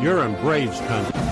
You're in Braves country.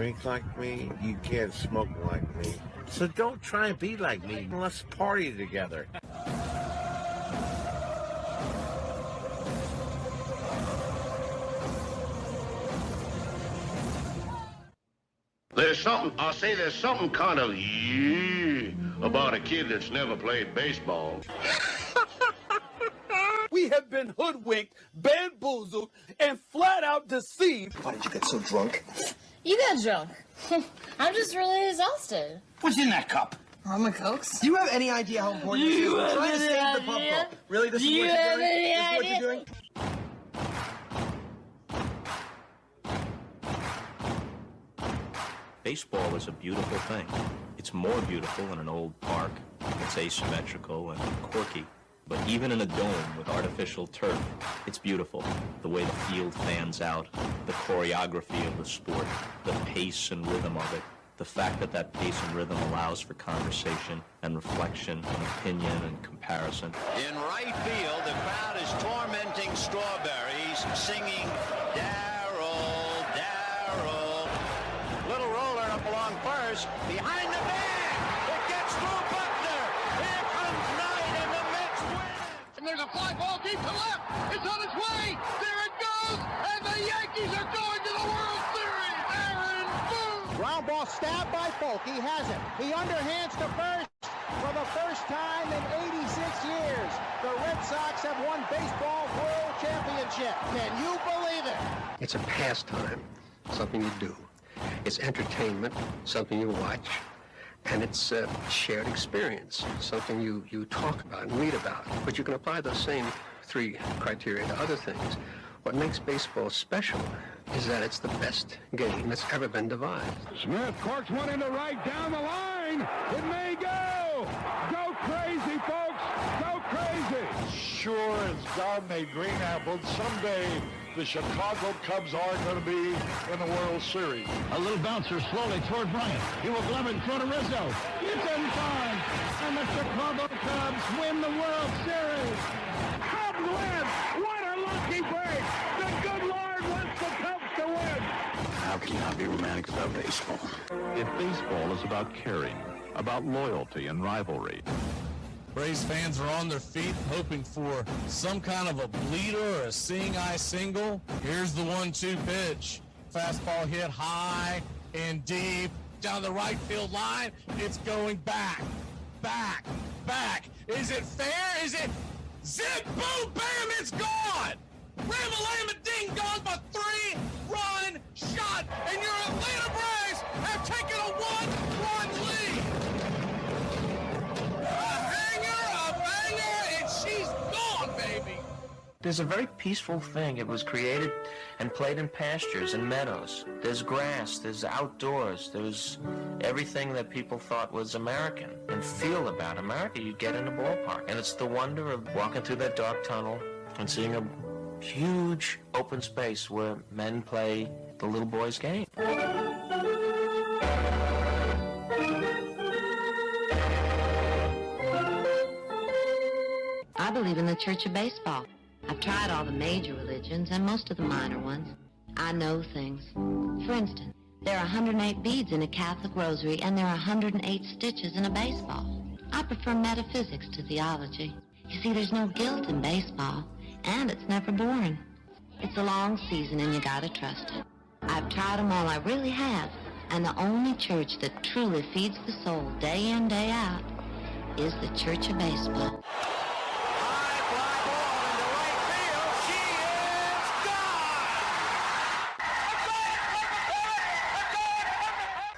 Drink like me, you can't smoke like me. So don't try and be like me. Let's party together. There's something kind of about a kid that's never played baseball. We have been hoodwinked, bamboozled, and flat out deceived. Why did you get so drunk? You got drunk. I'm just really exhausted. What's in that cup? Rum and Cokes. Do you have any idea how important this is? You're trying to save the pub cup. Really? This is what you're doing? This is what you're doing? Baseball is a beautiful thing. It's more beautiful in an old park. It's asymmetrical and quirky. But even in a dome with artificial turf, it's beautiful. The way the field fans out, the choreography of the sport, the pace and rhythm of it, the fact that that pace and rhythm allows for conversation and reflection and opinion and comparison. In right field, the crowd is tormenting Strawberries, singing Darryl, Darryl. Little roller up along first, behind the bag. It gets through Buckner. Here comes Knight, and the Mets win. And there's a fly ball deep to left. It's on its way. There it goes. And the Yankees are going to the World Series. Aaron Boone. Ground ball stabbed by Folk. He has it. He underhands to first. For the first time in 86 years, the Red Sox have won baseball world championship. Can you believe it? It's a pastime, something you do. It's entertainment, something you watch. And it's a shared experience, something you talk about and read about. But you can apply those same three criteria to other things. What makes baseball special is that it's the best game that's ever been devised. Smith corks one into right down the line. It may go. Go crazy, folks. Go crazy. Sure as God made green apples, someday the Chicago Cubs are going to be in the World Series. A little bouncer slowly toward Bryant. He will glove it in front of Rizzo. It's in time. And the Chicago Cubs win the World Series. Cubs win. What a lucky break. The good Lord wants the Cubs to win. How can you not be romantic about baseball? If baseball is about caring, about loyalty and rivalry, Braves fans are on their feet hoping for some kind of a bleeder or a seeing-eye single. Here's the 1-2 pitch. Fastball hit high and deep down the right field line. It's going back, back, back. Is it fair? Is it zip, boom, bam, it's gone. Ramalama ding dong, a 3-run shot, and your Atlanta Braves have taken a 1-run lead. She's gone, baby! There's a very peaceful thing. It was created and played in pastures and meadows. There's grass, there's outdoors, there's everything that people thought was American and feel about America you get in a ballpark. And it's the wonder of walking through that dark tunnel and seeing a huge open space where men play the little boy's game. I believe in the Church of Baseball. I've tried all the major religions and most of the minor ones. I know things. For instance, there are 108 beads in a Catholic rosary and there are 108 stitches in a baseball. I prefer metaphysics to theology. You see, there's no guilt in baseball, and it's never boring. It's a long season and you gotta trust it. I've tried them all, I really have. And the only church that truly feeds the soul day in, day out is the Church of Baseball.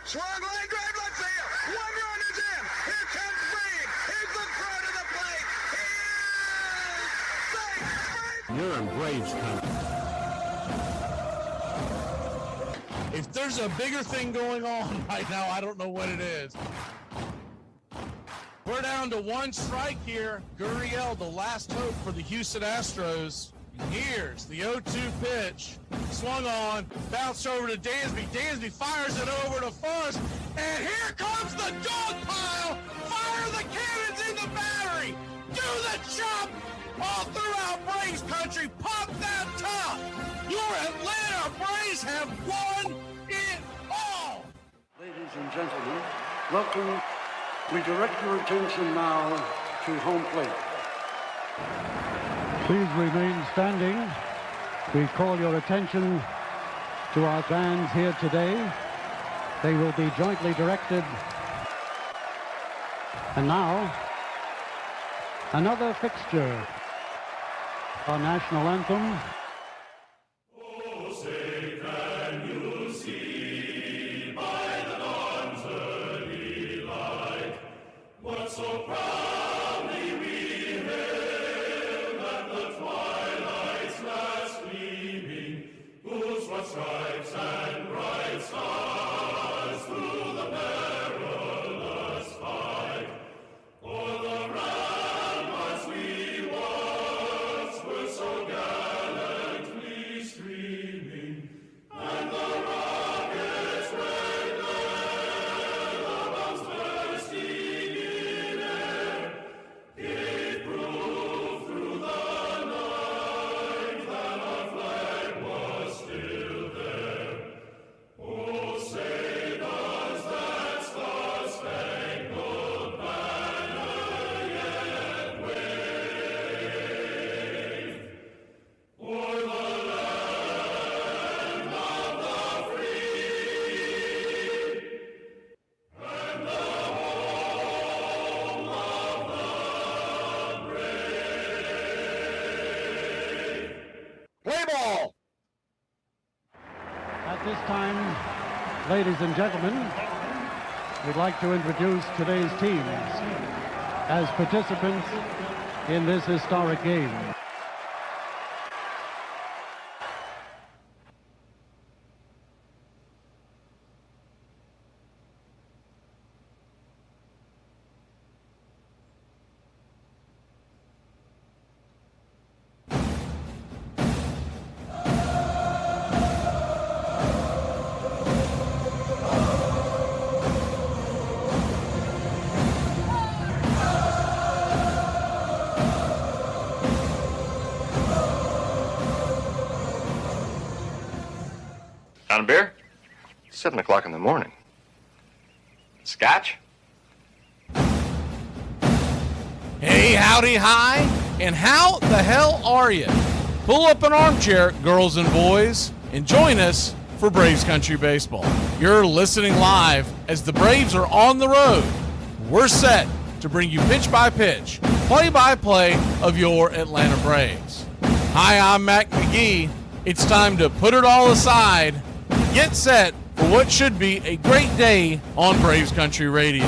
Swung line drive left field. 1 run is in. Here comes Breen. Here's the throw to the plate. He is safe. You're in Braves country. If there's a bigger thing going on right now, I don't know what it is. We're down to 1 strike here. Gurriel, the last hope for the Houston Astros. Here's the 0-2 pitch. Swung on, bounced over to Dansby. Dansby fires it over to Forrest. And here comes the dog pile. Fire the cannons in the battery. Do the chop all throughout Braves country. Pop that top. Your Atlanta Braves have won it all. and gentlemen, welcome. We direct your attention now to home plate. Please remain standing. We call your attention to our bands here today. They will be jointly directed. And now, another fixture, our national anthem. So proudly we hail at the twilight's last gleaming, whose white stripes and bright stars through the perilous fight, o'er the ramparts we watched were so gallantly streaming, and the rockets' red glare, the bombs bursting in air, gave proof through the night that our flag was still there. Oh, say does that star-spangled banner yet wave o'er the land of the free and the home of the brave? Play ball! At this time, ladies and gentlemen, we'd like to introduce today's teams as participants in this historic game. Down a beer? 7 o'clock in the morning. Scotch? Hey, howdy, hi, and how the hell are you? Pull up an armchair, girls and boys, and join us for Braves Country Baseball. You're listening live as the Braves are on the road. We're set to bring you pitch by pitch, play by play of your Atlanta Braves. Hi, I'm Mac McGee. It's time to put it all aside, get set for what should be a great day on Braves Country Radio.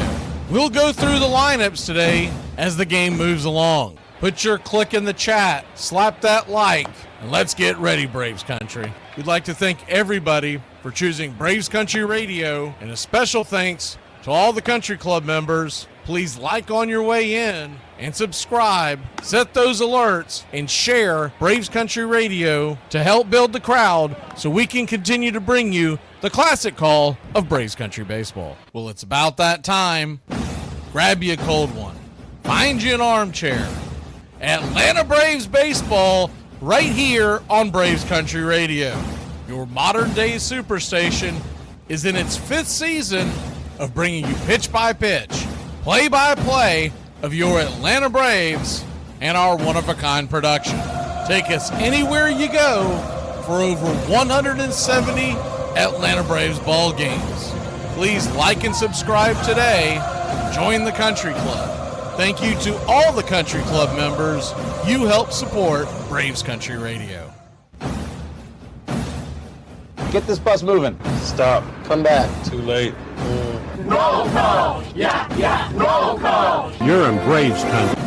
We'll go through the lineups today as the game moves along. Put your click in the chat, slap that like, and let's get ready, Braves Country. We'd like to thank everybody for choosing Braves Country Radio, and a special thanks to all the country club members. Please like on your way in and subscribe, set those alerts, and share Braves Country Radio to help build the crowd so we can continue to bring you the classic call of Braves Country Baseball. Well, it's about that time. Grab you a cold one. Find you an armchair. Atlanta Braves Baseball right here on Braves Country Radio. Your modern-day superstation is in its 5th season of bringing you pitch by pitch, play by play of your Atlanta Braves and our one-of-a-kind production. Take us anywhere you go for over 170 Atlanta Braves ball games. Please like and subscribe today. Join the Country Club. Thank you to all the Country Club members. You help support Braves Country Radio. Get this bus moving. Stop. Come back. Too late. Roll call! Yeah, roll call! You're in Braves country.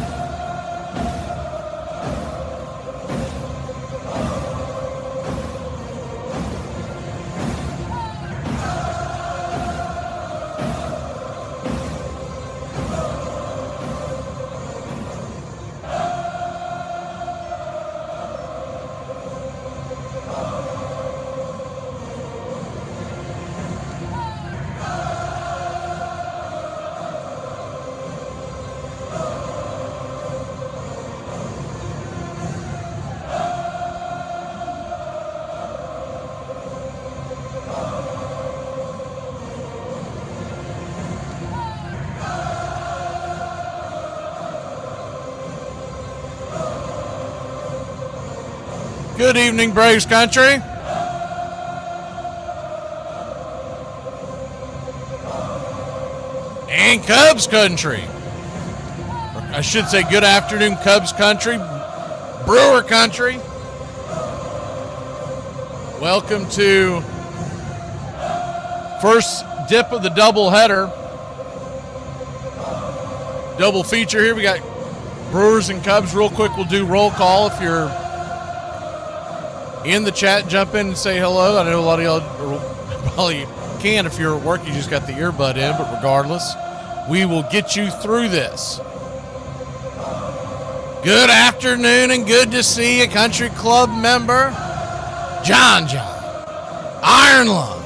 Good evening, Braves country. And Cubs country. I should say good afternoon, Cubs country, Brewer country. Welcome to first dip of the doubleheader. Double feature here. We got Brewers and Cubs. Real quick, we'll do roll call. If you're in the chat, jump in and say hello. I know a lot of y'all probably can. If you're at work, you just got the earbud in, but regardless, we will get you through this. Good afternoon and good to see a country club member, John Iron Lung,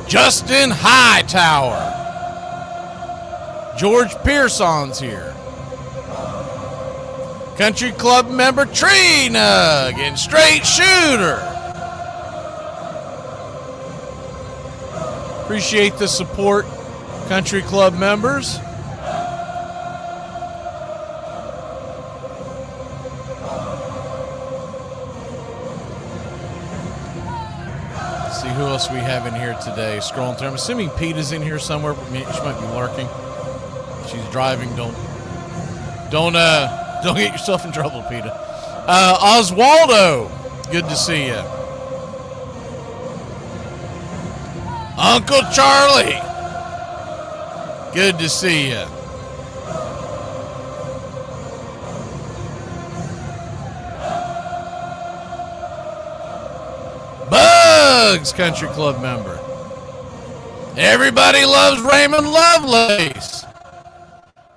Justin Hightower, George Pearson's here, country club member Tree Nug and Straight Shooter. Appreciate the support, country club members. Let's see who else we have in here today. Scrolling through. I'm assuming Pete is in here somewhere. She might be lurking. She's driving. Don't get yourself in trouble, Peter. Oswaldo, good to see you. Uncle Charlie, good to see you. Bugs, country club member. Everybody loves Raymond Lovelace,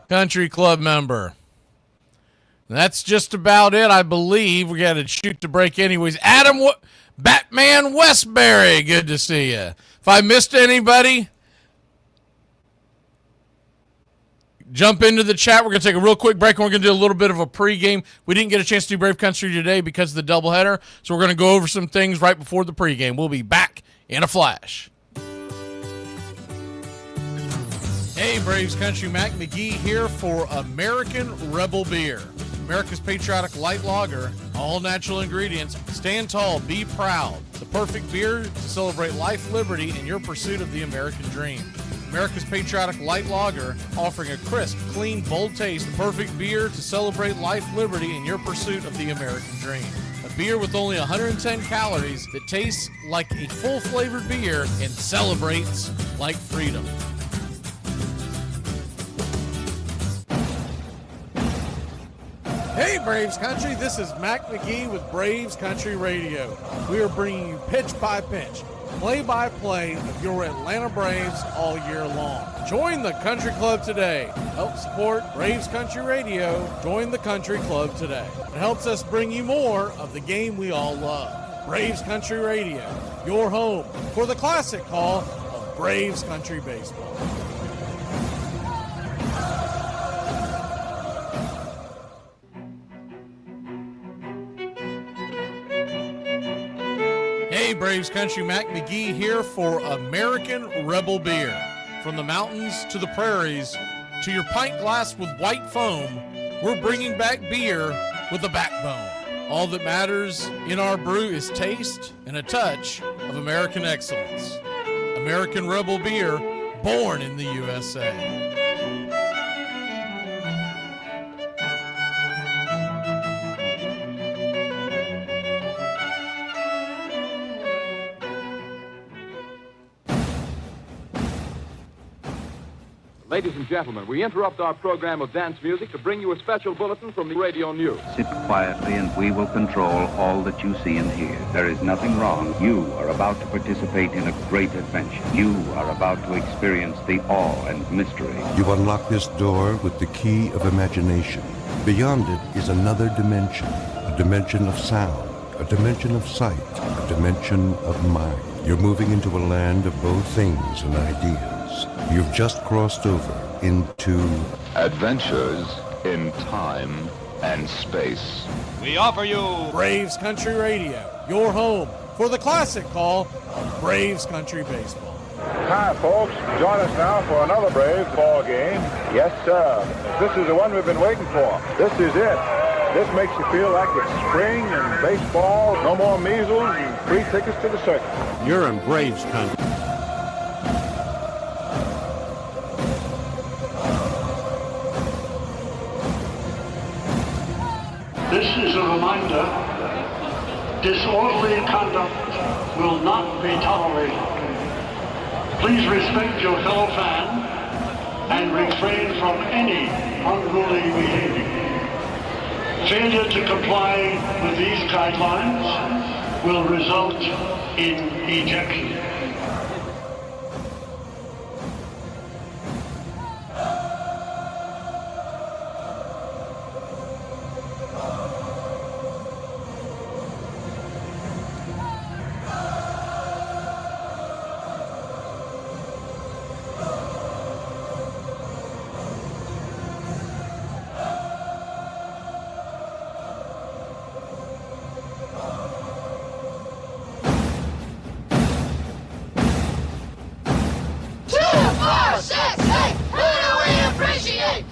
country club member. That's just about it, I believe. We got to shoot the break anyways. Adam Batman Westbury, good to see you. If I missed anybody, jump into the chat. We're going to take a real quick break, and we're going to do a little bit of a pregame. We didn't get a chance to do Brave Country today because of the doubleheader, so we're going to go over some things right before the pregame. We'll be back in a flash. Hey, Braves Country, Mac McGee here for American Rebel Beer. America's patriotic light lager, all natural ingredients. Stand tall, be proud. The perfect beer to celebrate life, liberty, and your pursuit of the American dream. America's patriotic light lager, offering a crisp, clean, bold taste. The perfect beer to celebrate life, liberty, and your pursuit of the American dream. A beer with only 110 calories that tastes like a full-flavored beer and celebrates like freedom. Hey, Braves Country, this is Mac McGee with Braves Country Radio. We are bringing you pitch by pitch, play-by-play of your Atlanta Braves all year long. Join the Country Club today. Help support Braves Country Radio. Join the Country Club today. It helps us bring you more of the game we all love. Braves Country Radio, your home for the classic call of Braves Country Baseball. Hey, Braves Country, Mac McGee here for American Rebel Beer. From the mountains to the prairies to your pint glass with white foam, we're bringing back beer with a backbone. All that matters in our brew is taste and a touch of American excellence. American Rebel Beer, born in the USA. Ladies and gentlemen, we interrupt our program of dance music to bring you a special bulletin from the radio news. Sit quietly and we will control all that you see and hear. There is nothing wrong. You are about to participate in a great adventure. You are about to experience the awe and mystery. You unlock this door with the key of imagination. Beyond it is another dimension, a dimension of sound, a dimension of sight, a dimension of mind. You're moving into a land of both things and ideas. You've just crossed over into adventures in time and space. We offer you Braves Country Radio, your home for the classic call of Braves Country Baseball. Hi, folks. Join us now for another Braves ball game. Yes, sir. This is the one we've been waiting for. This is it. This makes you feel like it's spring and baseball, no more measles, and free tickets to the circus. You're in Braves country. This is a reminder, disorderly conduct will not be tolerated. Please respect your fellow fan and refrain from any unruly behavior. Failure to comply with these guidelines will result in ejection.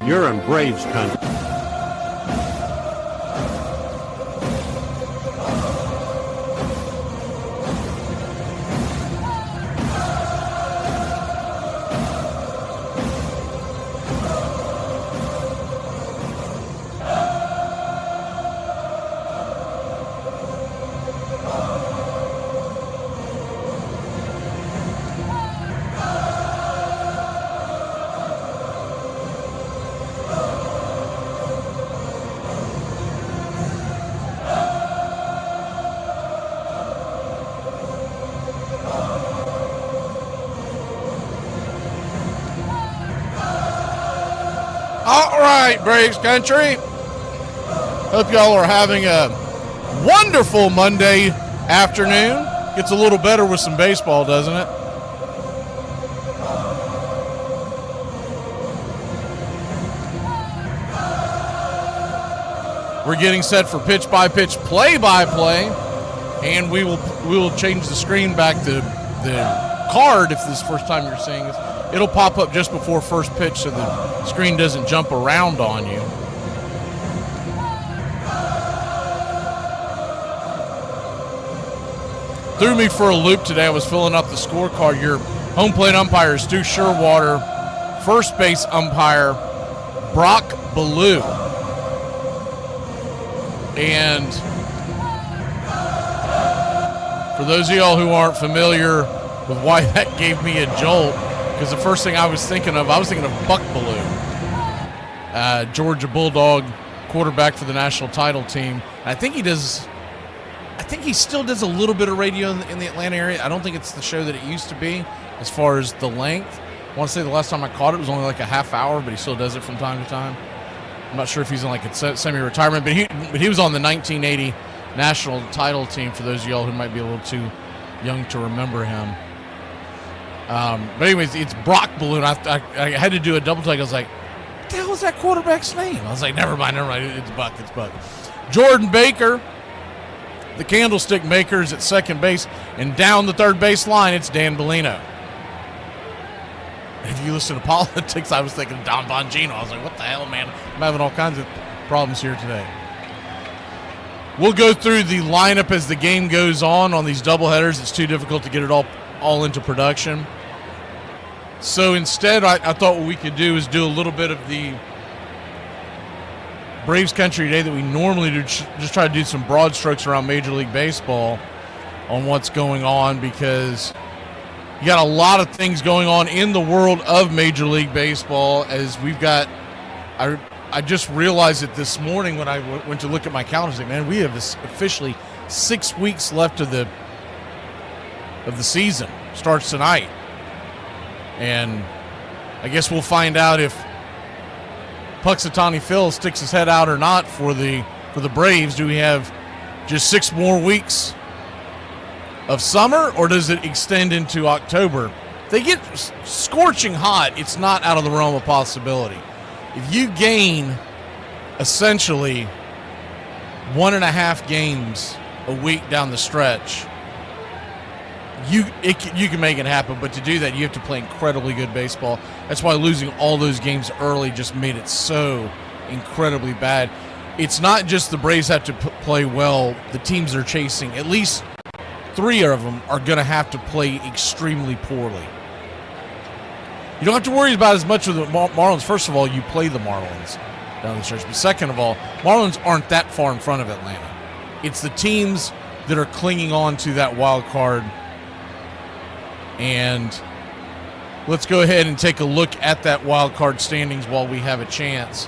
You're in Braves country. All right, Braves country. Hope y'all are having a wonderful Monday afternoon. Gets a little better with some baseball, doesn't it? We're getting set for pitch-by-pitch, play-by-play, and we will change the screen back to the card if this is the first time you're seeing this. It'll pop up just before first pitch so the screen doesn't jump around on you. Threw me for a loop today. I was filling up the scorecard. Your home plate umpire is Stu Sherwater. First base umpire, Brock Ballou. And for those of y'all who aren't familiar with why that gave me a jolt, because the first thing I was thinking of Buck Ballou, Georgia Bulldog quarterback for the national title team. I think he still does a little bit of radio in the Atlanta area. I don't think it's the show that it used to be as far as the length. I want to say the last time I caught it was only like a half hour, but he still does it from time to time. I'm not sure if he's in like a semi-retirement, but he was on the 1980 national title team, for those of y'all who might be a little too young to remember him. But anyways, it's Brock Ballou. I had to do a double take. I was like, what the hell is that quarterback's name? I was like, never mind. It's Buck. Jordan Baker, the Candlestick Makers at second base. And down the third base line, it's Dan Bellino. If you listen to politics, I was thinking Don Bongino. I was like, what the hell, man? I'm having all kinds of problems here today. We'll go through the lineup as the game goes on these doubleheaders. It's too difficult to get it all into production. So instead, I thought what we could do is do a little bit of the Braves country today that we normally do, just try to do some broad strokes around Major League Baseball on what's going on, because you got a lot of things going on in the world of Major League Baseball. As we've got, I just realized it this morning when I went to look at my calendar. I was like, man, we have officially 6 weeks left of the season. Starts tonight. And I guess we'll find out if Puxatawny Phil sticks his head out or not for the Braves. Do we have just 6 more weeks of summer, or does it extend into October? If they get scorching hot, it's not out of the realm of possibility. If you gain essentially 1.5 games a week down the stretch, you can make it happen. But to do that, you have to play incredibly good baseball. That's why losing all those games early just made it so incredibly bad. it's not just the Braves have to play well. The teams they're chasing, at least 3 of them, are going to have to play extremely poorly. You don't have to worry about as much with the Marlins. First of all, you play the Marlins down the stretch. But second of all, Marlins aren't that far in front of Atlanta. It's the teams that are clinging on to that wild card. And let's go ahead and take a look at that wild card standings while we have a chance,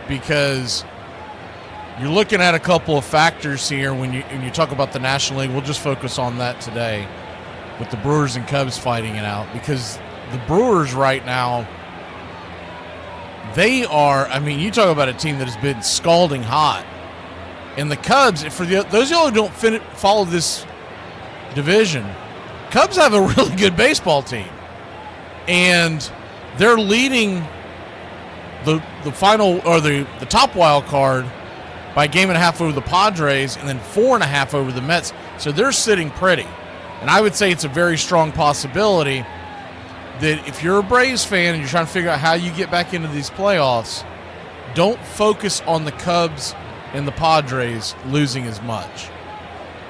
because you're looking at a couple of factors here when you talk about the National League. We'll just focus on that today with the Brewers and Cubs fighting it out, because the Brewers right now, they are, I mean, you talk about a team that has been scalding hot. And the Cubs, for those of y'all who don't follow this division, Cubs have a really good baseball team. And they're leading the final, or the top wild card by a game and a half over the Padres, and then 4.5 over the Mets. So they're sitting pretty. And I would say it's a very strong possibility that if you're a Braves fan and you're trying to figure out how you get back into these playoffs, don't focus on the Cubs and the Padres losing as much.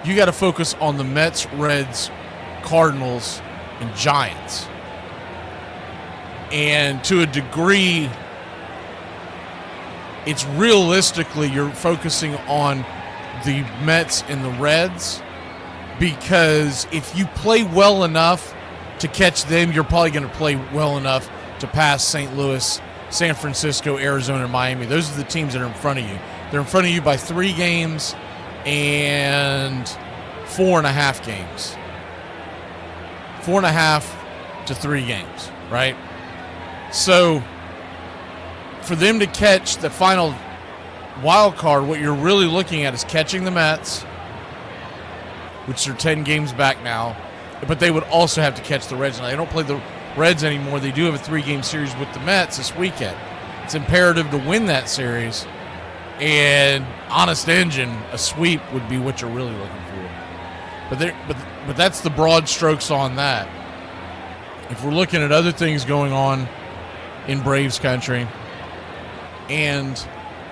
You got to focus on the Mets, Reds, Cardinals, and Giants. And to a degree, it's realistically you're focusing on the Mets and the Reds, because if you play well enough to catch them, you're probably going to play well enough to pass St. Louis, San Francisco, Arizona, and Miami. Those are the teams that are in front of you. They're in front of you by 3 games and 4.5 games. 4.5 to 3 games, right? So for them to catch the final wild card, what you're really looking at is catching the Mets, which are 10 games back now, but they would also have to catch the Reds. Now, they don't play the Reds anymore. They do have a 3-game series with the Mets this weekend. It's imperative to win that series, and honest engine, a sweep would be what you're really looking for. But that's the broad strokes on that. If we're looking at other things going on in Braves country, and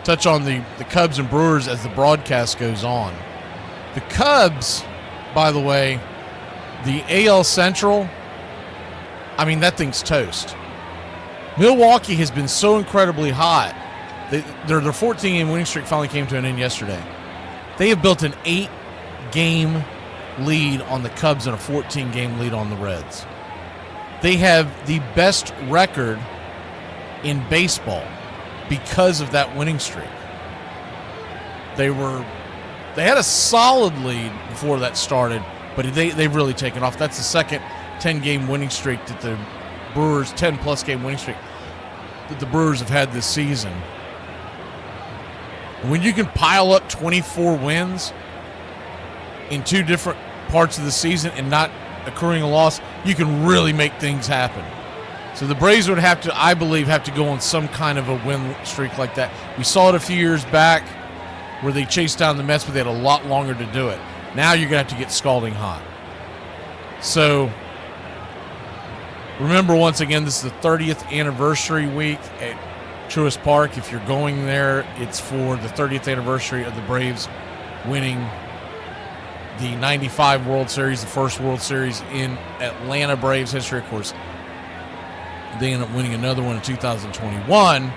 touch on the Cubs and Brewers as the broadcast goes on. The Cubs, by the way, the AL Central, I mean, that thing's toast. Milwaukee has been so incredibly hot. Their 14-game winning streak finally came to an end yesterday. They have built an 8-game lead on the Cubs and a 14-game lead on the Reds. They have the best record in baseball because of that winning streak. They had a solid lead before that started, but they've really taken off. That's the second 10-game winning streak that the Brewers, 10-plus game winning streak that the Brewers have had this season. When you can pile up 24 wins in 2 different parts of the season and not accruing a loss, you can really make things happen. So the Braves would have to, I believe, go on some kind of a win streak like that. We saw it a few years back where they chased down the Mets, but they had a lot longer to do it. Now you're going to have to get scalding hot. So remember, once again, this is the 30th anniversary week at Truist Park. If you're going there, it's for the 30th anniversary of the Braves winning the 95 World Series, the first World Series in Atlanta Braves history. Of course, they ended up winning another one in 2021.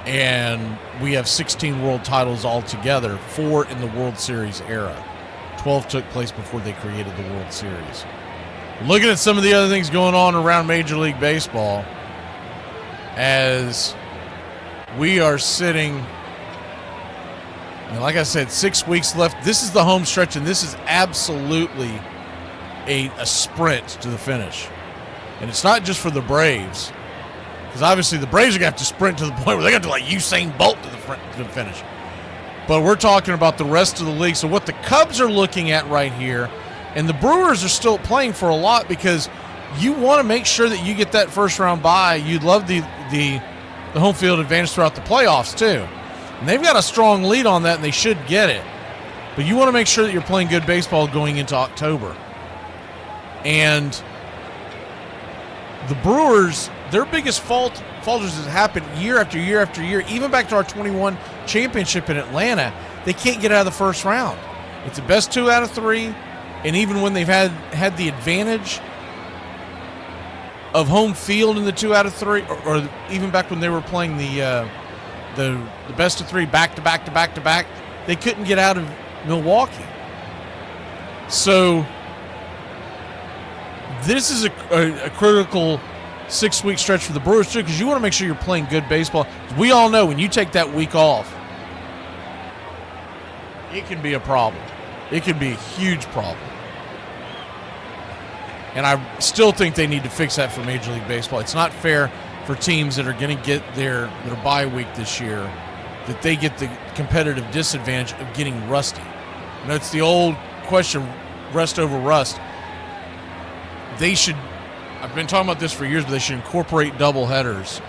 And we have 16 world titles altogether, 4 in the World Series era. 12 took place before they created the World Series. Looking at some of the other things going on around Major League Baseball, as we are sitting, like I said, 6 weeks left. This is the home stretch, and this is absolutely a sprint to the finish. And it's not just for the Braves, because obviously the Braves are going to have to sprint to the point where they got to like Usain Bolt to the finish. But we're talking about the rest of the league. So what the Cubs are looking at right here, and the Brewers are still playing for a lot, because you want to make sure that you get that first round bye. You'd love the home field advantage throughout the playoffs too. And they've got a strong lead on that, and they should get it. But you want to make sure that you're playing good baseball going into October. And the Brewers, their biggest falters has happened year after year after year. Even back to our 21 championship in Atlanta, they can't get out of the first round. It's the best 2 out of 3, and even when they've had the advantage of home field in the 2 out of 3, or even back when they were playing the best of 3 back to back, they couldn't get out of Milwaukee. So this is a critical 6-week stretch for the Brewers too, because you want to make sure you're playing good baseball. We all know when you take that week off, it can be a problem. It can be a huge problem. And I still think they need to fix that for Major League Baseball. It's not fair for teams that are going to get their bye week this year that they get the competitive disadvantage of getting rusty. You know, it's the old question, rest over rust. They should, I've been talking about this for years, but they should incorporate double headers.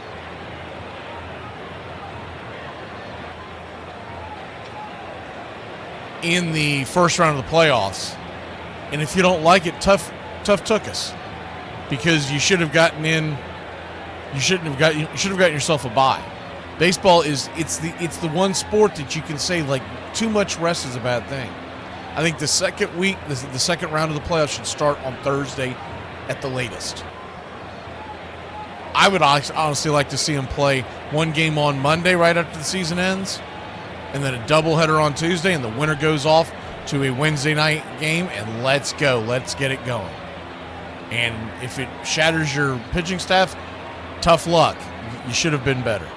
In the first round of the playoffs. And if you don't like it, tough took us, because you should have gotten in. You should have gotten yourself a bye. Baseball it's the one sport that you can say, like, too much rest is a bad thing. I think the second week, the second round of the playoffs should start on Thursday at the latest. I would honestly like to see them play one game on Monday right after the season ends, and then a doubleheader on Tuesday, and the winner goes off to a Wednesday night game, and let's go. Let's get it going. And if it shatters your pitching staff, tough luck. You should have been better.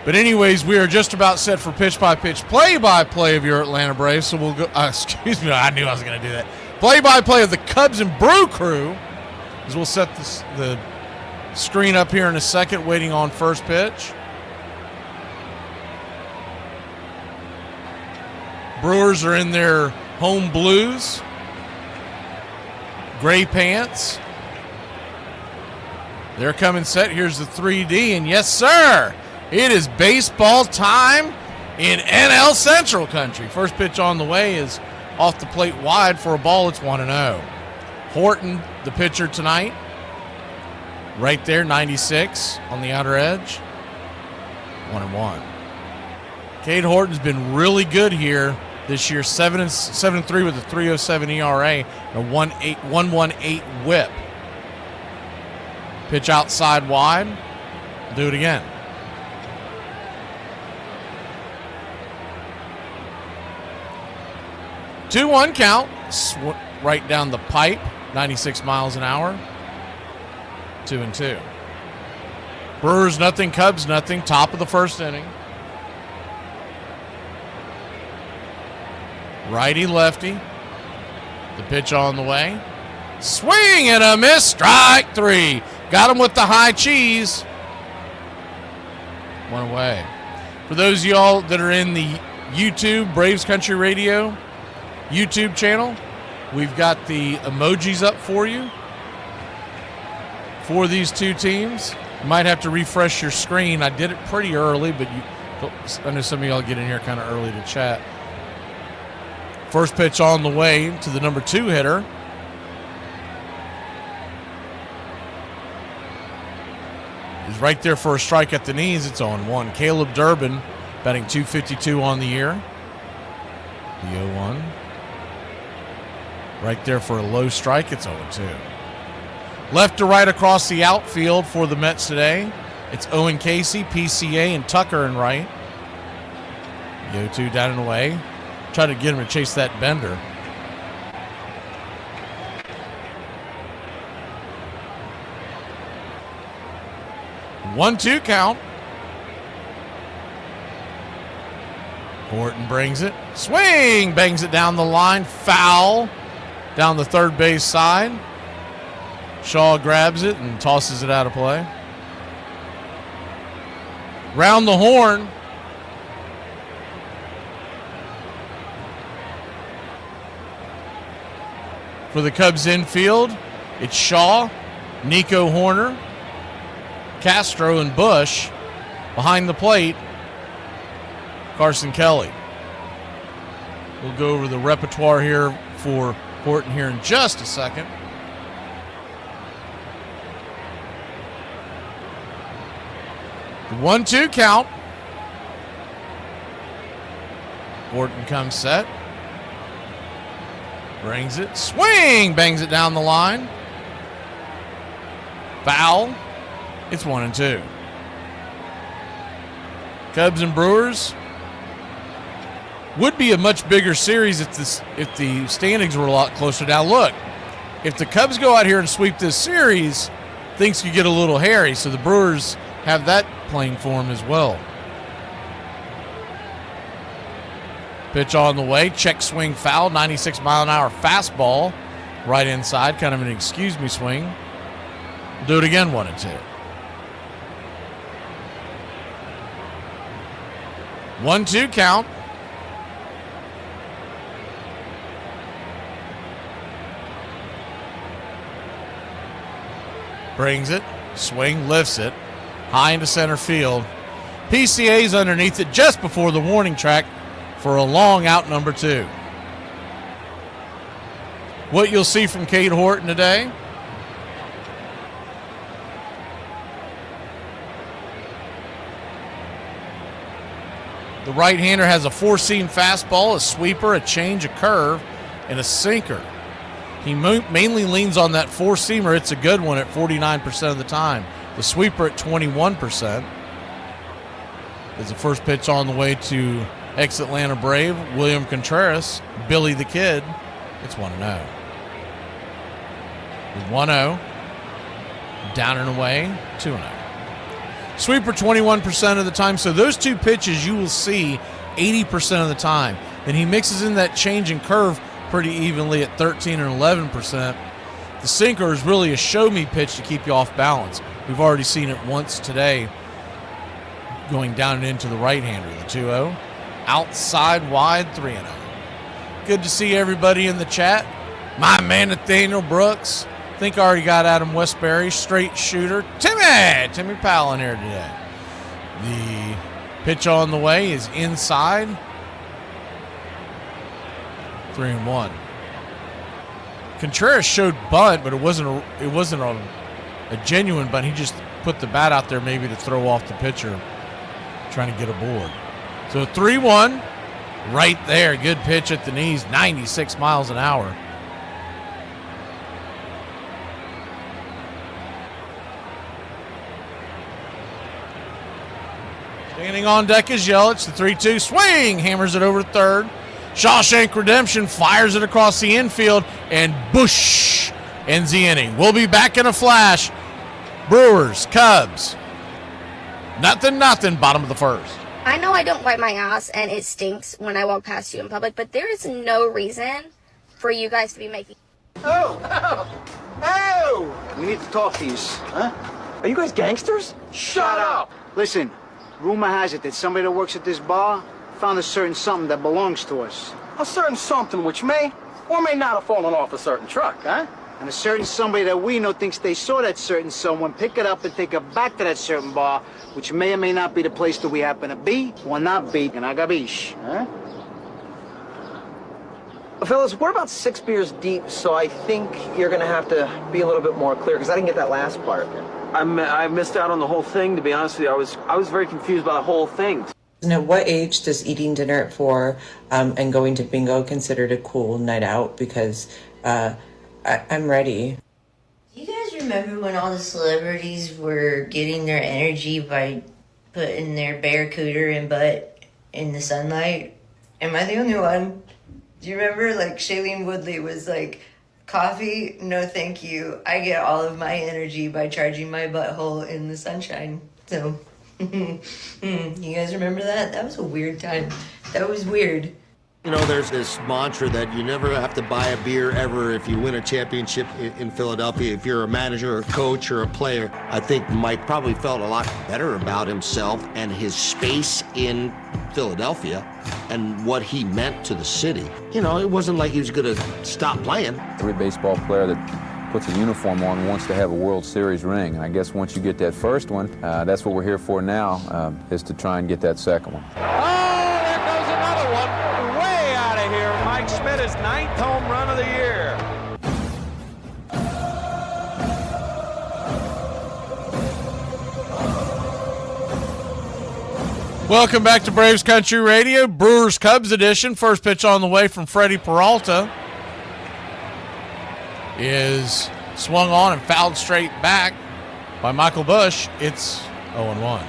But anyways, we are just about set for pitch-by-pitch, play-by-play of your Atlanta Braves. So we'll go, excuse me, I knew I was going to do that. Play-by-play of the Cubs and Brew Crew, as we'll set the screen up here in a second, waiting on first pitch. Brewers are in their home blues, gray pants. They're coming set. Here's the 3D, and yes, sir, it is baseball time in NL Central Country. First pitch on the way is off the plate wide for a ball. It's 1-0. Horton, the pitcher tonight, right there, 96 on the outer edge. 1-1. Cade Horton's been really good here this year, 7-3 with a 3.07 ERA and a 1.18 whip. Pitch outside wide. Do it again. Two-one count. Right down the pipe. 96 miles an hour. 2-2. Brewers nothing, Cubs nothing. Top of the first inning. Righty, lefty. The pitch on the way. Swing and a miss. Strike 3. Got him with the high cheese. One away. For those of y'all that are in the YouTube, Braves Country Radio YouTube channel, we've got the emojis up for you for these two teams. You might have to refresh your screen. I did it pretty early, but I know some of y'all get in here kind of early to chat. First pitch on the way to the number 2 hitter. He's right there for a strike at the knees. It's 0-1. Caleb Durbin batting .252 on the year. The 0-1. Right there for a low strike. It's 0-2. Left to right across the outfield for the Mets today. It's Owen Casey, PCA, and Tucker in right. The 0-2 down and away. Try to get him to chase that bender. One-two count. Horton brings it. Swing! Bangs it down the line. Foul. Down the third base side. Shaw grabs it and tosses it out of play. Round the horn. For the Cubs infield, it's Shaw, Nico Horner, Castro, and Bush. Behind the plate, Carson Kelly. We'll go over the repertoire here for Horton here in just a second. The 1-2 count. Gordon comes set. Brings it. Swing! Bangs it down the line. Foul. It's 1-2. Cubs and Brewers would be a much bigger series if the standings were a lot closer. Now look, if the Cubs go out here and sweep this series, things could get a little hairy. So the Brewers have that playing for them as well. Pitch on the way. Check swing foul. 96-mile-an-hour fastball. Right inside. Kind of an excuse me swing. Do it again. 1-2. 1-2 count. Brings it. Swing. Lifts it. High into center field. PCA's underneath it just before the warning track for a long out number 2. What you'll see from Cade Horton today. The right-hander has a 4-seam fastball, a sweeper, a change, a curve, and a sinker. He mainly leans on that 4-seamer. It's a good one at 49% of the time. The sweeper at 21%. There's the first pitch on the way to ex-Atlanta Brave, William Contreras, Billy the Kid. It's 1-0. 1-0. Down and away, 2-0. Sweeper 21% of the time. So those two pitches you will see 80% of the time. Then he mixes in that change and curve pretty evenly at 13 and 11%. The sinker is really a show-me pitch to keep you off balance. We've already seen it once today going down and into the right-hander. The 2-0. Outside wide, 3-0. Good to see everybody in the chat. My man Nathaniel Brooks. I think I already got Adam Westbury, straight shooter. Timmy Powell in here today. The pitch on the way is inside. 3-1. Contreras showed bunt, but it wasn't a genuine bunt. He just put the bat out there maybe to throw off the pitcher, trying to get aboard. So 3-1, right there. Good pitch at the knees, 96 miles an hour. Standing on deck is Yelich. The 3-2 swing, hammers it over third. Shawshank Redemption fires it across the infield, and Bush ends the inning. We'll be back in a flash. Brewers, Cubs. Nothing, bottom of the first. I know I don't wipe my ass and it stinks when I walk past you in public, but there is no reason for you guys to be making... Oh! We need to talk to you, huh? Are you guys gangsters? Shut up! Listen, rumor has it that somebody that works at this bar found a certain something that belongs to us. A certain something which may or may not have fallen off a certain truck, huh? And a certain somebody that we know thinks they saw that certain someone pick it up and take it back to that certain bar, which may or may not be the place that we happen to be or not be. And I got bish, huh? Fellas, we're about 6 beers deep, so I think you're going to have to be a little bit more clear, because I didn't get that last part. I missed out on the whole thing, to be honest with you. I was very confused by the whole thing. At what age does eating dinner at 4 and going to bingo considered a cool night out? Because I'm ready. Do you guys remember when all the celebrities were getting their energy by putting their barracuda and butt in the sunlight? Am I the only one? Do you remember, like, Shailene Woodley was like, coffee? No, thank you. I get all of my energy by charging my butthole in the sunshine. So, you guys remember that? That was a weird time. That was weird. You know, there's this mantra that you never have to buy a beer ever if you win a championship in Philadelphia. If you're a manager or a coach or a player, I think Mike probably felt a lot better about himself and his space in Philadelphia and what he meant to the city. You know, it wasn't like he was going to stop playing. Every baseball player that puts a uniform on wants to have a World Series ring. And I guess once you get that first one, that's what we're here for now, is to try and get that second one. Mike Schmidt, his 9th home run of the year. Welcome back to Braves Country Radio, Brewers Cubs edition. First pitch on the way from Freddie Peralta is swung on and fouled straight back by Michael Busch. It's 0-1.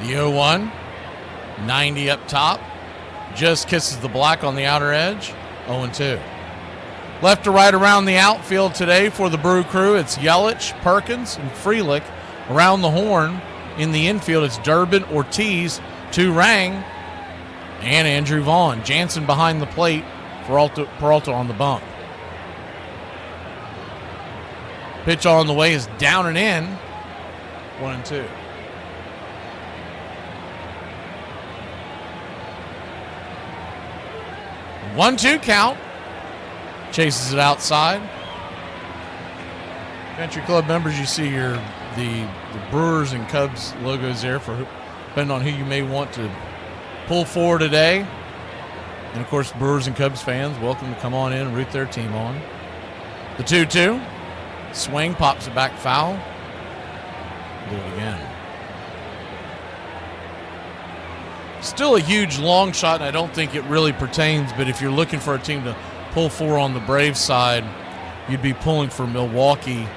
The 0-1, 90 up top, just kisses the black on the outer edge, 0-2. Left to right around the outfield today for the Brew Crew, it's Yelich, Perkins, and Frelick. Around the horn in the infield, it's Durbin, Ortiz, Turang, and Andrew Vaughn. Jansen behind the plate, Peralta on the bump. Pitch on the way is down and in, 1-2. One-two count. Chases it outside. Country Club members, you see the Brewers and Cubs logos there for depending on who you may want to pull for today. And of course, Brewers and Cubs fans, welcome to come on in and root their team on. The 2-2. Swing, pops it back foul. Do it again. Still a huge long shot, and I don't think it really pertains, but if you're looking for a team to pull for on the Braves side, you'd be pulling for Milwaukee,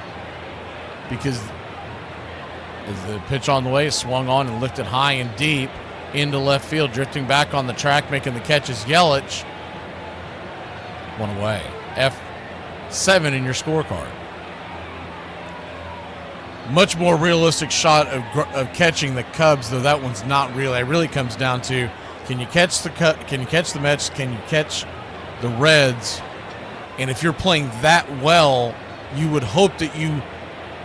because as the pitch on the way is swung on and lifted high and deep into left field, drifting back on the track, making the catch is Yelich. One away. F7 in your scorecard. Much more realistic shot of catching the Cubs, though that one's not really. It really comes down to, can you catch the Mets? Can you catch the Reds? And if you're playing that well, you would hope that you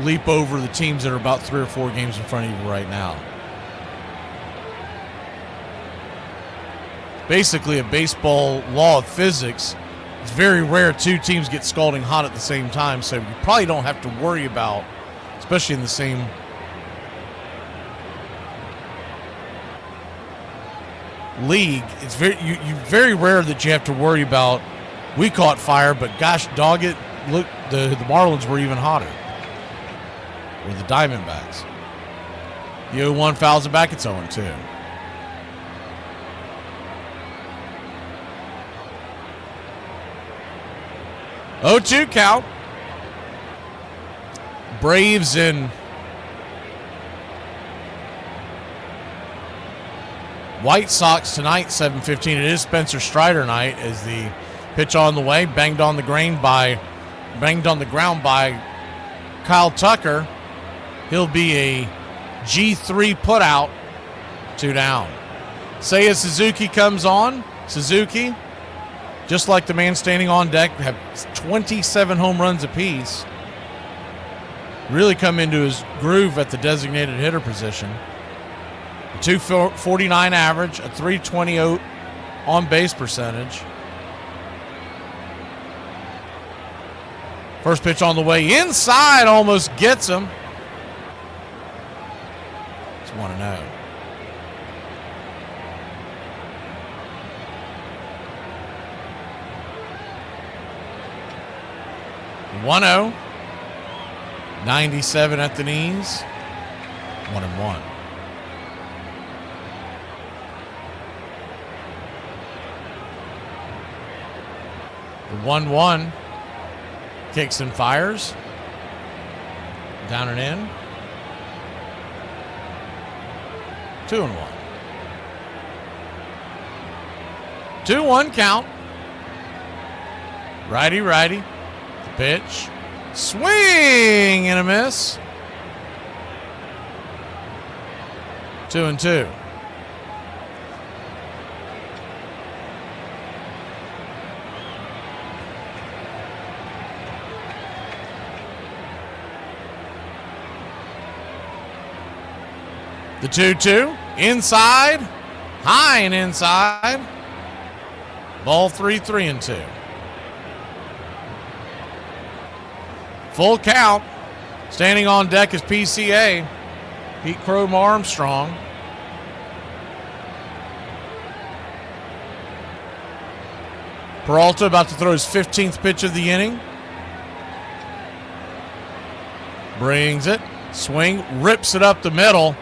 leap over the teams that are about 3 or 4 games in front of you right now. Basically, a baseball law of physics. It's very rare 2 teams get scalding hot at the same time, so you probably don't have to worry about, especially in the same league, it's very rare that you have to worry about, we caught fire, but gosh dog it, look, the Marlins were even hotter. Or the Diamondbacks. The 0-1 fouls it back, it's 0-2. Oh, 2 count. Braves and White Sox tonight, 7:15. It is Spencer Strider night as the pitch on the way, banged on the ground by Kyle Tucker. He'll be a G3 putout, 2 down. Seiya Suzuki comes on. Suzuki, just like the man standing on deck, have 27 home runs apiece. Really come into his groove at the designated hitter position. A 249 average, a 320 on base percentage. First pitch on the way inside, almost gets him. It's 1-0. One-0. 97 at the knees. 1-1. The 1-1 kicks and fires. Down and in. 2-1. 2-1 count. Righty. The pitch. Swing and a miss. 2-2. The 2-2 inside, high and inside. Ball 3-2. Full count. Standing on deck is PCA, Pete Chrome Armstrong. Peralta about to throw his 15th pitch of the inning. Brings it. Swing, rips it up the middle.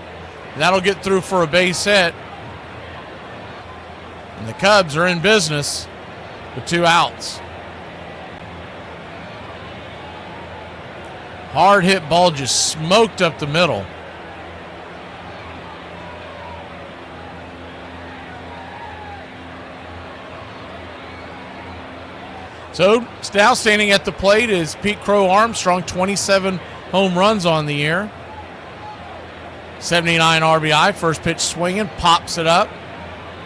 That'll get through for a base hit. And the Cubs are in business with 2 outs. Hard hit ball just smoked up the middle. So now standing at the plate is Pete Crow Armstrong, 27 home runs on the year. 79 RBI, first pitch swinging, pops it up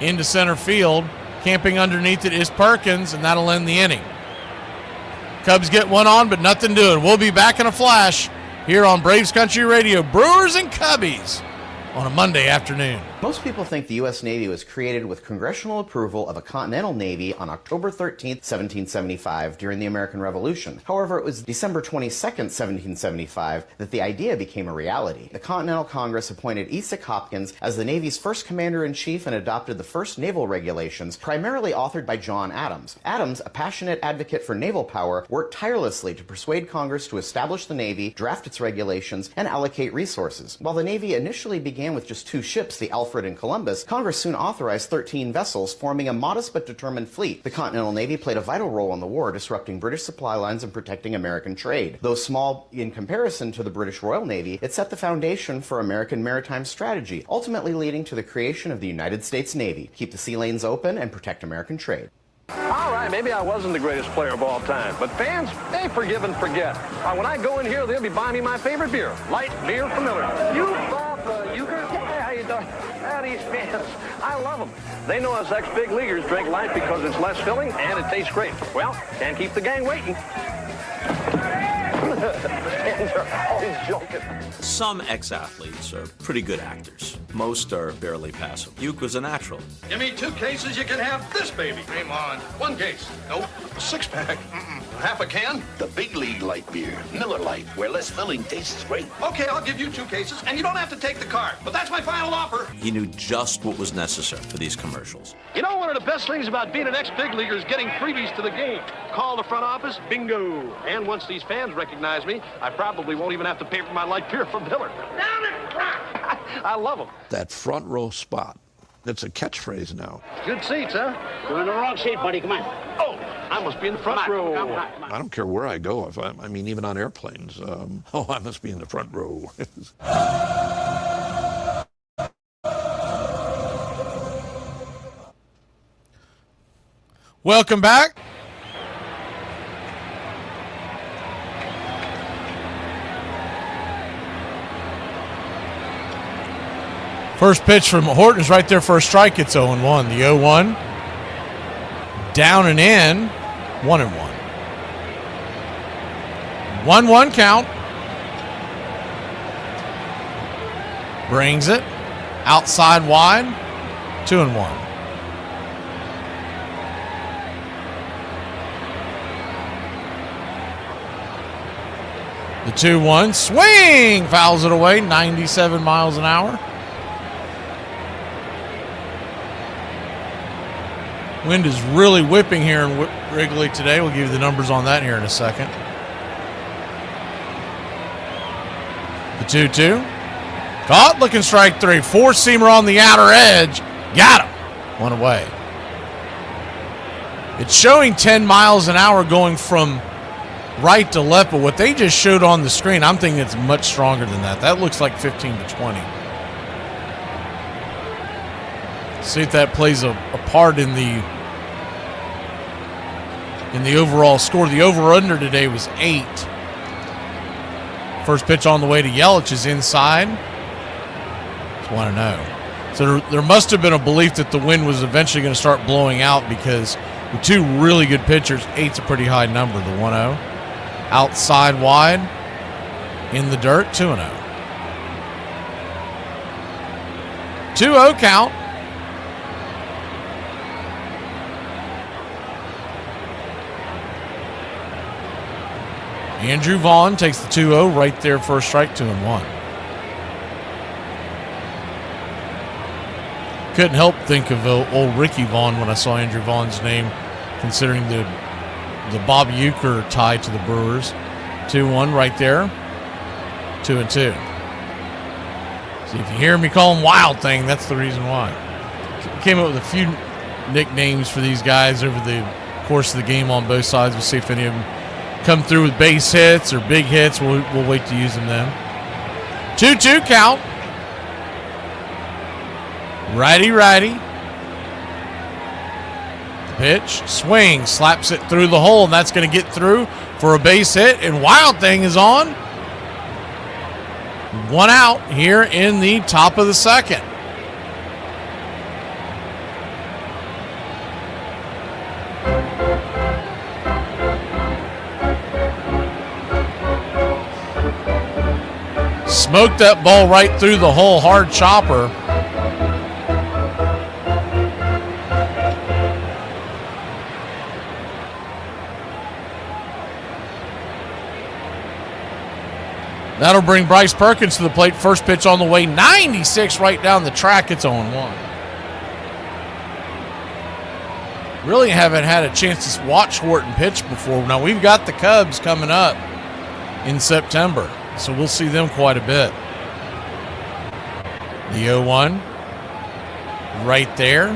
into center field. Camping underneath it is Perkins, and that'll end the inning. Cubs get one on, but nothing doing. We'll be back in a flash here on Braves Country Radio. Brewers and Cubbies on a Monday afternoon. Most people think the U.S. Navy was created with congressional approval of a Continental Navy on October 13, 1775, during the American Revolution. However, it was December 22, 1775, that the idea became a reality. The Continental Congress appointed Esek Hopkins as the Navy's first commander-in-chief and adopted the first naval regulations, primarily authored by John Adams. Adams, a passionate advocate for naval power, worked tirelessly to persuade Congress to establish the Navy, draft its regulations, and allocate resources. While the Navy initially began with just 2 ships, the Alfred and Columbus, Congress soon authorized 13 vessels, forming a modest but determined fleet. The Continental Navy played a vital role in the war, disrupting British supply lines and protecting American trade. Though small in comparison to the British Royal Navy, it set the foundation for American maritime strategy, ultimately leading to the creation of the United States Navy. Keep the sea lanes open and protect American trade. All right, maybe I wasn't the greatest player of all time, but fans, they forgive and forget. When I go in here, they'll be buying me my favorite beer, light beer from Miller. You Bob Euchre? Yeah, how you doing? These fans, I love them. They know us ex-big leaguers drink light because it's less filling and it tastes great. Well, can't keep the gang waiting. Fans are always joking. Some ex-athletes are pretty good actors. Most are barely passive. Uke was a natural. Give me 2 cases, you can have this baby. Game on. 1 case. Nope. A 6-pack. Half a can. The big league light beer, Miller Lite, where less filling tastes great. Okay, I'll give you 2 cases, and you don't have to take the card. But that's my final offer. He knew just what was necessary for these commercials. You know, one of the best things about being an ex-big leaguer is getting freebies to the game. Call the front office, bingo. And once these fans recognize me, I probably won't even have to pay for my light beer from Miller. Down it, I love them. That front row spot. That's a catchphrase now. Good seats, huh? You're in the wrong seat, buddy. Come on. Oh, I must be in the front row. Come on. I don't care where I go. I mean, even on airplanes. I must be in the front row. Welcome back. First pitch from Horton is right there for a strike. It's 0-1. The 0-1. Down and in. 1-1. 1-1 count. Brings it. Outside wide. 2-1. The 2-1. Swing! Fouls it away. 97 miles an hour. Wind is really whipping here in Wrigley today. We'll give you the numbers on that here in a second. The 2-2. Caught, looking strike 3. 4-seamer on the outer edge. Got him. 1 away. It's showing 10 miles an hour going from right to left, but what they just showed on the screen, I'm thinking it's much stronger than that. That looks like 15 to 20. See if that plays a part in the overall score. The over-under today was 8. First pitch on the way to Yelich is inside. Just want to know. So there must have been a belief that the wind was eventually going to start blowing out, because with 2 really good pitchers, 8's a pretty high number. The 1-0. Outside wide. In the dirt. 2-0. 2-0 count. Andrew Vaughn takes the 2-0 right there for a strike. 2-1. Couldn't help think of old Ricky Vaughn when I saw Andrew Vaughn's name, considering the Bob Euchre tie to the Brewers. 2-1 right there. 2-2. See, if you hear me call him Wild Thing, that's the reason why. Came up with a few nicknames for these guys over the course of the game on both sides. We'll see if any of them come through with base hits or big hits. We'll wait to use them then. 2-2 count. Righty. Pitch, swing, slaps it through the hole, and that's going to get through for a base hit. And Wild Thing is on. 1 out here in the top of the second. Smoked that ball right through the hole, hard chopper. That'll bring Bryce Perkins to the plate. First pitch on the way, 96 right down the track. It's 0-1. Really haven't had a chance to watch Horton pitch before. Now, we've got the Cubs coming up in September, so we'll see them quite a bit. The 0-1 right there.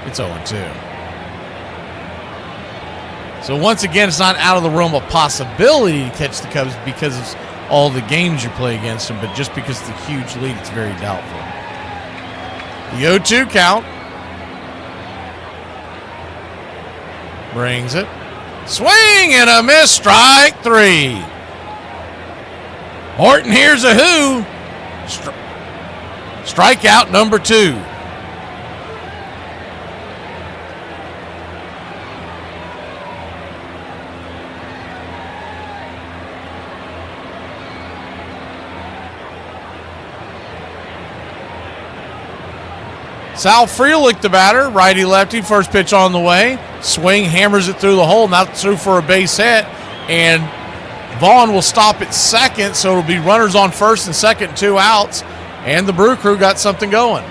It's 0-2. So once again, it's not out of the realm of possibility to catch the Cubs because of all the games you play against them, but just because it's a huge lead, it's very doubtful. The 0-2 count. Brings it. Swing and a miss. Strike 3. Horton here's a who. Strikeout number 2. Sal Frelick, the batter, righty-lefty, first pitch on the way. Swing, hammers it through the hole, now through for a base hit. And Vaughn will stop at second, so it'll be runners on first and second, 2 outs. And the Brew Crew got something going.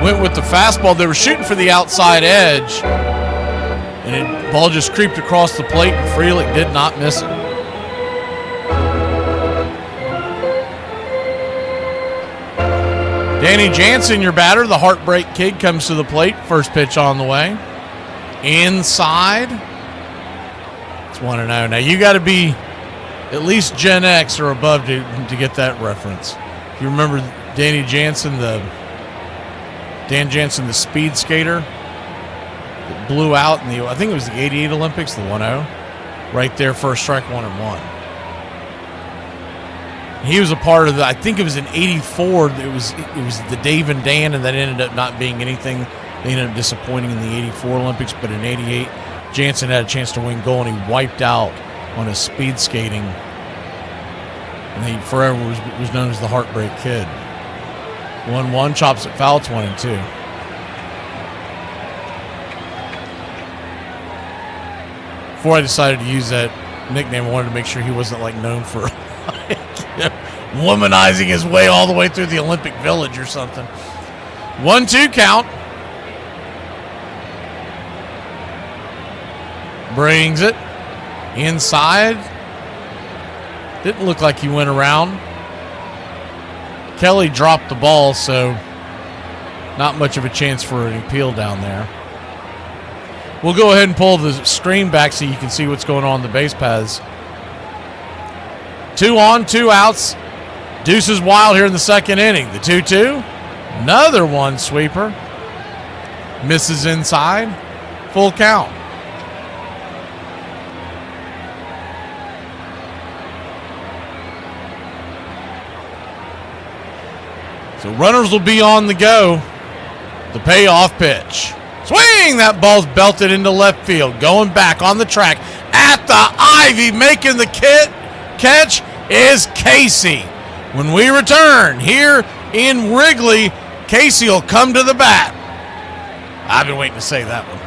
Went with the fastball. They were shooting for the outside edge. And the ball just creeped across the plate, and Frelick did not miss it. Danny Jansen, your batter, the Heartbreak Kid, comes to the plate. First pitch on the way. Inside. It's 1-0. Now, you got to be at least Gen X or above to get that reference. If you remember Dan Jansen, the speed skater, blew out in the, I think it was the 88 Olympics, the 1-0. Right there, first strike, 1-1. He was a part of the, I think it was in 84, it was the Dave and Dan, and that ended up not being anything. They ended up disappointing in the 84 Olympics, but in 88, Jansen had a chance to win gold, and he wiped out on his speed skating. And he forever was known as the Heartbreak Kid. 1-1, chops it foul, it's 1-2. Before I decided to use that nickname, I wanted to make sure he wasn't like known for womanizing his way all the way through the Olympic Village or something. 1-2 count. Brings it inside. Didn't look like he went around. Kelly dropped the ball, so not much of a chance for an appeal down there. We'll go ahead and pull the screen back so you can see what's going on the base paths. 2 on, 2 outs. Deuce is wild here in the second inning. The 2-2. Another one sweeper. Misses inside. Full count. So runners will be on the go. The payoff pitch. Swing! That ball's belted into left field. Going back on the track at the ivy, making the catch is Casey. When we return here in Wrigley, Casey will come to the bat. I've been waiting to say that one.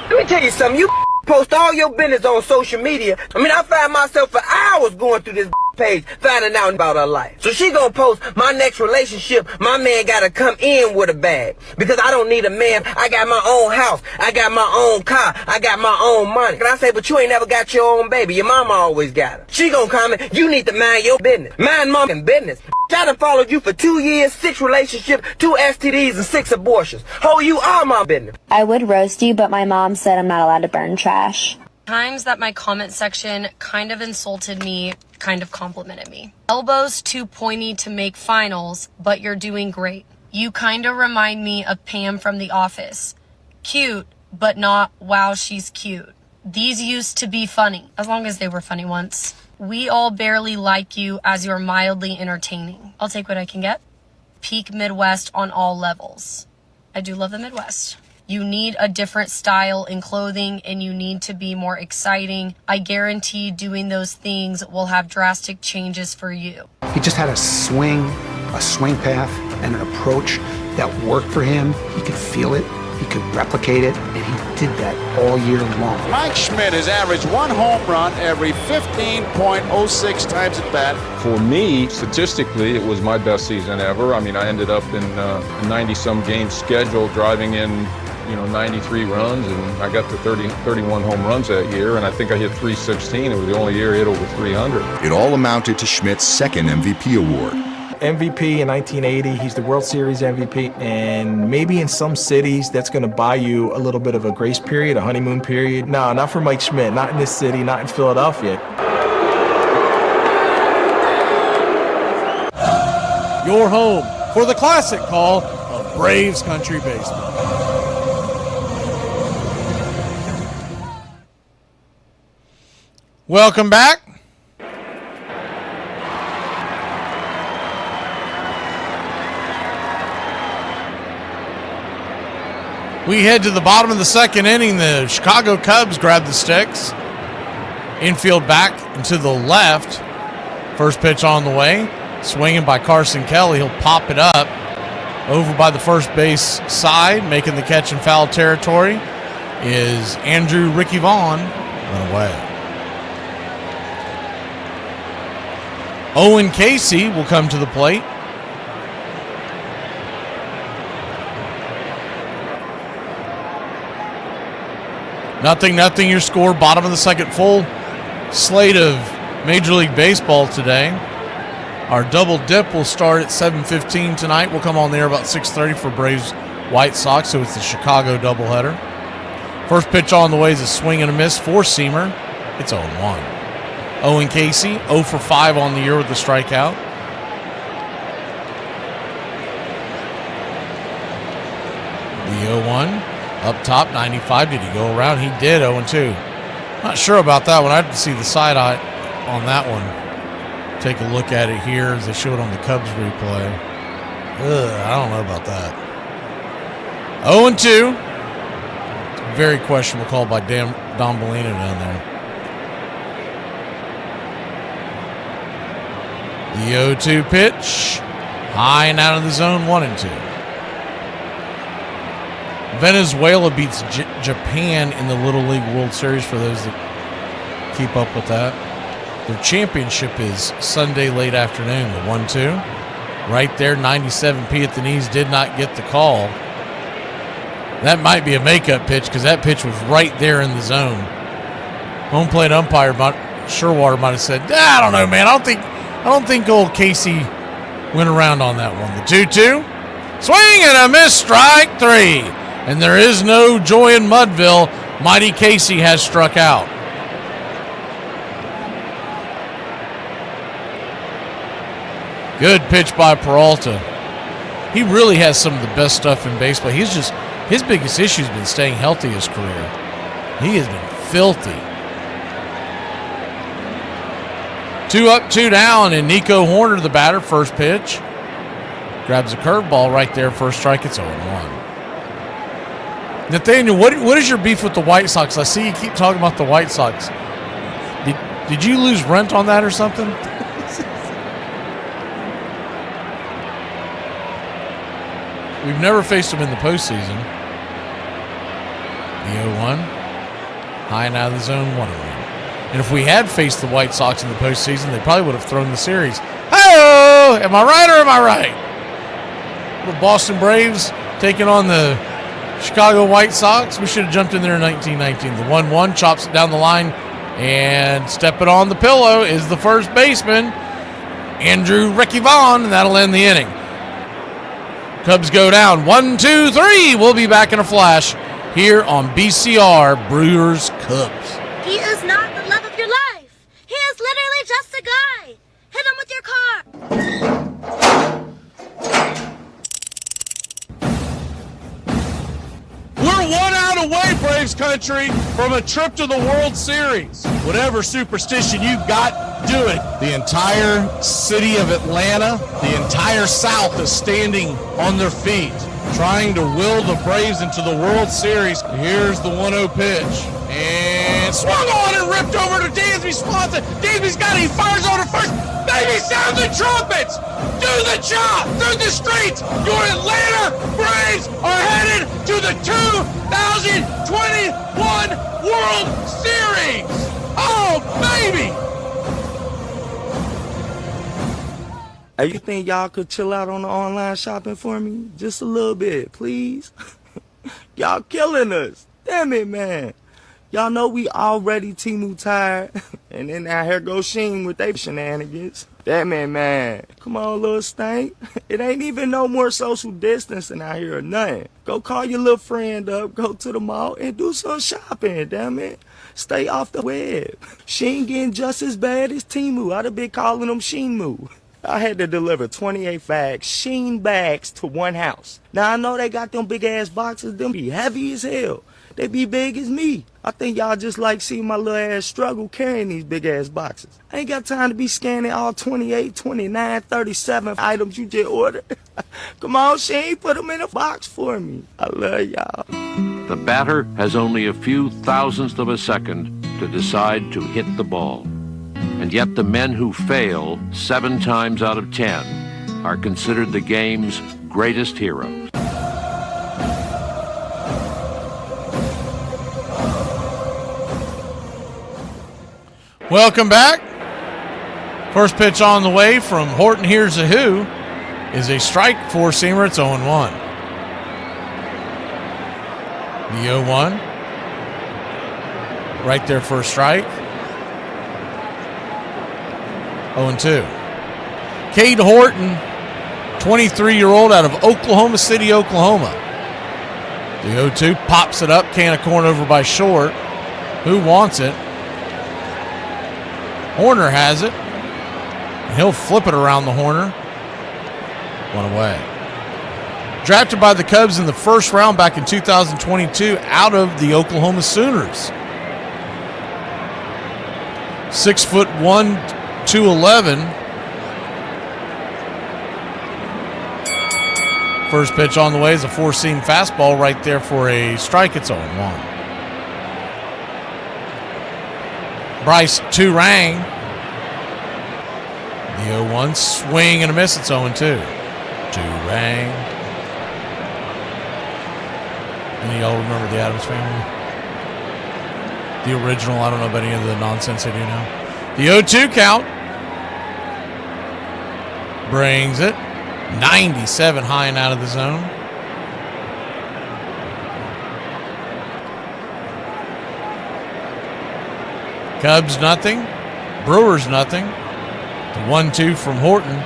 Let me tell you something. You post all your business on social media. I mean, I find myself for hours going through this page finding out about her life. So she gonna post, my next relationship, my man gotta come in with a bag. Because I don't need a man. I got my own house. I got my own car. I got my own money. And I say, but you ain't never got your own baby. Your mama always got her. She gonna comment, you need to mind your business. Mind mama's business. I done followed you for 2 years, 6 relationships, 2 STDs, and 6 abortions. Ho, you are my business. I would roast you, but my mom said I'm not allowed to burn trash. Times that my comment section kind of insulted me, kind of complimented me. Elbows too pointy to make finals, but you're doing great. You kind of remind me of Pam from The Office. Cute, but not wow, she's cute. These used to be funny, as long as they were funny once. We all barely like you as you're mildly entertaining. I'll take what I can get. Peak Midwest on all levels. I do love the Midwest. You need a different style in clothing and you need to be more exciting. I guarantee doing those things will have drastic changes for you. He just had a swing path, and an approach that worked for him. He could feel it, he could replicate it, and he did that all year long. Mike Schmidt has averaged 1 home run every 15.06 times at bat. For me, statistically, it was my best season ever. I mean, I ended up in a 90-some game schedule, driving in 93 runs, and I got to 31 home runs that year, and I think I hit 316. It was the only year I hit over 300. It all amounted to Schmidt's second MVP award. MVP in 1980, he's the World Series MVP, and maybe in some cities that's going to buy you a little bit of a grace period, a honeymoon period. No, not for Mike Schmidt, not in this city, not in Philadelphia. Your home for the classic call of Braves Country Baseball. Welcome back. We head to the bottom of the second inning. The Chicago Cubs grab the sticks. Infield back and to the left. First pitch on the way. Swinging by Carson Kelly. He'll pop it up. Over by the first base side. Making the catch in foul territory is Andrew Ricky Vaughn. Run away. Owen Casey will come to the plate. Nothing, your score. Bottom of the second, full slate of Major League Baseball today. Our double dip will start at 7:15 tonight. We'll come on there about 6:30 for Braves White Sox, so it's the Chicago doubleheader. First pitch on the way is a swing and a miss, 4-seamer. It's 0-1. Owen Casey, 0 for 5 on the year with the strikeout. The 0-1. Up top, 95. Did he go around? He did, 0-2. Not sure about that one. I have to see the side eye on that one. Take a look at it here as they show it on the Cubs replay. I don't know about that. 0-2. Very questionable call by Don Bellino down there. The 0-2 pitch. High and out of the zone, 1-2. Venezuela beats Japan in the Little League World Series, for those that keep up with that. Their championship is Sunday late afternoon, the 1-2. Right there, 97P at the knees, did not get the call. That might be a makeup pitch because that pitch was right there in the zone. Home plate umpire Sherwater might have said, I don't know, man. I don't think old Casey went around on that one. The 2-2. Swing and a miss, strike 3. And there is no joy in Mudville. Mighty Casey has struck out. Good pitch by Peralta. He really has some of the best stuff in baseball. His biggest issue has been staying healthy his career. He has been filthy. 2 up, 2 down, and Nico Horner, the batter, first pitch. Grabs a curveball right there, first strike. It's 0-1. Nathaniel, what is your beef with the White Sox? I see you keep talking about the White Sox. Did you lose rent on that or something? We've never faced them in the postseason. The 0-1. High and out of the zone, 1-1. And if we had faced the White Sox in the postseason, they probably would have thrown the series. Hey-oh! Am I right or am I right? The Boston Braves taking on the Chicago White Sox. We should have jumped in there in 1919. The 1-1 chops it down the line, and stepping on the pillow is the first baseman, Andrew Ricky Vaughn, and that'll end the inning. Cubs go down 1-2-3. We'll be back in a flash here on BCR Brewers Cubs. He is not the love of your life. He is literally just a guy. Hit him with your car. We're 1 out away, Braves country, from a trip to the World Series. Whatever superstition you've got, do it. The entire city of Atlanta, the entire South is standing on their feet, trying to will the Braves into the World Series. Here's the 1-0 pitch. And swung on and ripped over to Dansby Swanson. Dansby's got it. He fires on to first. Baby, sound the trumpets. Do the job through the streets. Your Atlanta Braves are headed to the 2021 World Series. Oh, baby. Hey, you think y'all could chill out on the online shopping for me? Just a little bit, please? Y'all killing us. Damn it, man. Y'all know we already Temu tired. And then now here goes Sheen with they shenanigans. Damn it, man. Come on, little stank. It ain't even no more social distancing out here or nothing. Go call your little friend up, go to the mall, and do some shopping, damn it. Stay off the web. Sheen getting just as bad as Temu. I'd have been calling them Sheenmu. I had to deliver 28 bags, Sheen bags, to one house. Now, I know they got them big-ass boxes. Them be heavy as hell. They be big as me. I think y'all just like seeing my little ass struggle carrying these big-ass boxes. I ain't got time to be scanning all 28, 29, 37 items you just ordered. Come on, Sheen, put them in a box for me. I love y'all. The batter has only a few thousandths of a second to decide to hit the ball. And yet the men who fail 7 times out of 10 are considered the game's greatest heroes. Welcome back. First pitch on the way from Horton Here's a Who is a strike, 4-seamer. It's 0-1. The 0-1. Right there for a strike. 0-2. Cade Horton, 23-year-old out of Oklahoma City, Oklahoma. The 0-2 pops it up, can of corn over by short. Who wants it? Horner has it. And he'll flip it around the Horner. 1 away. Drafted by the Cubs in the first round back in 2022 out of the Oklahoma Sooners. 6'1", 211. First pitch on the way is a 4-seam fastball right there for a strike. It's 0-1. Bryce Turang. The 0-1 swing and a miss. It's 0-2. Turang. Any of y'all remember the Addams Family? The original. I don't know about any of the nonsense they do now. The 0-2 count. Brings it. 97 high and out of the zone. Cubs nothing. Brewers nothing. The 1-2 from Horton.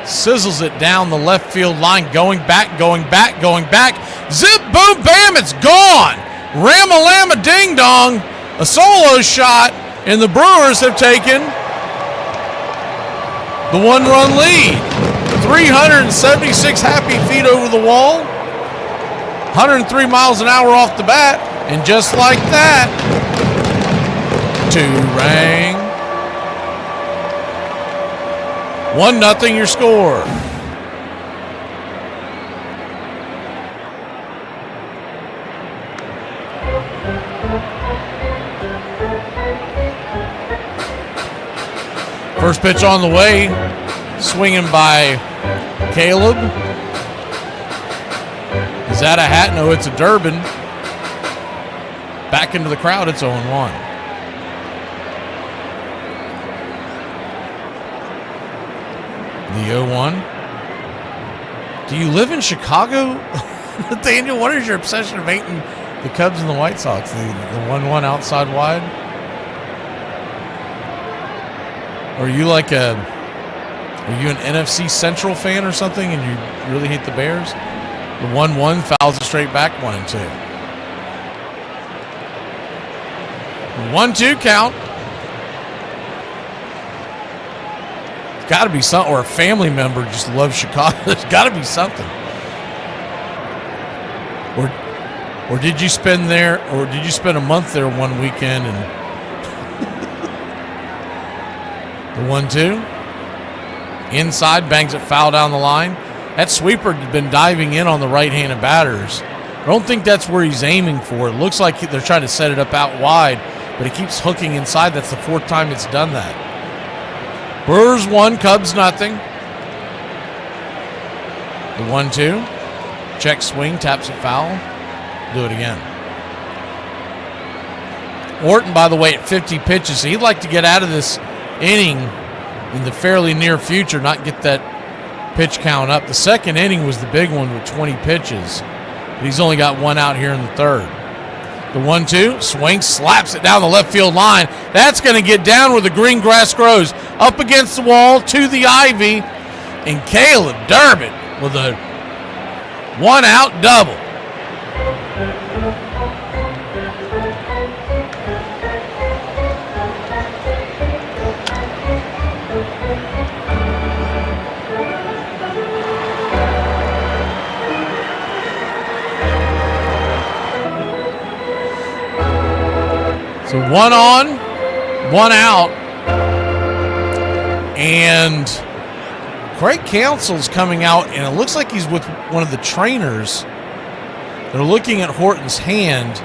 Sizzles it down the left field line. Going back, going back, going back. Zip, boom, bam, it's gone. Ram-a-lam-a ding-dong. A solo shot, and the Brewers have taken the 1-run lead. 376 happy feet over the wall. 103 miles an hour off the bat. And just like that, Turang. 1-0 your score. First pitch on the way. Swinging by Caleb. Is that a hat? No, it's a Durbin. Back into the crowd, it's 0-1. The 0-1. Do you live in Chicago? Nathaniel, what is your obsession of hating the Cubs and the White Sox? The 1-1 outside wide? Are you an NFC Central fan or something and you really hate the Bears? The 1-1 fouls it straight back, 1-2. 1-2 count. It's got to be something, or a family member just loves Chicago. There's got to be something. Or did you spend a month there one weekend and the 1-2 inside, bangs it foul down the line. That sweeper had been diving in on the right-handed batters. I don't think that's where he's aiming for. It looks like they're trying to set it up out wide, but he keeps hooking inside. That's the fourth time it's done that. Brewers 1, Cubs nothing. The 1-2. Check swing, taps it foul. Do it again. Orton, by the way, at 50 pitches. So he'd like to get out of this inning in the fairly near future, not get that pitch count up. The second inning was the big one with 20 pitches. But he's only got one out here in the third. The 1-2, swings, slaps it down the left field line. That's going to get down where the green grass grows. Up against the wall to the ivy. And Caleb Durbin with a one-out double. So 1 on, 1 out. And Craig Counsell's coming out, and it looks like he's with one of the trainers. They're looking at Horton's hand,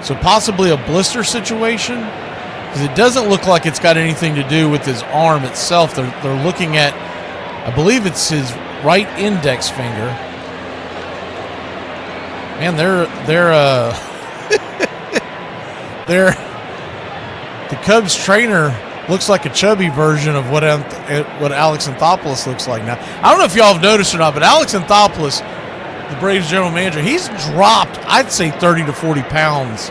so possibly a blister situation, because it doesn't look like it's got anything to do with his arm itself. They're looking at, I believe it's his right index finger. Man, the Cubs trainer looks like a chubby version of what Alex Anthopoulos looks like now. I don't know if y'all have noticed or not, but Alex Anthopoulos, the Braves general manager, he's dropped, I'd say, 30 to 40 pounds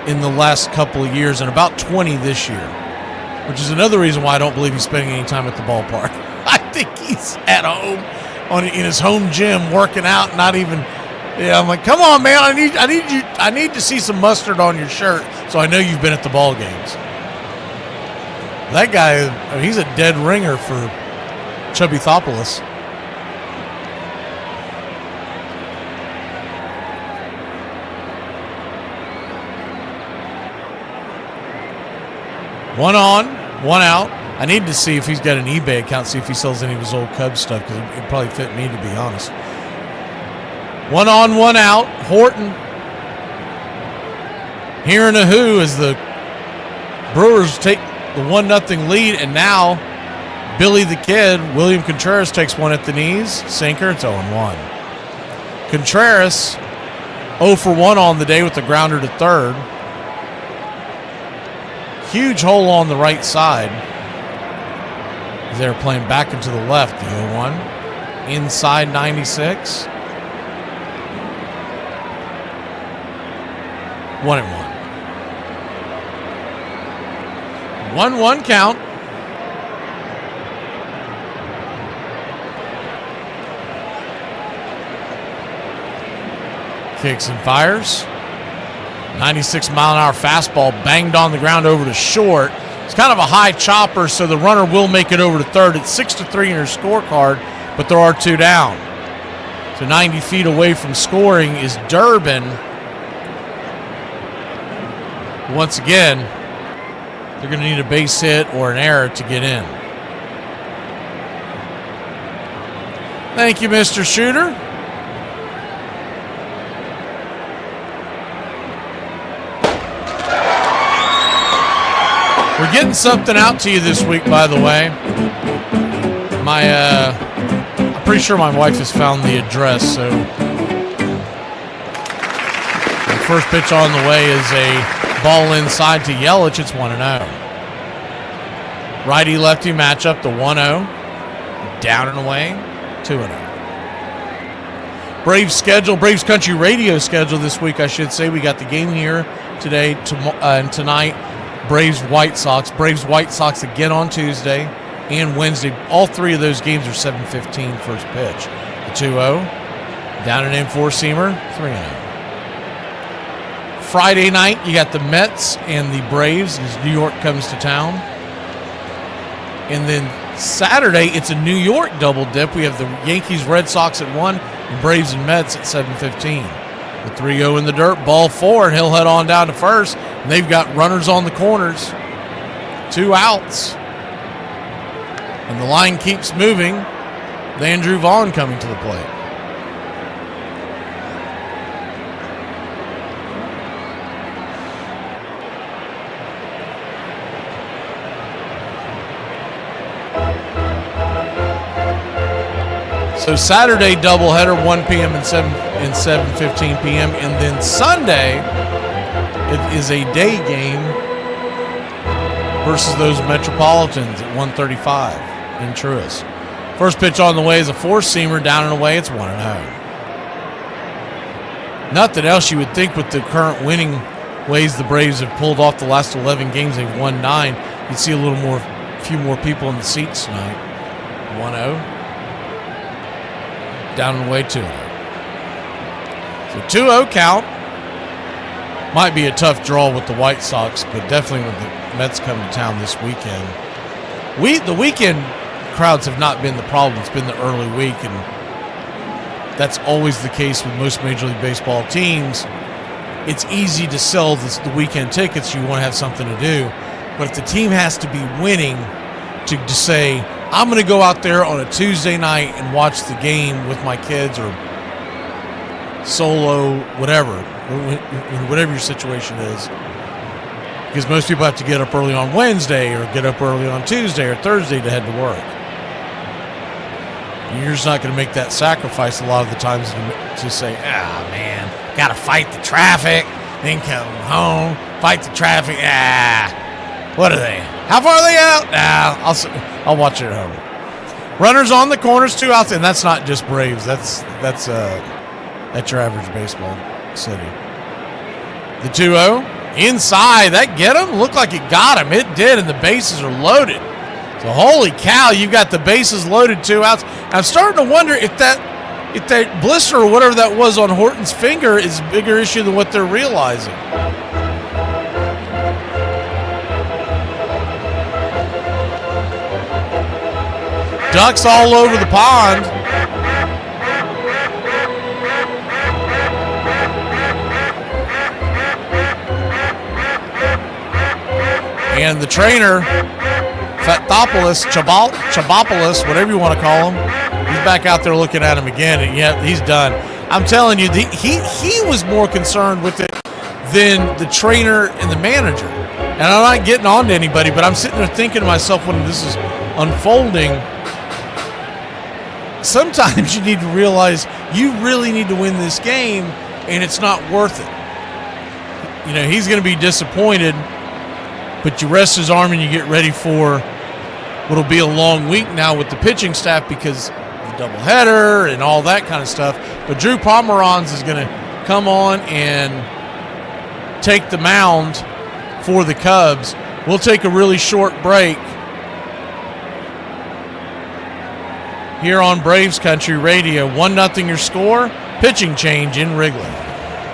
in the last couple of years, and about 20 this year, which is another reason why I don't believe he's spending any time at the ballpark. I think he's at home in his home gym working out, not even. Yeah, I'm like, come on, man! I need to see some mustard on your shirt, so I know you've been at the ball games. That guy, he's a dead ringer for Chubby Thopoulos. One on, one out. I need to see if he's got an eBay account, see if he sells any of his old Cubs stuff, because it'd probably fit me, to be honest. 1 on, 1 out. Horton here in a who as the Brewers take the 1-0 lead, and now Billy the Kid, William Contreras, takes one at the knees. Sinker, it's 0-1. Contreras 0 for 1 on the day with the grounder to third. Huge hole on the right side. They're playing back into the left, the 0-1. Inside 96. 1-1. 1-1 count. Kicks and fires. 96-mile-an-hour fastball banged on the ground over to short. It's kind of a high chopper, so the runner will make it over to third. It's 6-3 in your scorecard, but there are 2 down. So 90 feet away from scoring is Durbin. Once again, they're going to need a base hit or an error to get in. Thank you, Mr. Shooter. We're getting something out to you this week, by the way. I'm pretty sure my wife has found the address, so the first pitch on the way is a ball inside to Yelich. It's 1-0. Righty-lefty matchup, the 1-0. down and away, 2-0. Braves schedule, Braves Country Radio schedule this week, I should say. We got the game here today and tonight. Braves-White Sox. Braves-White Sox again on Tuesday and Wednesday. All three of those games are 7:15 first pitch. The 2-0. Down and in four-seamer, 3-0. Friday night, you got the Mets and the Braves as New York comes to town. And then Saturday, it's a New York double dip. We have the Yankees-Red Sox at 1 and Braves and Mets at 7:15. The 3-0 in the dirt, ball 4, and he'll head on down to first. And they've got runners on the corners. 2 outs. And the line keeps moving. Andrew Vaughn coming to the plate. So Saturday doubleheader, 1 p.m. and 7:15 p.m. And then Sunday, it is a day game versus those Metropolitans at 1:35 in Truist. First pitch on the way is a four-seamer, down and away. It's 1-0. Nothing else you would think with the current winning ways the Braves have pulled off the last 11 games. They've won 9. You'd see a few more people in the seats tonight. 1-0. Down and away, 2-0. So 2-0 count. Might be a tough draw with the White Sox, but definitely when the Mets come to town this weekend. The weekend crowds have not been the problem. It's been the early week, and that's always the case with most Major League Baseball teams. It's easy to sell the weekend tickets. You want to have something to do. But if the team has to be winning to say, I'm going to go out there on a Tuesday night and watch the game with my kids or solo, whatever your situation is. Because most people have to get up early on Wednesday or get up early on Tuesday or Thursday to head to work. You're just not going to make that sacrifice a lot of the times to say, man, got to fight the traffic, then come home, fight the traffic. What are they? How far are they out? I'll watch it at home. Runners on the corners, 2 outs, and that's not just Braves. That's your average baseball city. The 2-0 inside. That get him? Looked like it got him. It did, and the bases are loaded. So holy cow, you've got the bases loaded, 2 outs. I'm starting to wonder if that blister or whatever that was on Horton's finger is a bigger issue than what they're realizing. Ducks all over the pond. And the trainer, Chabopoulos, whatever you want to call him, he's back out there looking at him again, and yeah, he's done. I'm telling you, he was more concerned with it than the trainer and the manager. And I'm not getting on to anybody, but I'm sitting there thinking to myself when this is unfolding, sometimes you need to realize you really need to win this game, and it's not worth it. You know, he's going to be disappointed, but you rest his arm and you get ready for what'll be a long week now with the pitching staff because the doubleheader and all that kind of stuff. But Drew Pomeranz is going to come on and take the mound for the Cubs. We'll take a really short break here on Braves Country Radio. 1-0 your score. Pitching change in Wrigley.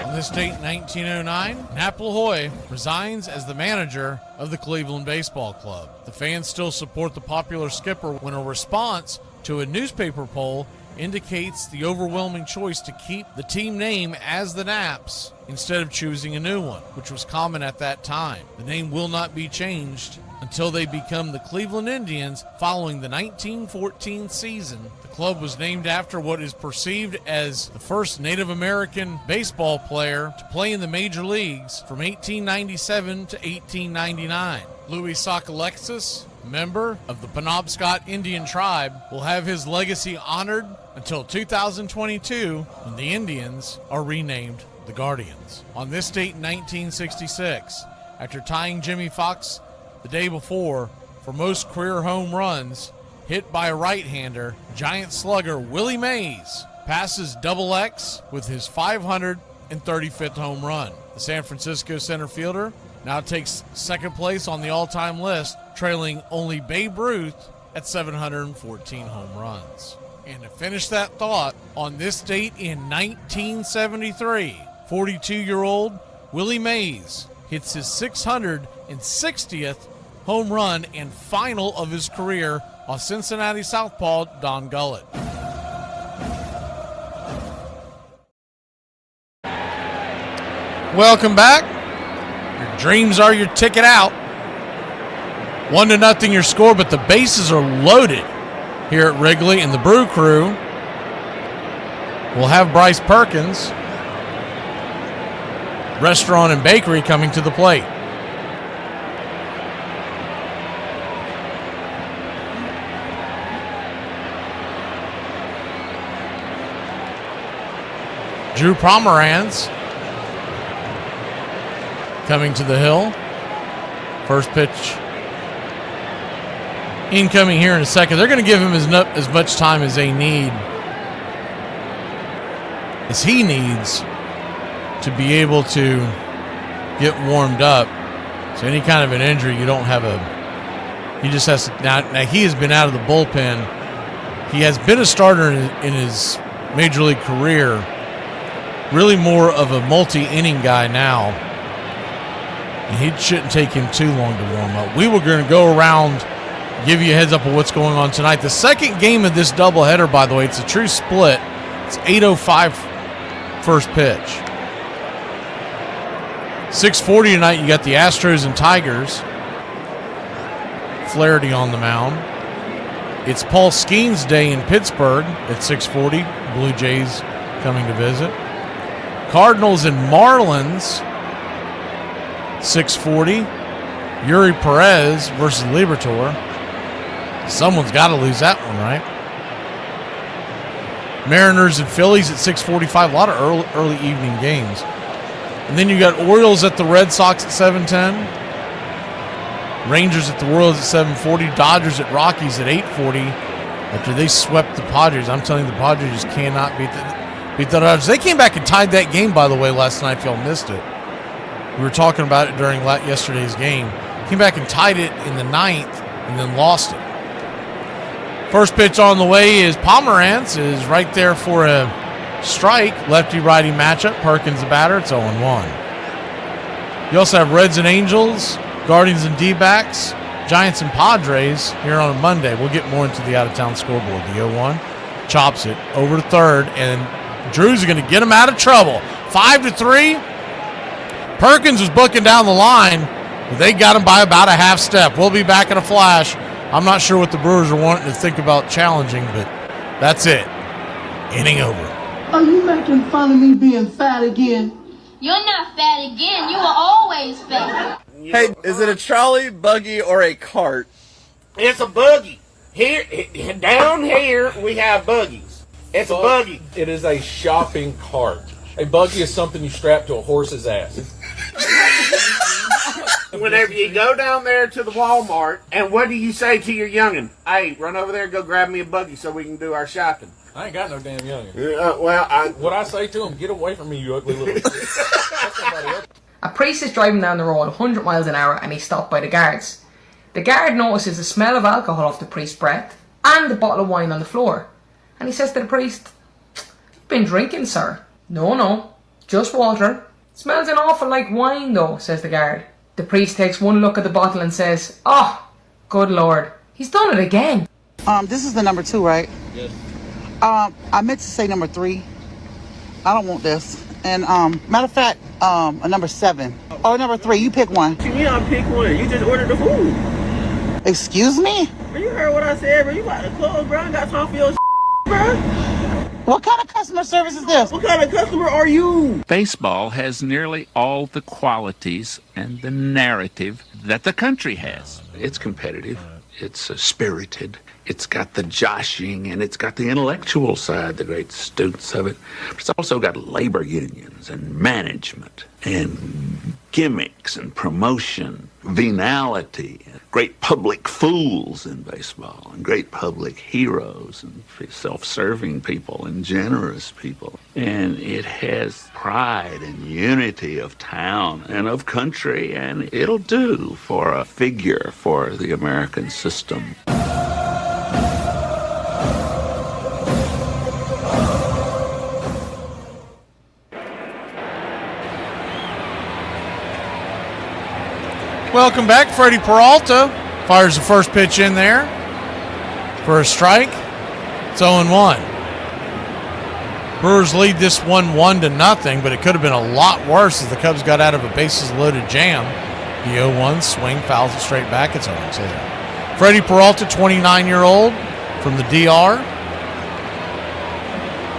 On this date in 1909, Nap LaHoy resigns as the manager of the Cleveland Baseball Club. The fans still support the popular skipper when a response to a newspaper poll indicates the overwhelming choice to keep the team name as the Naps instead of choosing a new one, which was common at that time. The name will not be changed until they become the Cleveland Indians following the 1914 season. The club was named after what is perceived as the first Native American baseball player to play in the major leagues from 1897 to 1899. Louis Sockalexis, member of the Penobscot Indian tribe, will have his legacy honored until 2022 when the Indians are renamed the Guardians. On this date in 1966, after tying Jimmy Fox the day before for most career home runs, hit by a right-hander, giant slugger Willie Mays passes Double X with his 535th home run. The San Francisco center fielder now takes second place on the all-time list, trailing only Babe Ruth at 714 home runs. And to finish that thought, on this date in 1973, 42-year-old Willie Mays hits his 660th home run and final of his career off Cincinnati southpaw Don Gullett. Welcome back. Your dreams are your ticket out. 1-0 your score, but the bases are loaded here at Wrigley, and the Brew Crew will have Bryce Perkins, Restaurant and Bakery, coming to the plate. Drew Pomeranz coming to the hill. First pitch incoming here in a second. They're going to give him as much time as they need, as he needs, to be able to get warmed up. So any kind of an injury, you don't have he just has to, now he has been out of the bullpen. He has been a starter in his major league career, really more of a multi-inning guy now. And it shouldn't take him too long to warm up. We were going to go around, give you a heads up of what's going on tonight. The second game of this doubleheader, by the way, it's a true split. It's 8:05 first pitch. 6:40 tonight, you got the Astros and Tigers. Flaherty on the mound. It's Paul Skeens' day in Pittsburgh at 6:40. Blue Jays coming to visit. Cardinals and Marlins, 6:40. Yuri Perez versus Liberatore. Someone's got to lose that one, right? Mariners and Phillies at 6:45. A lot of early evening games. And then you got Orioles at the Red Sox at 7:10. Rangers at the Royals at 7:40. Dodgers at Rockies at 8:40. After they swept the Padres. I'm telling you, the Padres just cannot beat the Dodgers. They came back and tied that game, by the way, last night, if y'all missed it. We were talking about it during yesterday's game. Came back and tied it in the ninth and then lost it. First pitch on the way is Pomeranz, is right there for a strike. Lefty-righty matchup. Perkins the batter. It's 0-1. You also have Reds and Angels, Guardians and D-backs, Giants and Padres here on a Monday. We'll get more into the out-of-town scoreboard. The 0-1 chops it over to third, and Drew's going to get him out of trouble. 5-3. Perkins was booking down the line, but they got him by about a half step. We'll be back in a flash. I'm not sure what the Brewers are wanting to think about challenging, but that's it. Inning over. Are you making fun of me being fat again? You're not fat again. You were always fat. Hey, is it a trolley, buggy, or a cart? It's a buggy. Here, down here, we have buggies. It's a buggy. It is a shopping cart. A buggy is something you strap to a horse's ass. Whenever you go down there to the Walmart, and what do you say to your youngin'? Hey, run over there and go grab me a buggy so we can do our shopping. I ain't got no damn youngin'. What I say to him, get away from me, you ugly little... A priest is driving down the road 100 miles an hour and he's stopped by the guards. The guard notices the smell of alcohol off the priest's breath and the bottle of wine on the floor. And he says to the priest, "You've been drinking, sir." No, just water. "Smells an awful like wine though," says the guard. The priest takes one look at the bottle and says, "Oh, good Lord, he's done it again." This is the number 2, right? Yes. I meant to say number 3. I don't want this. And matter of fact, a number 7 or number 3. You pick one. You mean I pick one? You just ordered the food. Excuse me? Bro, you heard what I said, bro. You about to close, bro. I got time for your bro. What kind of customer service is this? What kind of customer are you? Baseball has nearly all the qualities and the narrative that the country has. It's competitive. It's spirited. It's got the joshing, and it's got the intellectual side, the great students of it. But it's also got labor unions and management and gimmicks and promotion, venality, great public fools in baseball, and great public heroes, and self-serving people, and generous people. And it has pride and unity of town and of country, and it'll do for a figure for the American system. Welcome back. Freddie Peralta fires the first pitch in there for a strike. It's 0-1. Brewers lead this one 1-0, but it could have been a lot worse as the Cubs got out of a bases-loaded jam. The 0-1 swing fouls it straight back. It's 0-2. Freddie Peralta, 29-year-old from the DR.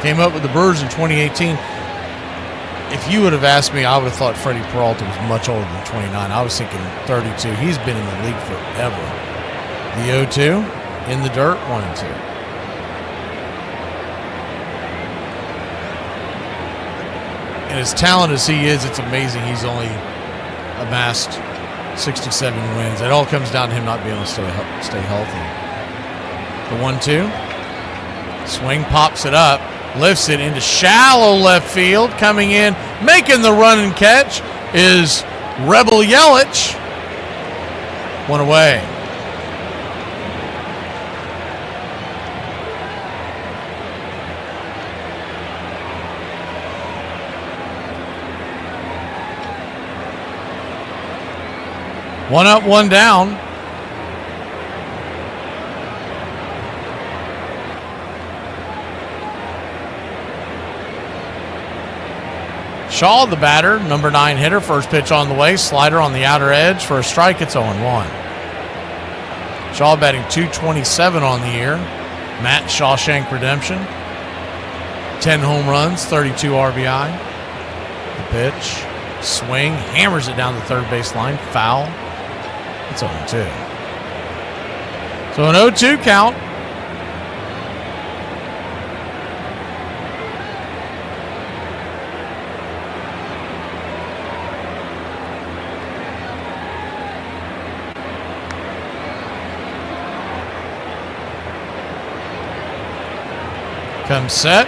Came up with the Brewers in 2018. If you would have asked me, I would have thought Freddie Peralta was much older than 29. I was thinking 32. He's been in the league forever. The 0-2 in the dirt, 1-2. And as talented as he is, it's amazing he's only amassed 67 wins. It all comes down to him not being able to stay healthy. The 1-2. Swing, pops it up. Lifts it into shallow left field. Coming in, making the run and catch is Rebel Yelich. One away. One up, one down. Shaw, the batter, number 9 hitter, first pitch on the way, slider on the outer edge for a strike. It's 0-1. Shaw batting .227 on the year. Matt Shawshank redemption. 10 home runs, 32 RBI. The pitch, swing, hammers it down the third base line, foul. It's 0-2. So an 0-2 count. Comes set.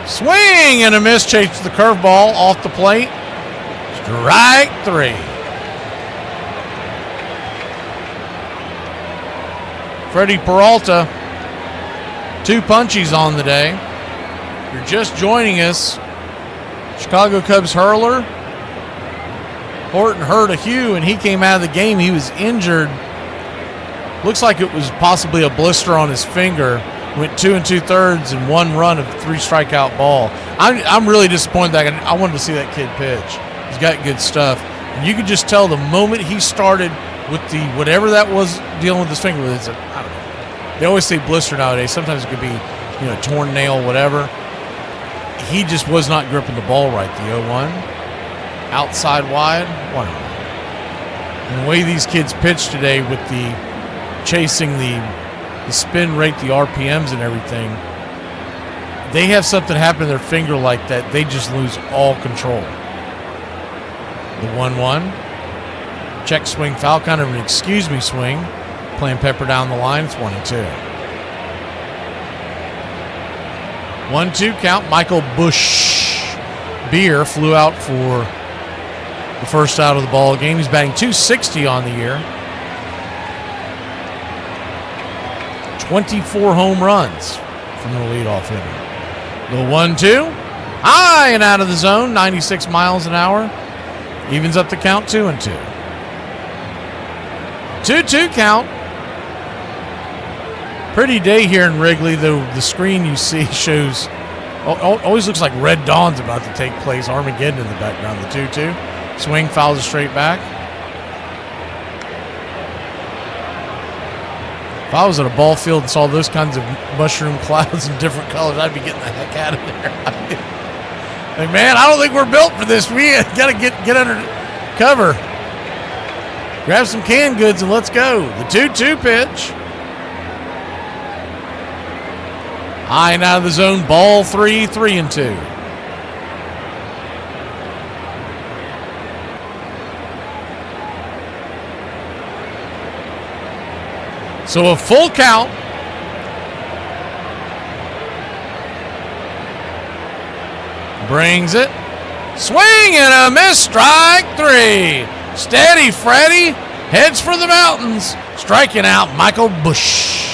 Swing and a miss. Chases the curveball off the plate. Strike 3. Freddie Peralta, 2 punchies on the day. You're just joining us. Chicago Cubs hurler. Horton hurt a Hugh and he came out of the game. He was injured. Looks like it was possibly a blister on his finger. Went 2 2/3 and 1 run of 3 strikeout ball. I'm really disappointed that I wanted to see that kid pitch. He's got good stuff. And you could just tell the moment he started with the whatever that was dealing with his finger with. It's I don't know. They always say blister nowadays. Sometimes it could be torn nail, whatever. He just was not gripping the ball right. The 0-1 outside wide. 1. And the way these kids pitch today with the chasing the spin rate, the RPMs and everything, they have something happen to their finger like that, they just lose all control. The 1-1. Check swing foul, kind of an excuse me swing. Playing Pepper down the line, it's 1-2. 1-2 count. Michael Bush Beer flew out for the first out of the ball game. He's batting .260 on the year. 24 home runs from the leadoff hitter. The 1-2. High and out of the zone. 96 miles an hour. Evens up the count 2-2. 2-2 count. Pretty day here in Wrigley, though the screen you see shows always looks like Red Dawn's about to take place. Armageddon in the background. The 2-2. Swing, fouls it straight back. If I was at a ball field and saw those kinds of mushroom clouds in different colors, I'd be getting the heck out of there. Like, man, I don't think we're built for this. We got to get under cover. Grab some canned goods and let's go. The 2-2 pitch. High and out of the zone, ball 3, 3-2. So a full count. Brings it. Swing and a miss. Strike 3. Steady Freddy. Heads for the mountains. Striking out Michael Bush.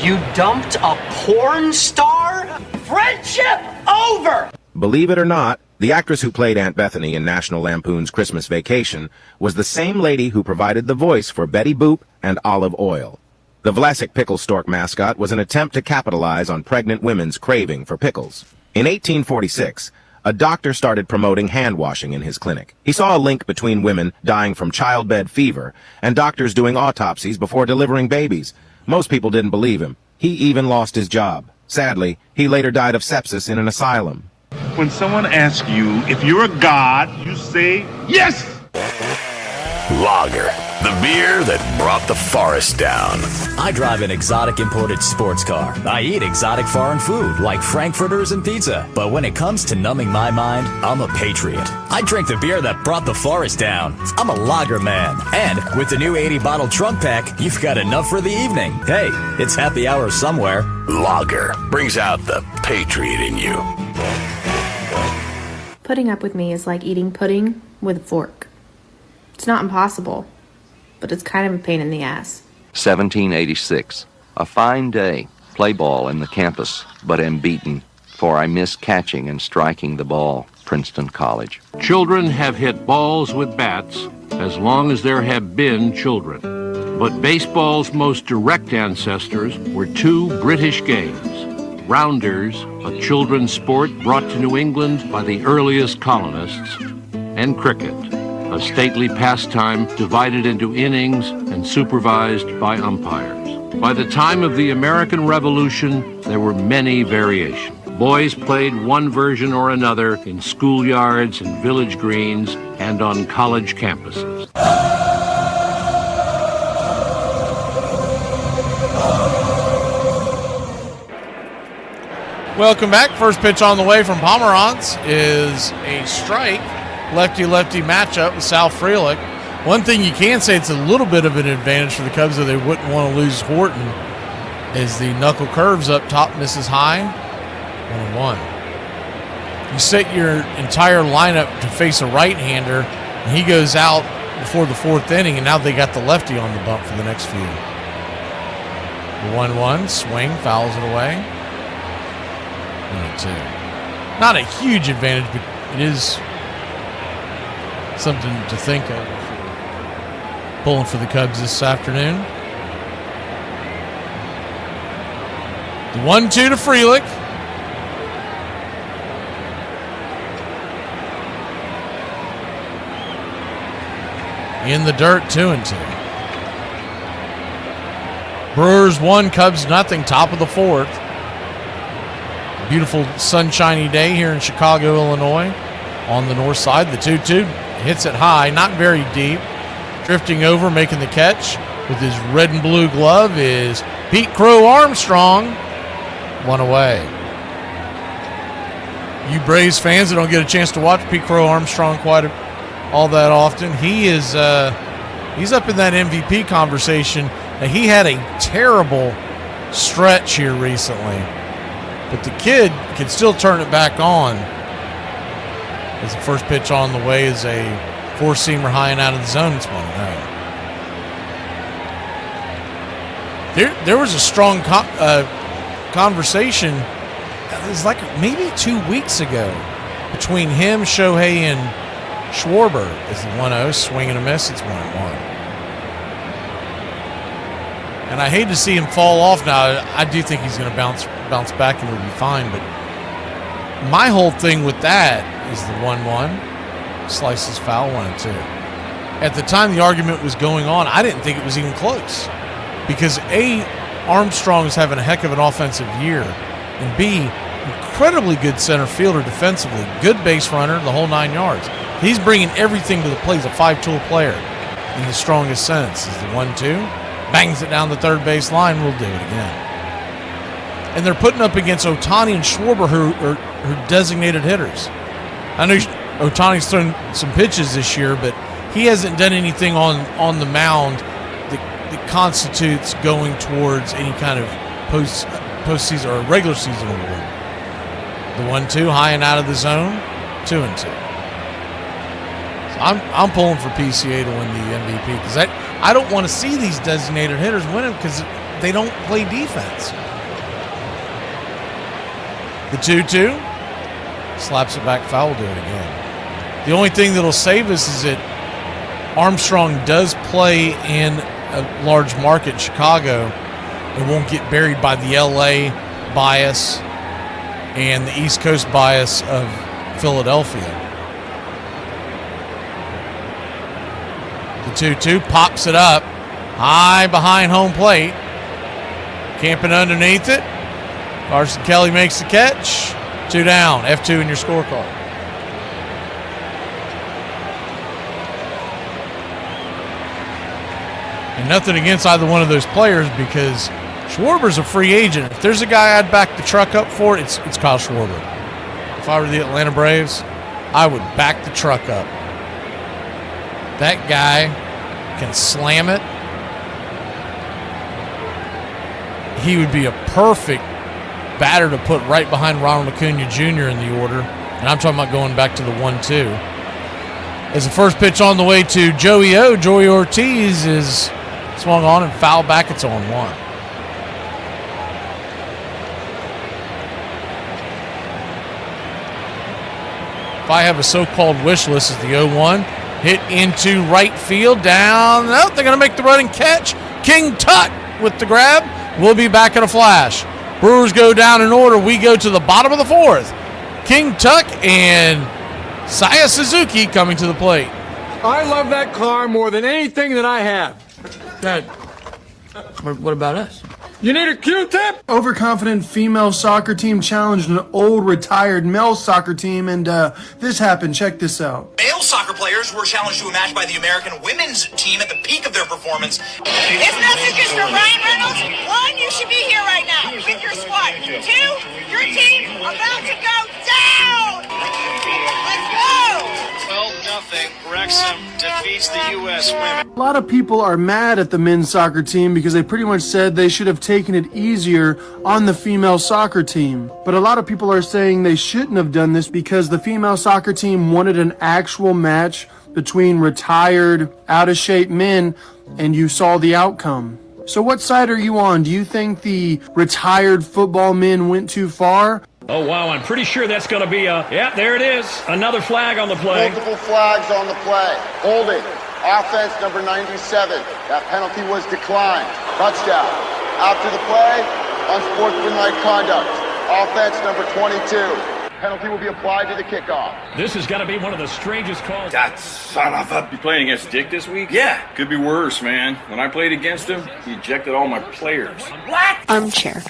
You dumped a porn star? Friendship over! Believe it or not, the actress who played Aunt Bethany in National Lampoon's Christmas Vacation was the same lady who provided the voice for Betty Boop and Olive Oyl. The Vlasic Pickle Stork mascot was an attempt to capitalize on pregnant women's craving for pickles. In 1846, a doctor started promoting hand washing in his clinic. He saw a link between women dying from childbed fever and doctors doing autopsies before delivering babies. Most people didn't believe him. He even lost his job. Sadly, he later died of sepsis in an asylum. When someone asks you if you're a god, you say, yes! Lager, the beer that brought the forest down. I drive an exotic imported sports car. I eat exotic foreign food like frankfurters and pizza. But when it comes to numbing my mind, I'm a patriot. I drink the beer that brought the forest down. I'm a lager man. And with the new 80-bottle trunk pack, you've got enough for the evening. Hey, it's happy hour somewhere. Lager brings out the patriot in you. Putting up with me is like eating pudding with a fork. It's not impossible, but it's kind of a pain in the ass. 1786. A fine day. Play ball in the campus, but am beaten, for I miss catching and striking the ball. Princeton College. Children have hit balls with bats as long as there have been children. But baseball's most direct ancestors were two British games. Rounders, a children's sport brought to New England by the earliest colonists, and cricket, a stately pastime divided into innings and supervised by umpires. By the time of the American Revolution, there were many variations. Boys played one version or another in schoolyards and village greens and on college campuses. Welcome back. First pitch on the way from Pomeranz is a strike. Lefty-lefty matchup with Sal Frelick. One thing you can say, it's a little bit of an advantage for the Cubs, though they wouldn't want to lose Horton, is the knuckle curves up top, misses high. 1-1. You set your entire lineup to face a right-hander, and he goes out before the fourth inning, and now they got the lefty on the bump for the next few. The 1-1, swing, fouls it away. 1-2. Not a huge advantage, but it is something to think of if you're pulling for the Cubs this afternoon. The 1-2 to Frelick. In the dirt, 2-2. Brewers 1, Cubs nothing, top of the fourth. Beautiful sunshiny day here in Chicago, Illinois. On the north side, the 2-2 hits it high, not very deep. Drifting over, making the catch with his red and blue glove is Pete Crow Armstrong. One away. You Braves fans that don't get a chance to watch Pete Crow Armstrong all that often, he is he's up in that MVP conversation. Now, he had a terrible stretch here recently, but the kid can still turn it back on. As the first pitch on the way is a four-seamer high and out of the zone. It's 1-0. There was a strong conversation. It was like maybe 2 weeks ago between him, Shohei, and Schwarber. Is the 1-0, swing and a miss. It's 1-1. And I hate to see him fall off now. I do think he's going to bounce back and it'll be fine. But my whole thing with that is the 1-1. Slices foul, 1-2. At the time the argument was going on, I didn't think it was even close. Because A, Armstrong is having a heck of an offensive year. And B, incredibly good center fielder defensively. Good base runner, the whole 9 yards. He's bringing everything to the plate. He's a five-tool player. in the strongest sense. Is the 1-2. Bangs it down the third base line. We'll do it again. And they're putting up against Ohtani and Schwarber, who are designated hitters. I know Ohtani's thrown some pitches this year, but he hasn't done anything on the mound that constitutes going towards any kind of postseason or regular season award. The 1-2, high and out of the zone, 2-2. So I'm pulling for PCA to win the MVP because I don't want to see these designated hitters win it because they don't play defense. The 2-2, slaps it back foul, we'll do it again. The only thing that'll save us is that Armstrong does play in a large market, Chicago, and won't get buried by the LA bias and the East Coast bias of Philadelphia. The 2-2 pops it up high behind home plate. Camping underneath it. Carson Kelly makes the catch. 2 down. F2 in your scorecard. And nothing against either one of those players because Schwarber's a free agent. If there's a guy I'd back the truck up for, it's Kyle Schwarber. If I were the Atlanta Braves, I would back the truck up. That guy can slam it. He would be a perfect batter to put right behind Ronald Acuna Jr. in the order. And I'm talking about going back to the 1-2. As the first pitch on the way to Joey Ortiz is swung on and fouled back. It's 0-1. If I have a so-called wish list, is the 0-1. Hit into right field, down. Oh, they're going to make the running catch. King Tut with the grab. We'll be back in a flash. Brewers go down in order. We go to the bottom of the fourth. King Tuck and Saya Suzuki coming to the plate. I love that car more than anything that I have. Dad, what about us? You need a Q-tip? Overconfident female soccer team challenged an old retired male soccer team, and this happened. Check this out. Male soccer players were challenged to a match by the American women's team at the peak of their performance. This message is for Ryan Reynolds. 1, you should be here right now with your squad. 2, your team about to go down. Let's go. 12-0, Wrexham defeats the U.S. women. A lot of people are mad at the men's soccer team because they pretty much said they should have taken it easier on the female soccer team. But a lot of people are saying they shouldn't have done this because the female soccer team wanted an actual match between retired, out-of-shape men, and you saw the outcome. So what side are you on? Do you think the retired football men went too far? Oh, wow, I'm pretty sure that's going to be there it is. Another flag on the play. Multiple flags on the play. Holding. Offense number 97. That penalty was declined. Touchdown. After the play, unsportsmanlike conduct. Offense number 22. Penalty will be applied to the kickoff. This is going to be one of the strangest calls. That son of a... You playing against Dick this week? Yeah. Could be worse, man. When I played against him, he ejected all my players. What? Armchair.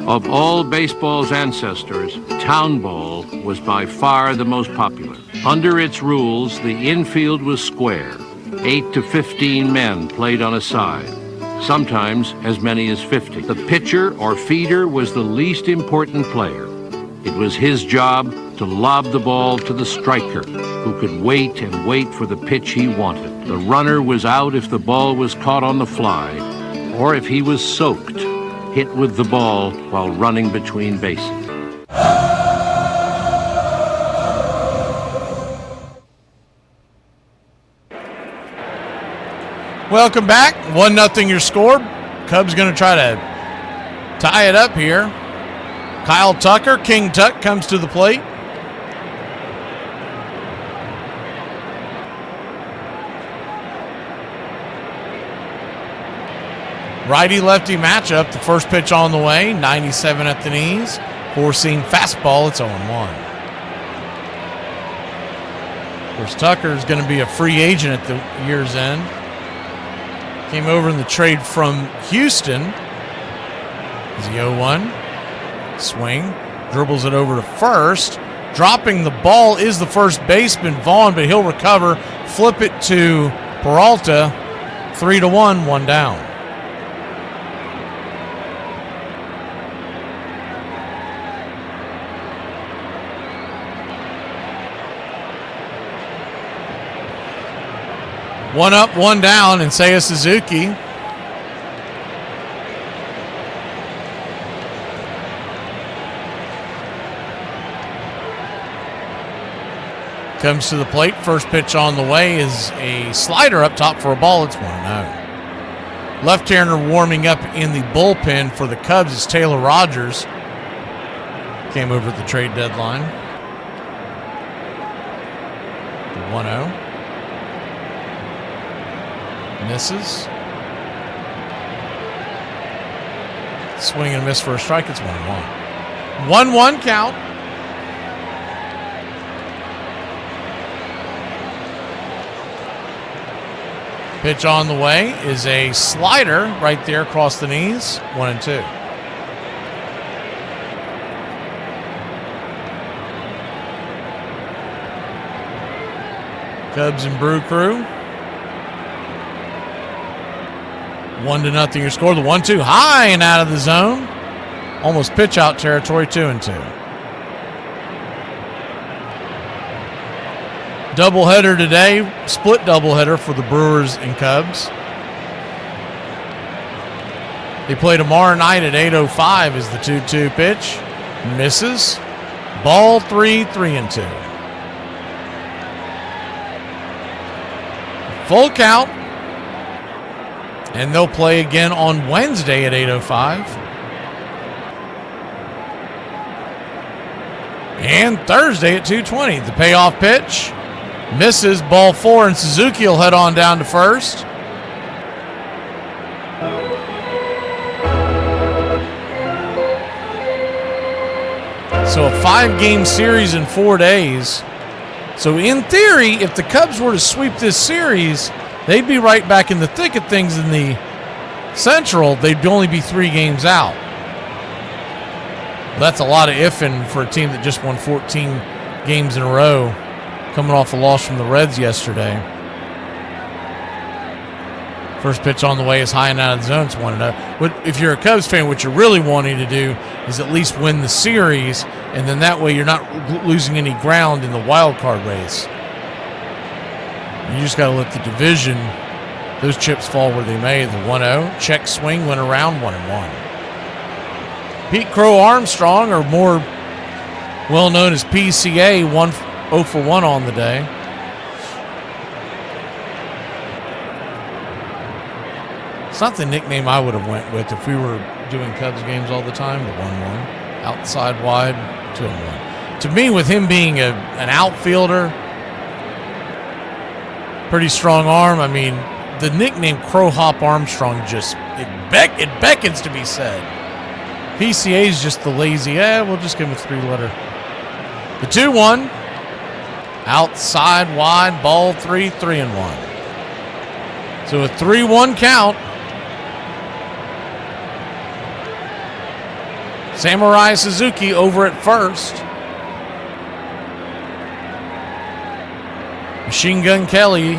Of all baseball's ancestors, town ball was by far the most popular. Under its rules, the infield was square. 8 to 15 men played on a side, sometimes as many as 50. The pitcher or feeder was the least important player. It was his job to lob the ball to the striker, who could wait and wait for the pitch he wanted. The runner was out if the ball was caught on the fly, or if he was soaked, hit with the ball while running between bases. Welcome back. 1-0 your score. Cubs going to try to tie it up here. Kyle Tucker, King Tuck, comes to the plate. Righty-lefty matchup. The first pitch on the way. 97 at the knees. Four-seam fastball. It's 0-1. Of course, Tucker is going to be a free agent at the year's end. Came over in the trade from Houston. Is he 0-1? Swing. Dribbles it over to first. Dropping the ball is the first baseman, Vaughn, but he'll recover, flip it to Peralta. 3-1, one down. One up, one down, and Seiya Suzuki. Comes to the plate. First pitch on the way is a slider up top for a ball. It's 1-0. Left-hander warming up in the bullpen for the Cubs is Taylor Rogers. Came over at the trade deadline. 1-0. Misses. Swing and a miss for a strike. It's 1-1. 1-1 count. Pitch on the way is a slider right there across the knees. 1-2. Cubs and Brew Crew. 1-0 your score. The 1-2 high and out of the zone. Almost pitch out territory. 2-2. Doubleheader today. Split doubleheader for the Brewers and Cubs. They play tomorrow night at 8:05 is the 2-2 pitch. Misses. Ball 3, 3-2. Full count. And they'll play again on Wednesday at 8:05. And Thursday at 2:20. The payoff pitch. Misses. Ball 4, and Suzuki will head on down to first. So a 5-game series in 4 days. So in theory, if the Cubs were to sweep this series, they'd be right back in the thick of things in the Central. They'd only be 3 games out. That's a lot of ifing for a team that just won 14 games in a row, coming off a loss from the Reds yesterday. First pitch on the way is high and out of the zone. It's 1-0. If you're a Cubs fan, what you're really wanting to do is at least win the series, and then that way you're not losing any ground in the wild card race. You just got to let the division, those chips fall where they may. The 1-0, check swing, went around 1-1. Pete Crow Armstrong, or more well known as PCA, 0 for 1 on the day. It's not the nickname I would have went with if we were doing Cubs games all the time, the 1-1. Outside wide, 2-1. To me, with him being an outfielder, pretty strong arm. I mean, the nickname Crow Hop Armstrong just, it beckons to be said. PCA is just the lazy, we'll just give him a 3-letter. The 2-1, outside wide, ball 3, 3-1. So a 3-1 count. Samurai Suzuki over at first. Machine Gun Kelly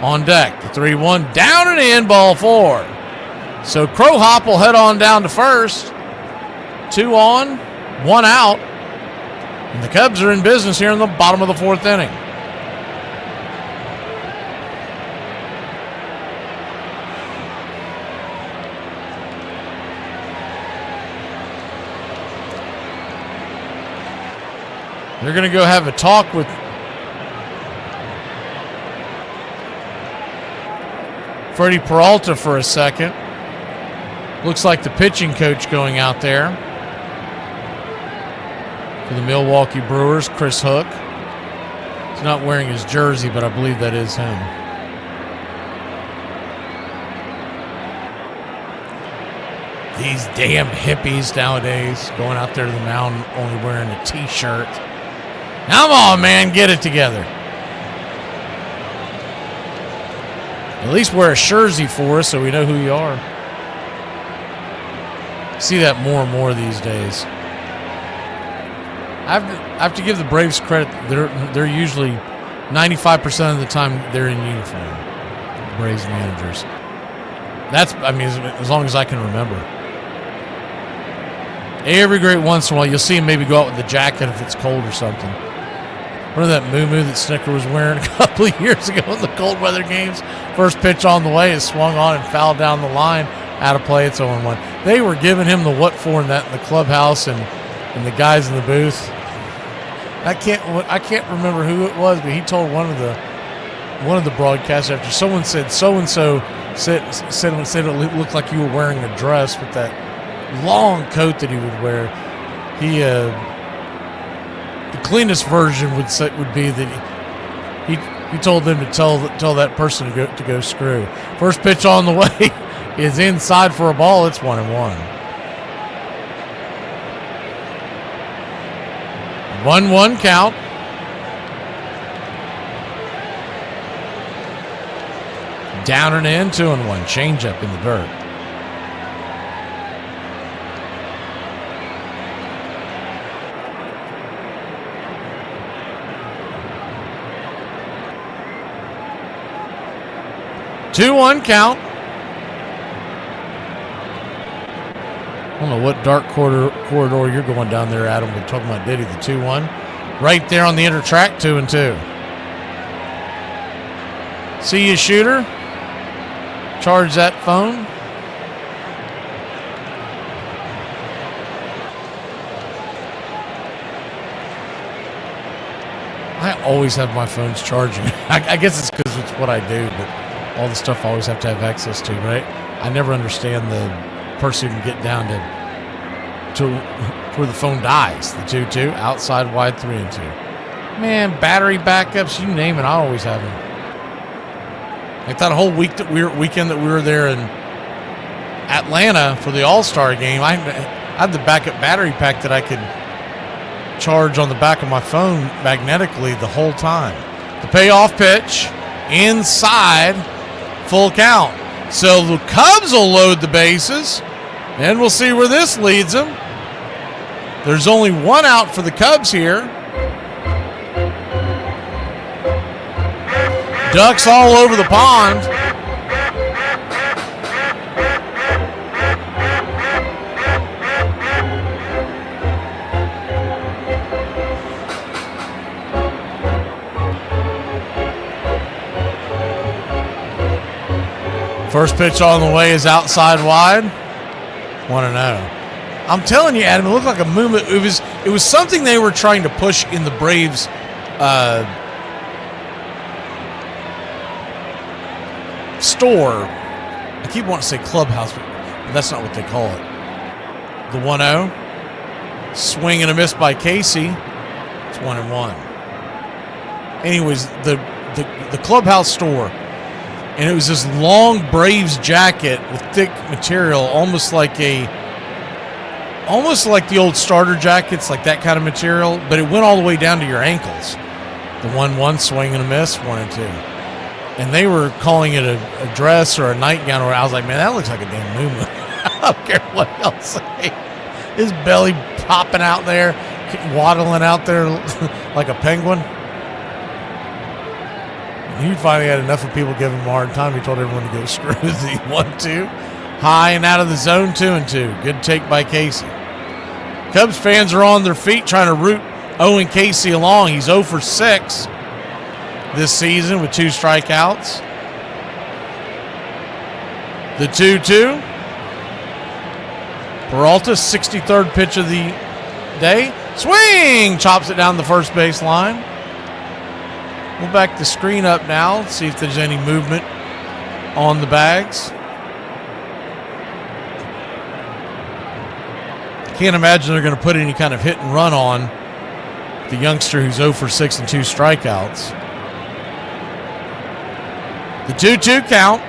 on deck. The 3-1 down and in, ball 4. So Crow Hop will head on down to first. 2 on, 1 out. And the Cubs are in business here in the bottom of the 4th inning. They're going to go have a talk with Freddie Peralta for a second. Looks like the pitching coach going out there for the Milwaukee Brewers, Chris Hook. He's not wearing his jersey, but I believe that is him. These damn hippies nowadays going out there to the mound only wearing a t-shirt. Come on, man, get it together. At least wear a jersey for us so we know who you are. See that more and more these days. I have to give the Braves credit. They're usually 95% of the time they're in uniform. The Braves managers. That's, I mean, as long as I can remember. Every great once in a while, you'll see him maybe go out with the jacket if it's cold or something. Remember that moo-moo that Snicker was wearing a couple of years ago in the cold weather games? First pitch on the way is swung on and fouled down the line. Out of play, it's 0-1. They were giving him the what for in the clubhouse and the guys in the booth. I can't remember who it was, but he told one of the broadcasts after someone said so-and-so said it looked like you were wearing a dress with that long coat that he would wear. The cleanest version would be that he told them to tell that person to go screw. First pitch on the way is inside for a ball. It's 1-1. 1-1 count. Down and in, 2-1. Change up in the dirt. Two-one count. I don't know what dark corridor you're going down there, Adam. We're talking about Diddy, the 2-1. Right there on the inner track, 2-2. See you, shooter. Charge that phone. I always have my phones charging. I guess it's because it's what I do, but all the stuff I always have to have access to, right? I never understand the person who can get down to where the phone dies. The 2-2, outside wide, 3-2. Man, battery backups, you name it, I always have them. Like that whole weekend that we were there in Atlanta for the All-Star game, I had the backup battery pack that I could charge on the back of my phone magnetically the whole time. The payoff pitch, inside, full count. So the Cubs will load the bases, and we'll see where this leads them. There's only one out for the Cubs here. Ducks all over the pond. First pitch on the way is outside wide. 1-0. I'm telling you, Adam, it looked like a movement. It was something they were trying to push in the Braves store. I keep wanting to say clubhouse, but that's not what they call it. The 1-0. Swing and a miss by Casey. It's 1-1. Anyways, the clubhouse store. And it was this long Braves jacket with thick material, almost like the old starter jackets, like that kind of material, but it went all the way down to your ankles. The 1-1, swing and a miss, 1-2. And they were calling it a dress or a nightgown, or I was like, man, that looks like a damn movement. I don't care what else say. His belly popping out there, waddling out there like a penguin. And he finally had enough of people giving him a hard time. He told everyone to go screw the 1-2. High and out of the zone, 2-2. Good take by Casey. Cubs fans are on their feet trying to root Owen Casey along. He's 0 for 6 this season with 2 strikeouts. The 2-2. Peralta, 63rd pitch of the day. Swing! Chops it down the first base line. We'll back the screen up now, see if there's any movement on the bags. Can't imagine they're going to put any kind of hit and run on the youngster who's 0 for 6 and 2 strikeouts. The 2-2 count.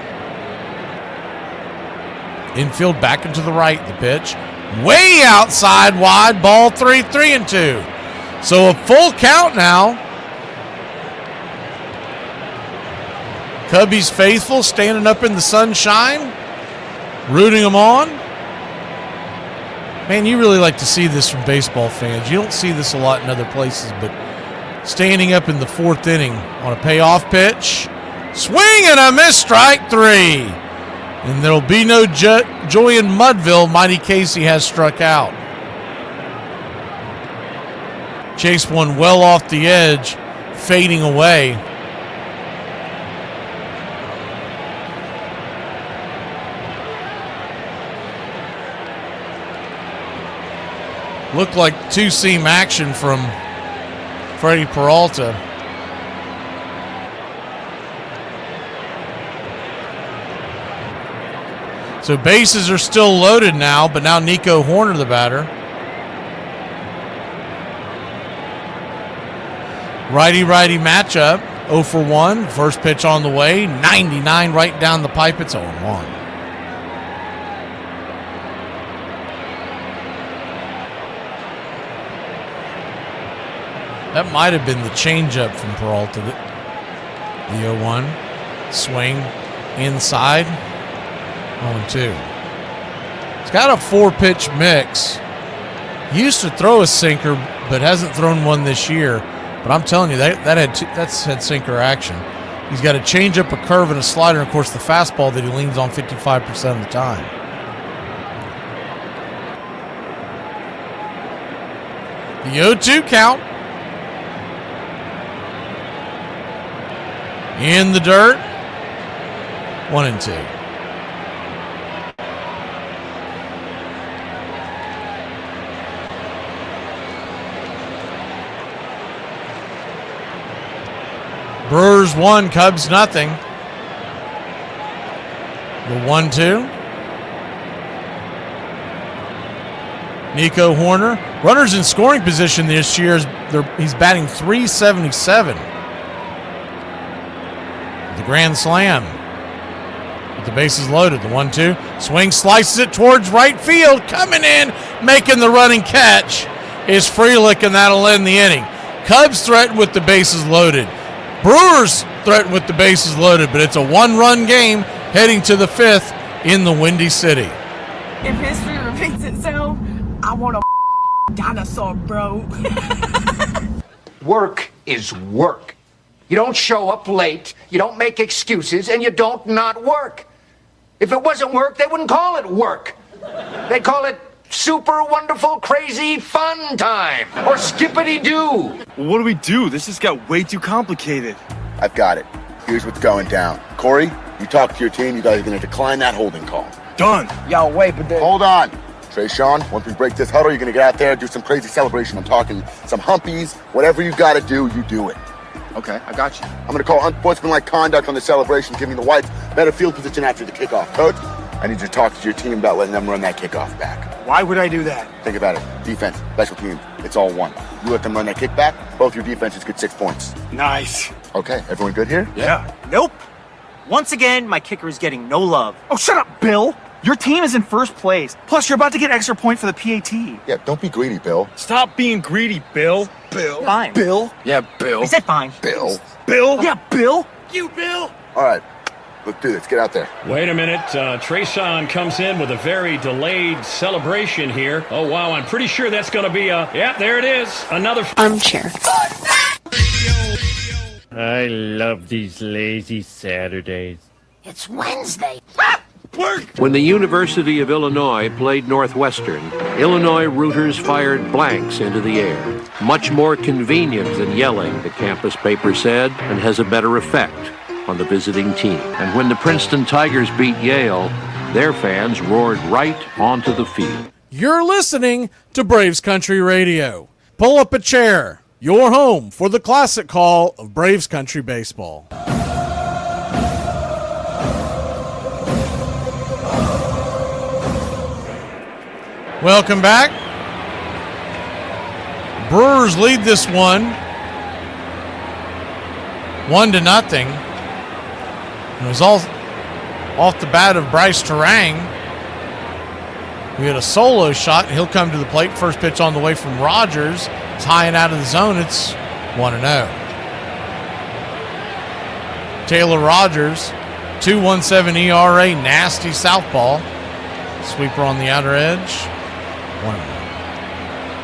Infield back into the right, the pitch. Way outside, wide, ball 3-2. So a full count now. Cubbies faithful standing up in the sunshine, rooting them on. Man, you really like to see this from baseball fans. You don't see this a lot in other places, but standing up in the 4th inning on a payoff pitch. Swing and a miss, strike 3. And there'll be no joy in Mudville. Mighty Casey has struck out. Chased one well off the edge, fading away. Looked like two-seam action from Freddie Peralta. So bases are still loaded now, but now Nico Horner, the batter. Righty-righty matchup, 0 for 1. First pitch on the way, 99 right down the pipe. It's 0-1. That might have been the changeup from Peralta. The 0-1. Swing inside. 0-2. He's got a 4-pitch mix. He used to throw a sinker, but hasn't thrown one this year. But I'm telling you, that's had sinker action. He's got a changeup, a curve, and a slider, and of course the fastball that he leans on 55% of the time. The 0-2 count. In the dirt. 1-2. Brewers 1, Cubs nothing. The 1-2. Nico Horner. Runners in scoring position this year. He's batting .377. The grand slam. With the bases loaded. The 1-2. Swing, slices it towards right field. Coming in, making the running catch is Frelick, and that'll end the inning. Cubs threaten with the bases loaded. Brewers threaten with the bases loaded, but it's a 1-run game heading to the 5th in the Windy City. If history repeats itself, I want a dinosaur, bro. Work is work. You don't show up late, you don't make excuses, and you don't not work. If it wasn't work, they wouldn't call it work. They'd call it super wonderful, crazy, fun time, or skippity-doo. Well, what do we do? This just got way too complicated. I've got it. Here's what's going down. Corey, you talk to your team. You guys are going to decline that holding call. Done. Yo, wait, but hold on. Trayshawn, once we break this huddle, you're going to get out there, do some crazy celebration. I'm talking some humpies. Whatever you got to do, you do it. Okay, I got you. I'm going to call unsportsmanlike conduct on the celebration, giving the Whites better field position after the kickoff. Coach, I need you to talk to your team about letting them run that kickoff back. Why would I do that? Think about it. Defense, special teams, it's all one. You let them run that kickback, both your defenses get 6 points. Nice. Okay, everyone good here? Yeah. Nope. Once again, my kicker is getting no love. Oh, shut up, Bill. Your team is in first place. Plus, you're about to get extra point for the PAT. Yeah, don't be greedy, Bill. Stop being greedy, Bill. Bill. Fine. Bill. Yeah, Bill. I said fine. Bill. Bill. Yeah, Bill. You, Bill. All right, let's do this. Get out there. Wait a minute. Trayshawn comes in with a very delayed celebration here. Oh, wow. I'm pretty sure that's going to be yeah, there it is. Another armchair. I love these lazy Saturdays. It's Wednesday. When the University of Illinois played Northwestern, Illinois rooters fired blanks into the air. Much more convenient than yelling, the campus paper said, and has a better effect on the visiting team. And when the Princeton Tigers beat Yale, their fans roared right onto the field. You're listening to Braves Country Radio. Pull up a chair. Your home for the classic call of Braves Country Baseball. Welcome back. Brewers lead this one 1-0. It was all off the bat of Bryce Terang. We had a solo shot, and he'll come to the plate. First pitch on the way from Rogers. It's high and out of the zone. It's 1-0. Taylor Rogers, 2.17 ERA, nasty southpaw. Sweeper on the outer edge.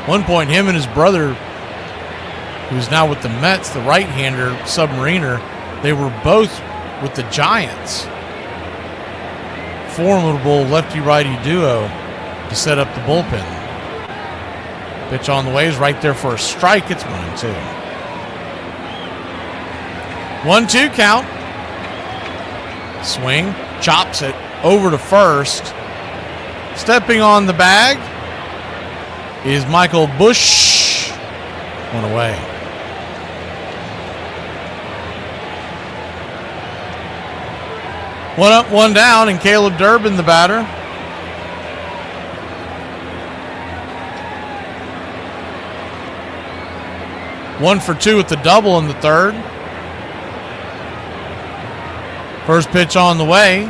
One point, him and his brother, who's now with the Mets, the right-hander, Submariner, they were both with the Giants. Formidable lefty-righty duo to set up the bullpen. Pitch on the way is right there for a strike. It's 1-2. 1-2 count. Swing, chops it over to first. Stepping on the bag is Michael Bush. One away. One up, one down, and Caleb Durbin, the batter. One for two with the double in the third. First pitch on the way.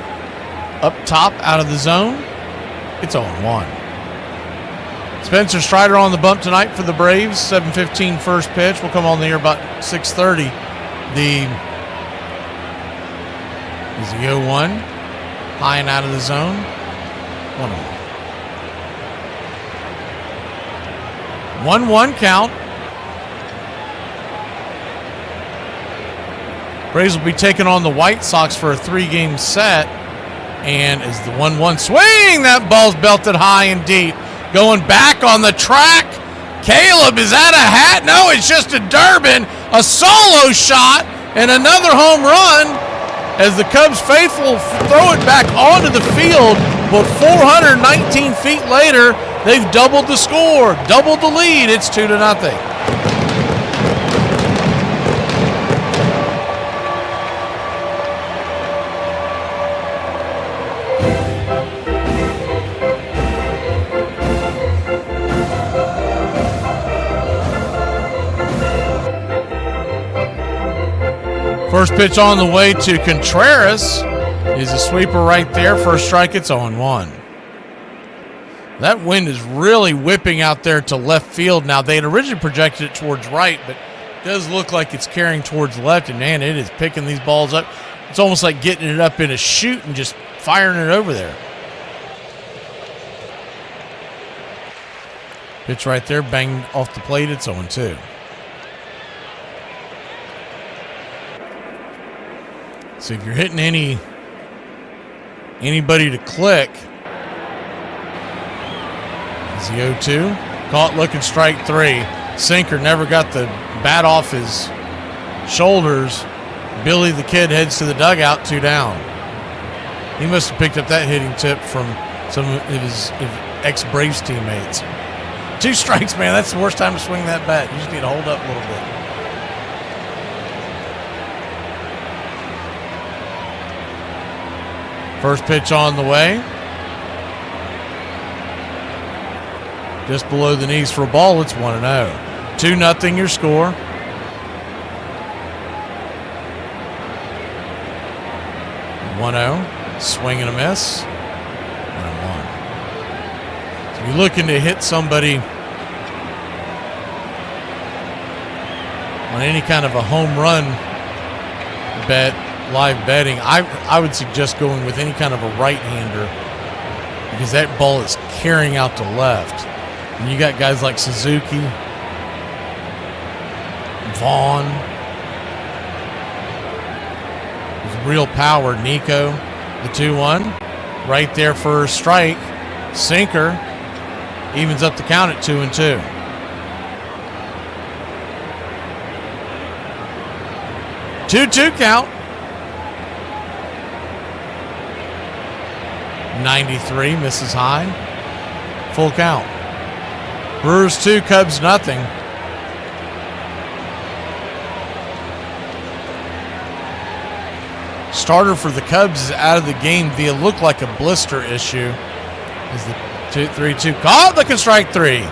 Up top, out of the zone. It's 0-1. Spencer Strider on the bump tonight for the Braves. 7:15 first pitch. We'll come on the air about 6:30. Is the 0-1. High and out of the zone. 1-1 count. Braves will be taking on the White Sox for a 3-game set. And as the 1-1 swing, that ball's belted high and deep. Going back on the track. Caleb, is that a hat? No, it's just a Durbin. A solo shot and another home run as the Cubs faithful throw it back onto the field. But 419 feet later, they've doubled the score, doubled the lead. It's 2-0. First pitch on the way to Contreras is a sweeper right there. First strike, it's 0-1. That wind is really whipping out there to left field now. They had originally projected it towards right, but it does look like it's carrying towards left, and man, it is picking these balls up. It's almost like getting it up in a chute and just firing it over there. Pitch right there, banged off the plate, it's 0-2. So if you're hitting anybody to click, is the 0-2. Caught looking, strike three. Sinker never got the bat off his shoulders. Billy the Kid heads to the dugout, 2 down. He must have picked up that hitting tip from some of his ex-Braves teammates. 2 strikes, man. That's the worst time to swing that bat. You just need to hold up a little bit. First pitch on the way. Just below the knees for a ball. It's 1-0. 2-0 your score. Swing and a miss. 1-1. So you're looking to hit somebody on any kind of a home run bet, live betting. I would suggest going with any kind of a right-hander because that ball is carrying out to left. And you got guys like Suzuki, Vaughn, with real power, Nico, the 2-1. Right there for a strike. Sinker evens up the count at 2-2. Two count. 93 misses high. Full count. Brewers 2, Cubs nothing. Starter for the Cubs is out of the game via look like a blister issue. Is the 2-3-2 caught looking, strike three.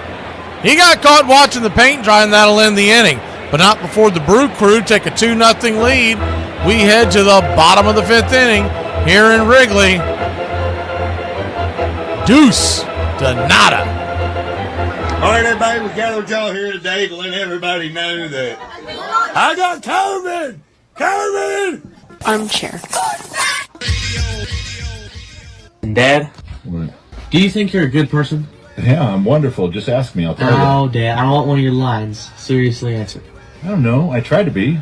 He got caught watching the paint dry, and that'll end the inning. But not before the Brew Crew take a 2-0 lead. We head to the bottom of the 5th inning here in Wrigley. Deuce to nada. All right, everybody, we gathered y'all here today to let everybody know that I got COVID! COVID! Armchair. Dad, do you think you're a good person? Yeah, I'm wonderful. Just ask me. I'll tell you. Oh, Dad, I want one of your lines. Seriously answer. I don't know. I try to be.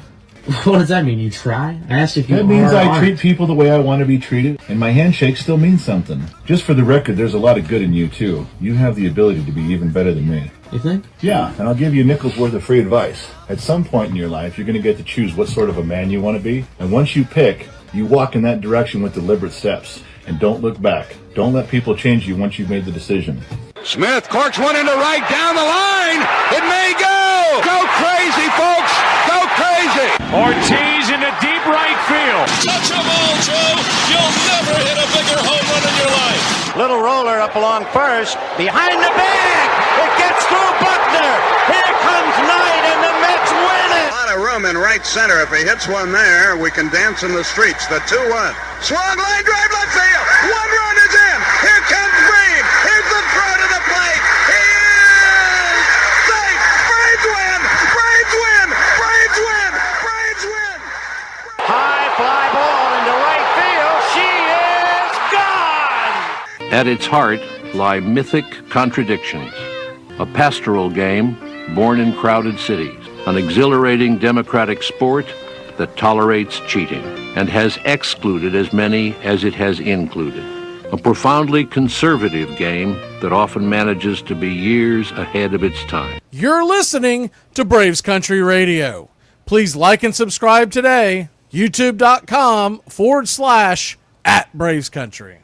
What does that mean? You try? I asked if you That means I treat people the way I want to be treated, and my handshake still means something. Just for the record, there's a lot of good in you, too. You have the ability to be even better than me. You think? Yeah, and I'll give you a nickel's worth of free advice. At some point in your life, you're going to get to choose what sort of a man you want to be, and once you pick, you walk in that direction with deliberate steps, and don't look back. Don't let people change you once you've made the decision. Smith corks one into right down the line. It may go. Go crazy, folks. Go crazy. Ortiz into deep right field. Touch a ball, Joe. You'll never hit a bigger home run in your life. Little roller up along first. Behind the bag. It gets through Buckner. Here comes Knight, and the Mets win it. A lot of room in right center. If he hits one there, we can dance in the streets. The 2-1. Swung line drive left field. One run is in. Here comes Brave. Here's the throw to the plate. He is safe. Braves win. Braves win. Braves win. Braves win. High fly ball into right field. She is gone. At its heart lie mythic contradictions. A pastoral game born in crowded cities. An exhilarating democratic sport that tolerates cheating and has excluded as many as it has included. A profoundly conservative game that often manages to be years ahead of its time. You're listening to Braves Country Radio. Please like and subscribe today. YouTube.com/@Braves Country.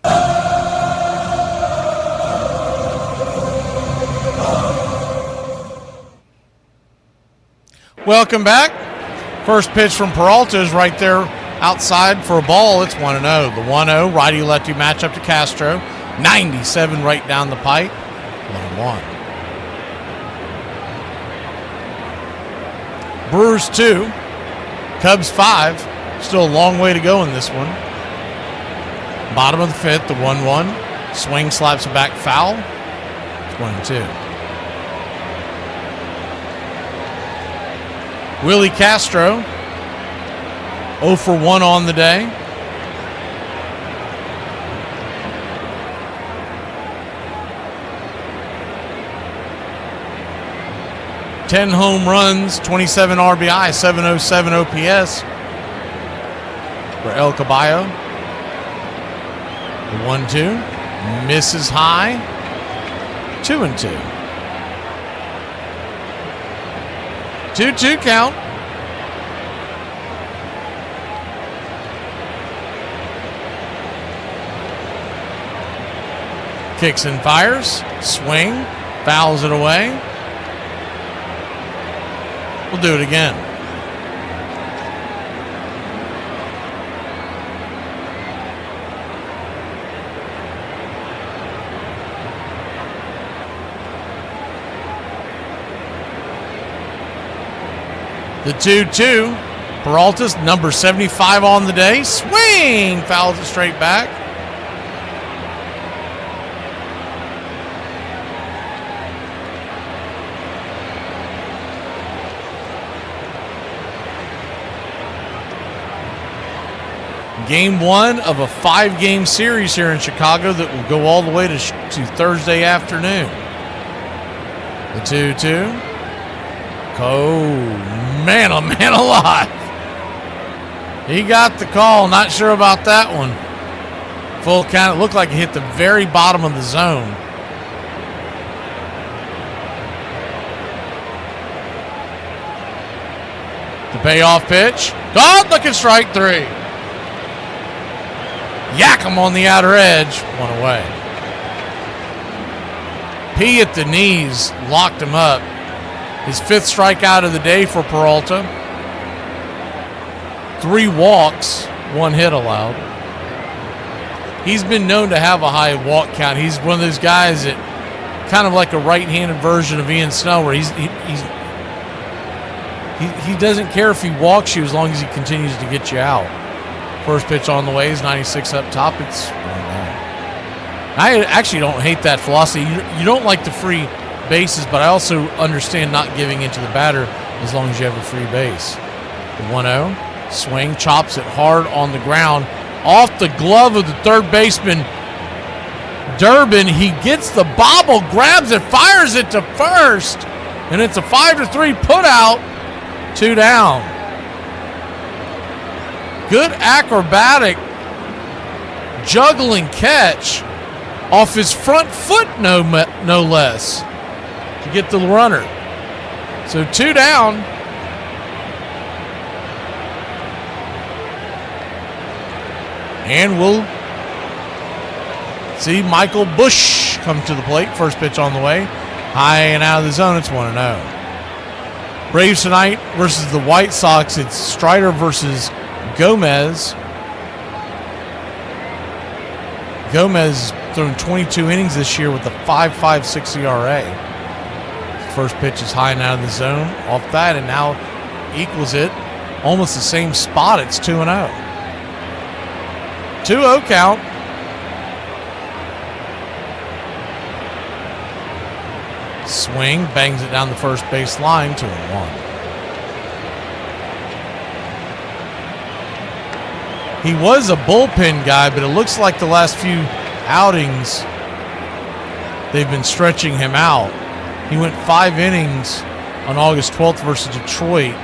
Welcome back. First pitch from Peralta is right there outside for a ball. It's 1-0. The 1-0 righty-lefty matchup to Castro. 97 right down the pipe. 1-1. Brewers 2. Cubs 5. Still a long way to go in this one. Bottom of the fifth, the 1-1. Swing slaps it back foul. It's 1-2. Willie Castro, 0 for 1 on the day. Ten home runs, 27 RBI, 707 OPS for El Caballo. The 1-2 misses high, 2-2. 2-2 count. Kicks and fires. Swing. Fouls it away. We'll do it again. The 2-2. Peralta's number 75 on the day. Swing! Fouls it straight back. Game 1 of a 5-game series here in Chicago that will go all the way to Thursday afternoon. The 2-2. Oh, man alive. He got the call. Not sure about that one. Full count. It looked like it hit the very bottom of the zone. The payoff pitch. Gone. Looking strike 3. Yak him on the outer edge. 1 away. P at the knees. Locked him up. His 5th strikeout of the day for Peralta. 3 walks, 1 hit allowed. He's been known to have a high walk count. He's one of those guys that kind of like a right-handed version of Ian Snell, where he doesn't care if he walks you as long as he continues to get you out. First pitch on the way is 96 up top. It's 1-0. I actually don't hate that philosophy. You don't like the free bases, but I also understand not giving it to the batter as long as you have a free base. The 1-0 swing, chops it hard on the ground, off the glove of the third baseman. Durbin, he gets the bobble, grabs it, fires it to first, and it's a 5-3 put out, 2 down. Good acrobatic juggling catch off his front foot, no less, to get the runner. So 2 down. And we'll see Michael Bush come to the plate. First pitch on the way. High and out of the zone. It's 1-0. Braves tonight versus the White Sox. It's Strider versus Gomez. Gomez thrown 22 innings this year with a 5.56 ERA. First pitch is high and out of the zone. Off that, and now equals it. Almost the same spot. It's 2-0. 2-0 count. Swing, bangs it down the first base line, 2-1. He was a bullpen guy, but it looks like the last few outings they've been stretching him out. He went 5 innings on August 12th versus Detroit.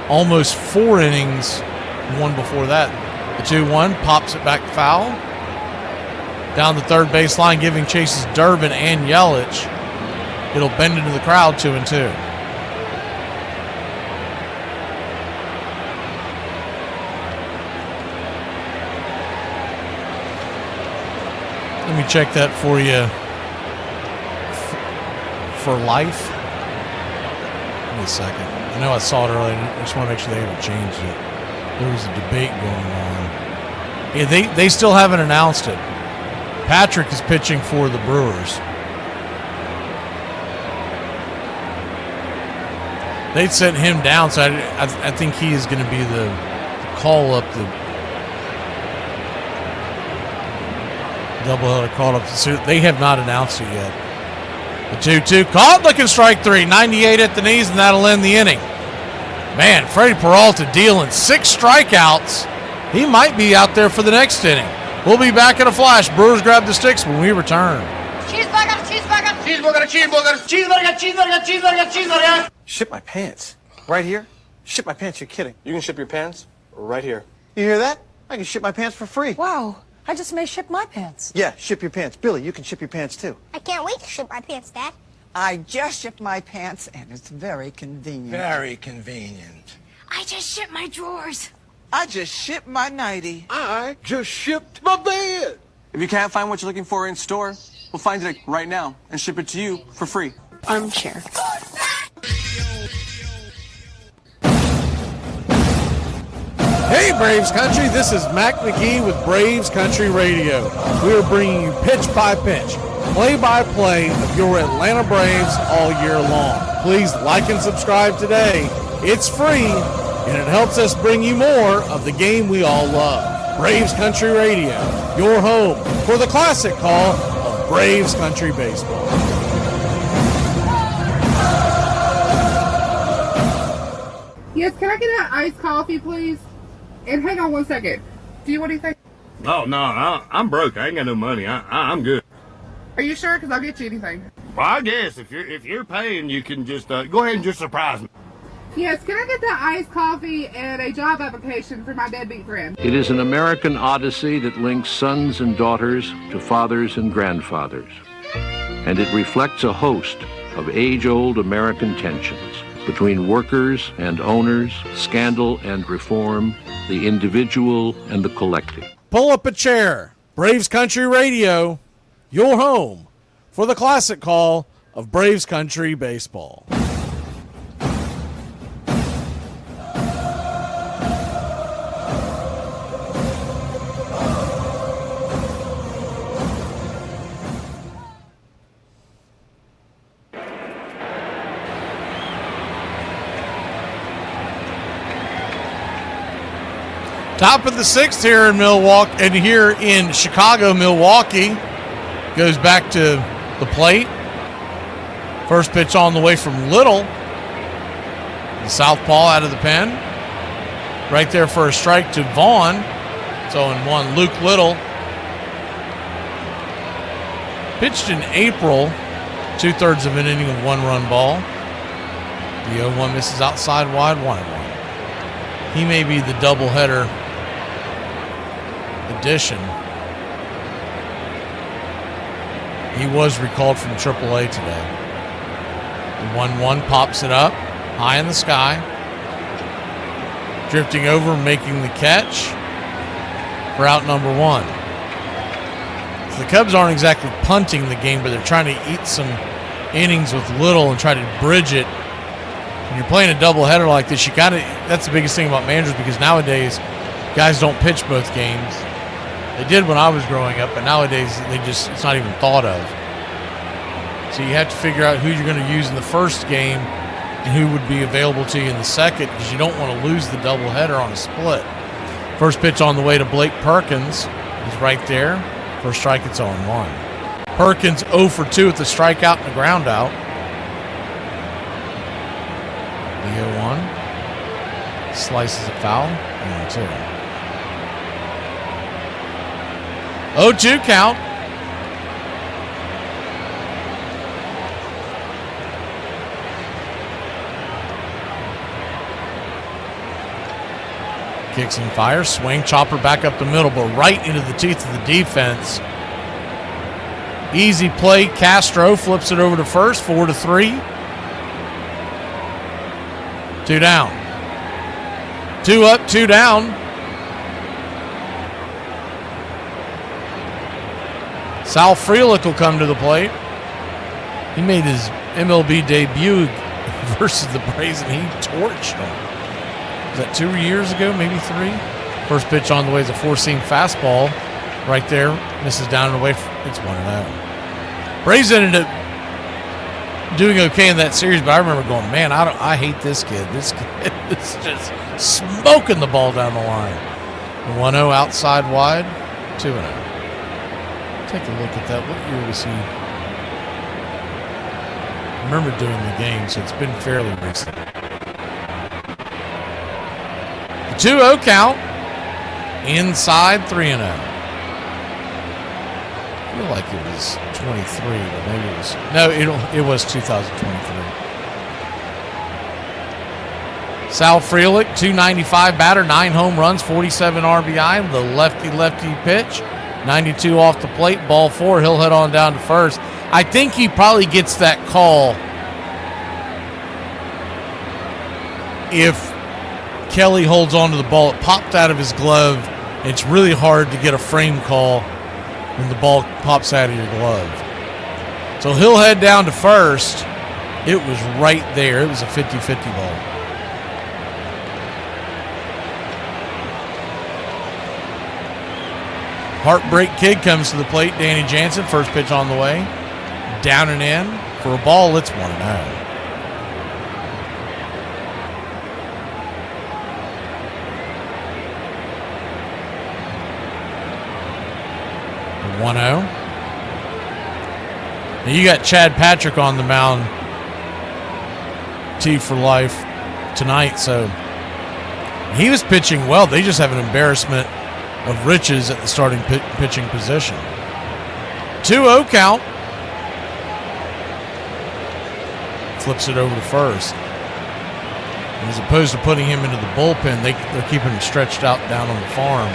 Almost 4 innings, one before that. The 2-1 pops it back foul. Down the third baseline, giving chases Durbin and Yelich. It'll bend into the crowd, 2-2. Let me check that for you. For life. Give me a second. I know I saw it earlier. I just want to make sure they haven't changed it. There was a debate going on. Yeah, they still haven't announced it. Patrick is pitching for the Brewers. They sent him down, so I think he is going to be the call up, the doubleheader call up. They have not announced it yet. The 2-2 caught, looking strike 3, 98 at the knees, and that'll end the inning. Man, Freddie Peralta dealing 6 strikeouts. He might be out there for the next inning. We'll be back in a flash. Brewers grab the sticks when we return. Cheeseburger, cheeseburger. Cheeseburger, cheeseburger, cheeseburger, cheeseburger, cheeseburger, cheeseburger. Ship my pants. Right here? Ship my pants, you're kidding. You can ship your pants right here. You hear that? I can ship my pants for free. Wow, I just may ship my pants. Yeah, ship your pants. Billy, you can ship your pants too. I can't wait to ship my pants, Dad. I just shipped my pants, and it's very convenient. Very convenient. I just shipped my drawers. I just shipped my nightie. I just shipped my bed. If you can't find what you're looking for in store, we'll find it right now and ship it to you for free. Armchair. Hey, Braves Country, this is Mac McGee with Braves Country Radio. We are bringing you pitch by pitch, play-by-play of your Atlanta Braves all year long. Please like and subscribe today. It's free, and it helps us bring you more of the game we all love. Braves Country Radio, your home for the classic call of Braves Country Baseball. Yes, can I get an iced coffee, please? And hang on one second. What do you think? Oh, no, I'm broke. I ain't got no money. I'm good. Are you sure? Because I'll get you anything. Well, I guess if you're paying, you can just go ahead and just surprise me. Yes, can I get the iced coffee and a job application for my deadbeat friend? It is an American odyssey that links sons and daughters to fathers and grandfathers. And it reflects a host of age-old American tensions between workers and owners, scandal and reform, the individual and the collective. Pull up a chair. Braves Country Radio, your home for the classic call of Braves Country Baseball. Top of the 6th here in Milwaukee, and here in Chicago, Milwaukee goes back to the plate. First pitch on the way from Little. The southpaw out of the pen. Right there for a strike to Vaughn. It's 0-1. Luke Little Pitched in April, 2/3 of an inning of 1-run ball. The 0-1 misses outside wide, 1-1. He may be the doubleheader addition. He was recalled from AAA today. The 1-1 pops it up, high in the sky. Drifting over, making the catch for out number 1. So the Cubs aren't exactly punting the game, but they're trying to eat some innings with little and try to bridge it. When you're playing a doubleheader like this, that's the biggest thing about managers, because nowadays guys don't pitch both games. They did when I was growing up, but nowadays it's not even thought of. So you have to figure out who you're going to use in the first game and who would be available to you in the second, because you don't want to lose the doubleheader on a split. First pitch on the way to Blake Perkins. He's right there. First strike, it's 0-1. Perkins 0 for 2 with the strikeout and the ground out. The 0-1. Slices it foul. 0-2. 0-2 count. Kicks and fires. Swing, chopper back up the middle, but right into the teeth of the defense. Easy play. Castro flips it over to first. 4-3. 2 down. 2 up, 2 down. Sal Frelick will come to the plate. He made his MLB debut versus the Braves, and he torched them. Was that 2 years ago, maybe 3? First pitch on the way is a 4-seam fastball. Right there, misses down and away. It's 1-0. Braves ended up doing okay in that series, but I remember going, man, I hate this kid. This kid is just smoking the ball down the line. 1-0 outside wide, 2-0. Take a look at that. What year was he? I remember doing the game, so it's been fairly recent. The 2-0 count. Inside 3-0. I feel like it was 23, but maybe it was. No, it was 2023. Sal Frelick, 295 batter, 9 home runs, 47 RBI. The lefty pitch. 92 off the plate, ball 4. He'll head on down to first. I think he probably gets that call if Kelly holds on to the ball. It popped out of his glove. It's really hard to get a frame call when the ball pops out of your glove. So he'll head down to first. It was right there. It was a 50-50 ball. Heartbreak Kid comes to the plate. Danny Jansen, first pitch on the way. Down and in for a ball. It's 1-0. 1-0. Now you got Chad Patrick on the mound. T for life tonight, so he was pitching well. They just have an embarrassment of riches at the starting pitching position. 2-0 count. Flips it over to first. And as opposed to putting him into the bullpen, they're keeping him stretched out down on the farm.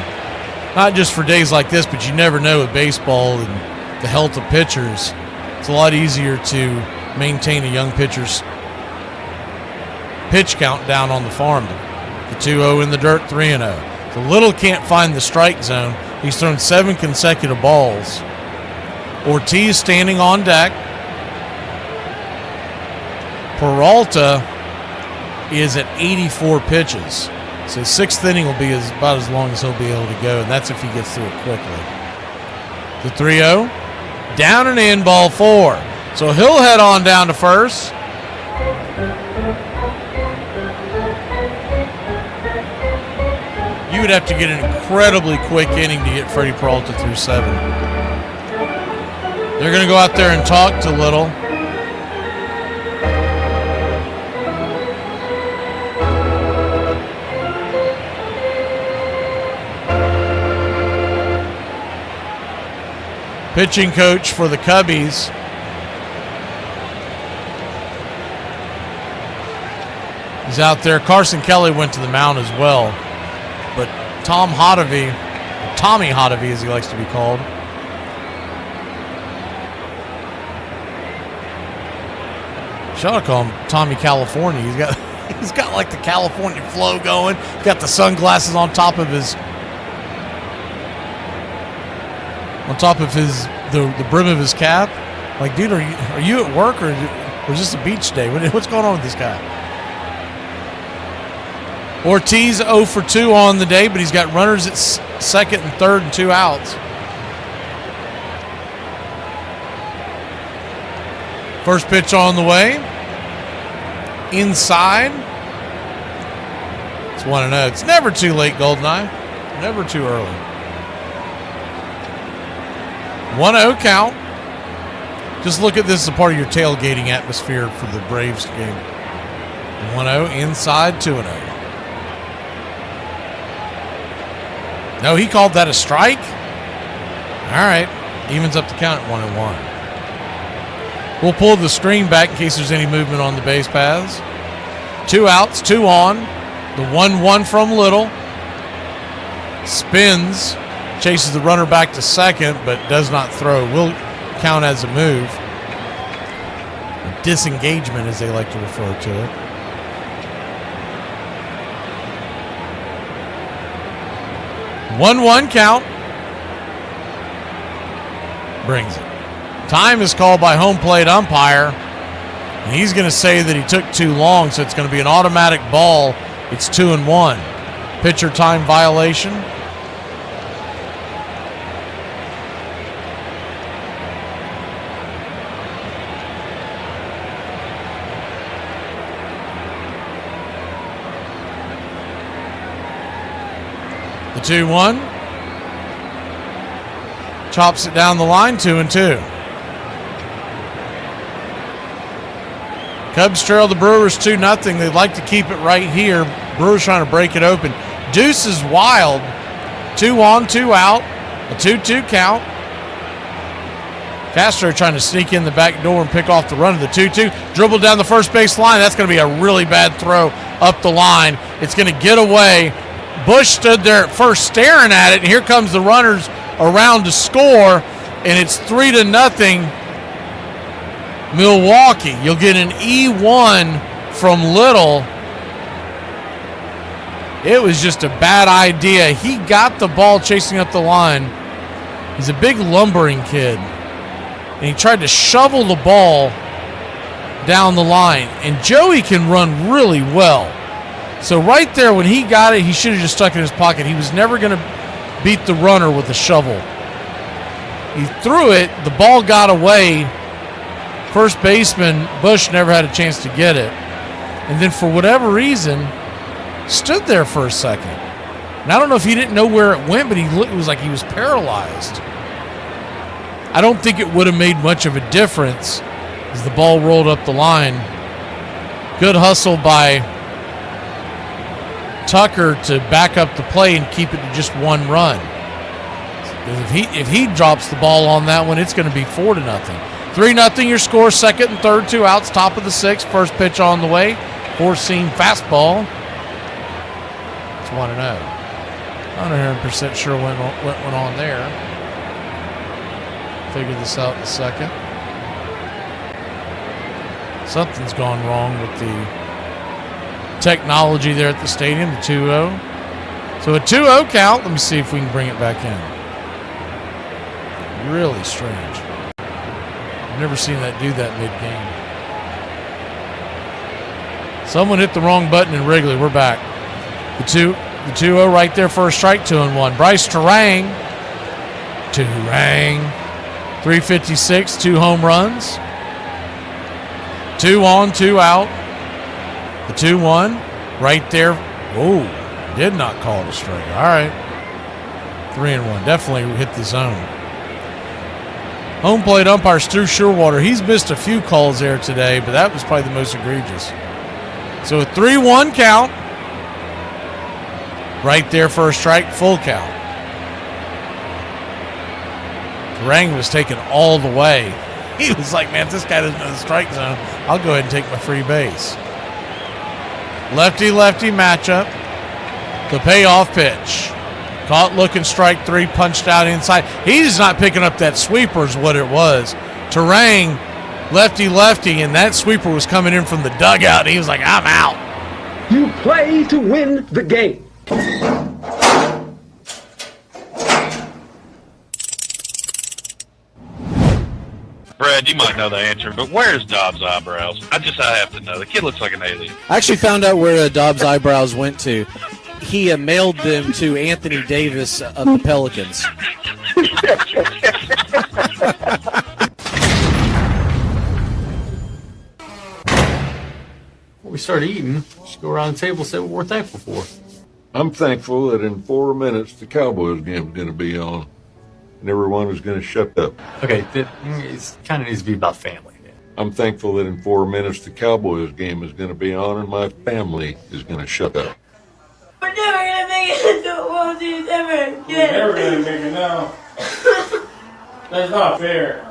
Not just for days like this, but you never know with baseball and the health of pitchers. It's a lot easier to maintain a young pitcher's pitch count down on the farm. The 2-0 in the dirt, 3-0. So Little can't find the strike zone. He's thrown 7 consecutive balls. Ortiz standing on deck. Peralta is at 84 pitches. So 6th inning will be about as long as he'll be able to go, and that's if he gets through it quickly. The 3-0. Down and in, ball 4. So he'll head on down to first. You would have to get an incredibly quick inning to get Freddie Peralta through 7. They're going to go out there and talk to Little. pitching coach for the Cubbies. He's out there. Carson Kelly went to the mound as well. But Tommy Hotovy as he likes to be called, should I call him Tommy California? He's got like the California flow going. He's got the sunglasses on top of his the brim of his cap. Like, dude, are you at work or is this a beach day? What's going on with this guy? Ortiz 0 for 2 on the day, but he's got runners at second and third and 2 outs. First pitch on the way. Inside. It's 1-0. It's never too late, Goldeneye. Never too early. 1-0 count. Just look at this as a part of your tailgating atmosphere for the Braves game. 1-0 inside, 2-0. No, he called that a strike? All right. Evens up the count at 1-1. We'll pull the screen back in case there's any movement on the base paths. 2 outs, 2 on. The 1-1 from Little. Spins. Chases the runner back to second, but does not throw. Will count as a move. A disengagement, as they like to refer to it. One count. Brings it. Time is called by home plate umpire. And he's going to say that he took too long, so it's going to be an automatic ball. It's 2-1. Pitcher time violation. The 2-1. Chops it down the line, 2-2. Cubs trail the Brewers 2-0. They'd like to keep it right here. Brewers trying to break it open. Deuce is wild. 2 on, 2 out. A 2-2 count. Castro trying to sneak in the back door and pick off the run of the 2-2. Dribble down the first base line. That's going to be a really bad throw up the line. It's going to get away. Bush stood there at first staring at it, and here comes the runners around to score, and it's 3-0 Milwaukee. You'll get an E1 from Little. It was just a bad idea. He got the ball chasing up the line. He's a big lumbering kid, and he tried to shovel the ball down the line, and Joey can run really well. So right there when he got it, he should have just stuck it in his pocket. He was never going to beat the runner with a shovel. He threw it. The ball got away. First baseman, Bush, never had a chance to get it. And then for whatever reason, stood there for a second. And I don't know if he didn't know where it went, but it was like he was paralyzed. I don't think it would have made much of a difference as the ball rolled up the line. Good hustle by Tucker to back up the play and keep it to just 1 run. If he drops the ball on that one, it's going to be 4-0. 3-0 your score, second and third, 2 outs, top of the 6th, first pitch on the way, 4-seam fastball. It's 1-0. Not 100% sure what went on there. Figure this out in a second. Something's gone wrong with the technology there at the stadium, the 2-0. So a 2-0 count. Let me see if we can bring it back in. Really strange. I've never seen that do that mid-game. Someone hit the wrong button in Wrigley. We're back. The 2-0 right there, first strike, 2-1. Bryce Terang. 356, 2 home runs. 2 on, 2 out. The 2-1 right there. Oh, did not call it a strike. All right. 3-1. Definitely hit the zone. Home plate umpire Stu Sherwater. He's missed a few calls there today, but that was probably the most egregious. So a 3-1 count. Right there, first strike, full count. Turang was taken all the way. He was like, man, if this guy doesn't know the strike zone, I'll go ahead and take my free base. Lefty-lefty matchup. The payoff pitch. Caught looking, strike three, punched out inside. He's not picking up that sweeper is what it was. Turang, lefty-lefty, and that sweeper was coming in from the dugout. He was like, I'm out. You play to win the game. Brad, you might know the answer, but where's Dobbs' eyebrows? I have to know. The kid looks like an alien. I actually found out where Dobbs' eyebrows went to. He mailed them to Anthony Davis of the Pelicans. When we start eating, just go around the table and say what we're thankful for. I'm thankful that in 4 minutes the Cowboys game is going to be on, and everyone is going to shut up. Okay, it kind of needs to be about family. I'm thankful that in 4 minutes the Cowboys game is going to be on, and my family is going to shut up. We're never gonna make it into the World Series ever again. We're never gonna make it now. That's not fair.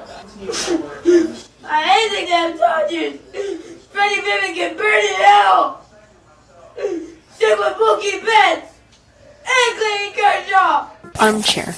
I hate the damn Dodgers. Freddie Pippen can burn in hell. Stick with Mookie Betts and Clayton Kershaw. Armchair.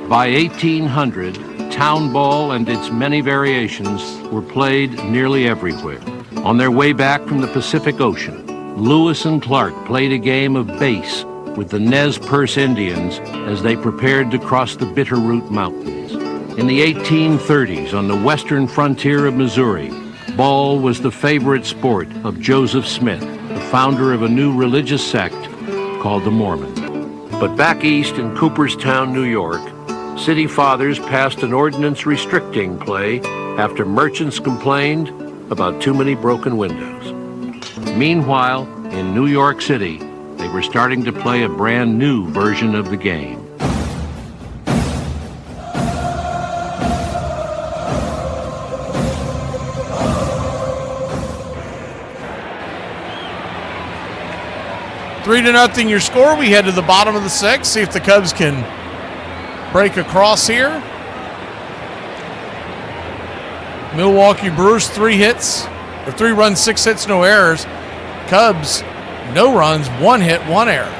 By 1800, town ball and its many variations were played nearly everywhere. On their way back from the Pacific Ocean, Lewis and Clark played a game of base with the Nez Perce Indians as they prepared to cross the Bitterroot Mountains. In the 1830s, on the western frontier of Missouri, ball was the favorite sport of Joseph Smith, the founder of a new religious sect called the Mormon. But back east in Cooperstown, New York, city fathers passed an ordinance restricting play after merchants complained about too many broken windows. Meanwhile, in New York City, they were starting to play a brand new version of the game. Three to nothing your score. We head to the bottom of the sixth. See if the Cubs can break across here. Milwaukee Brewers, 3 runs, 6 hits, no errors. Cubs, no runs, 1 hit, 1 error.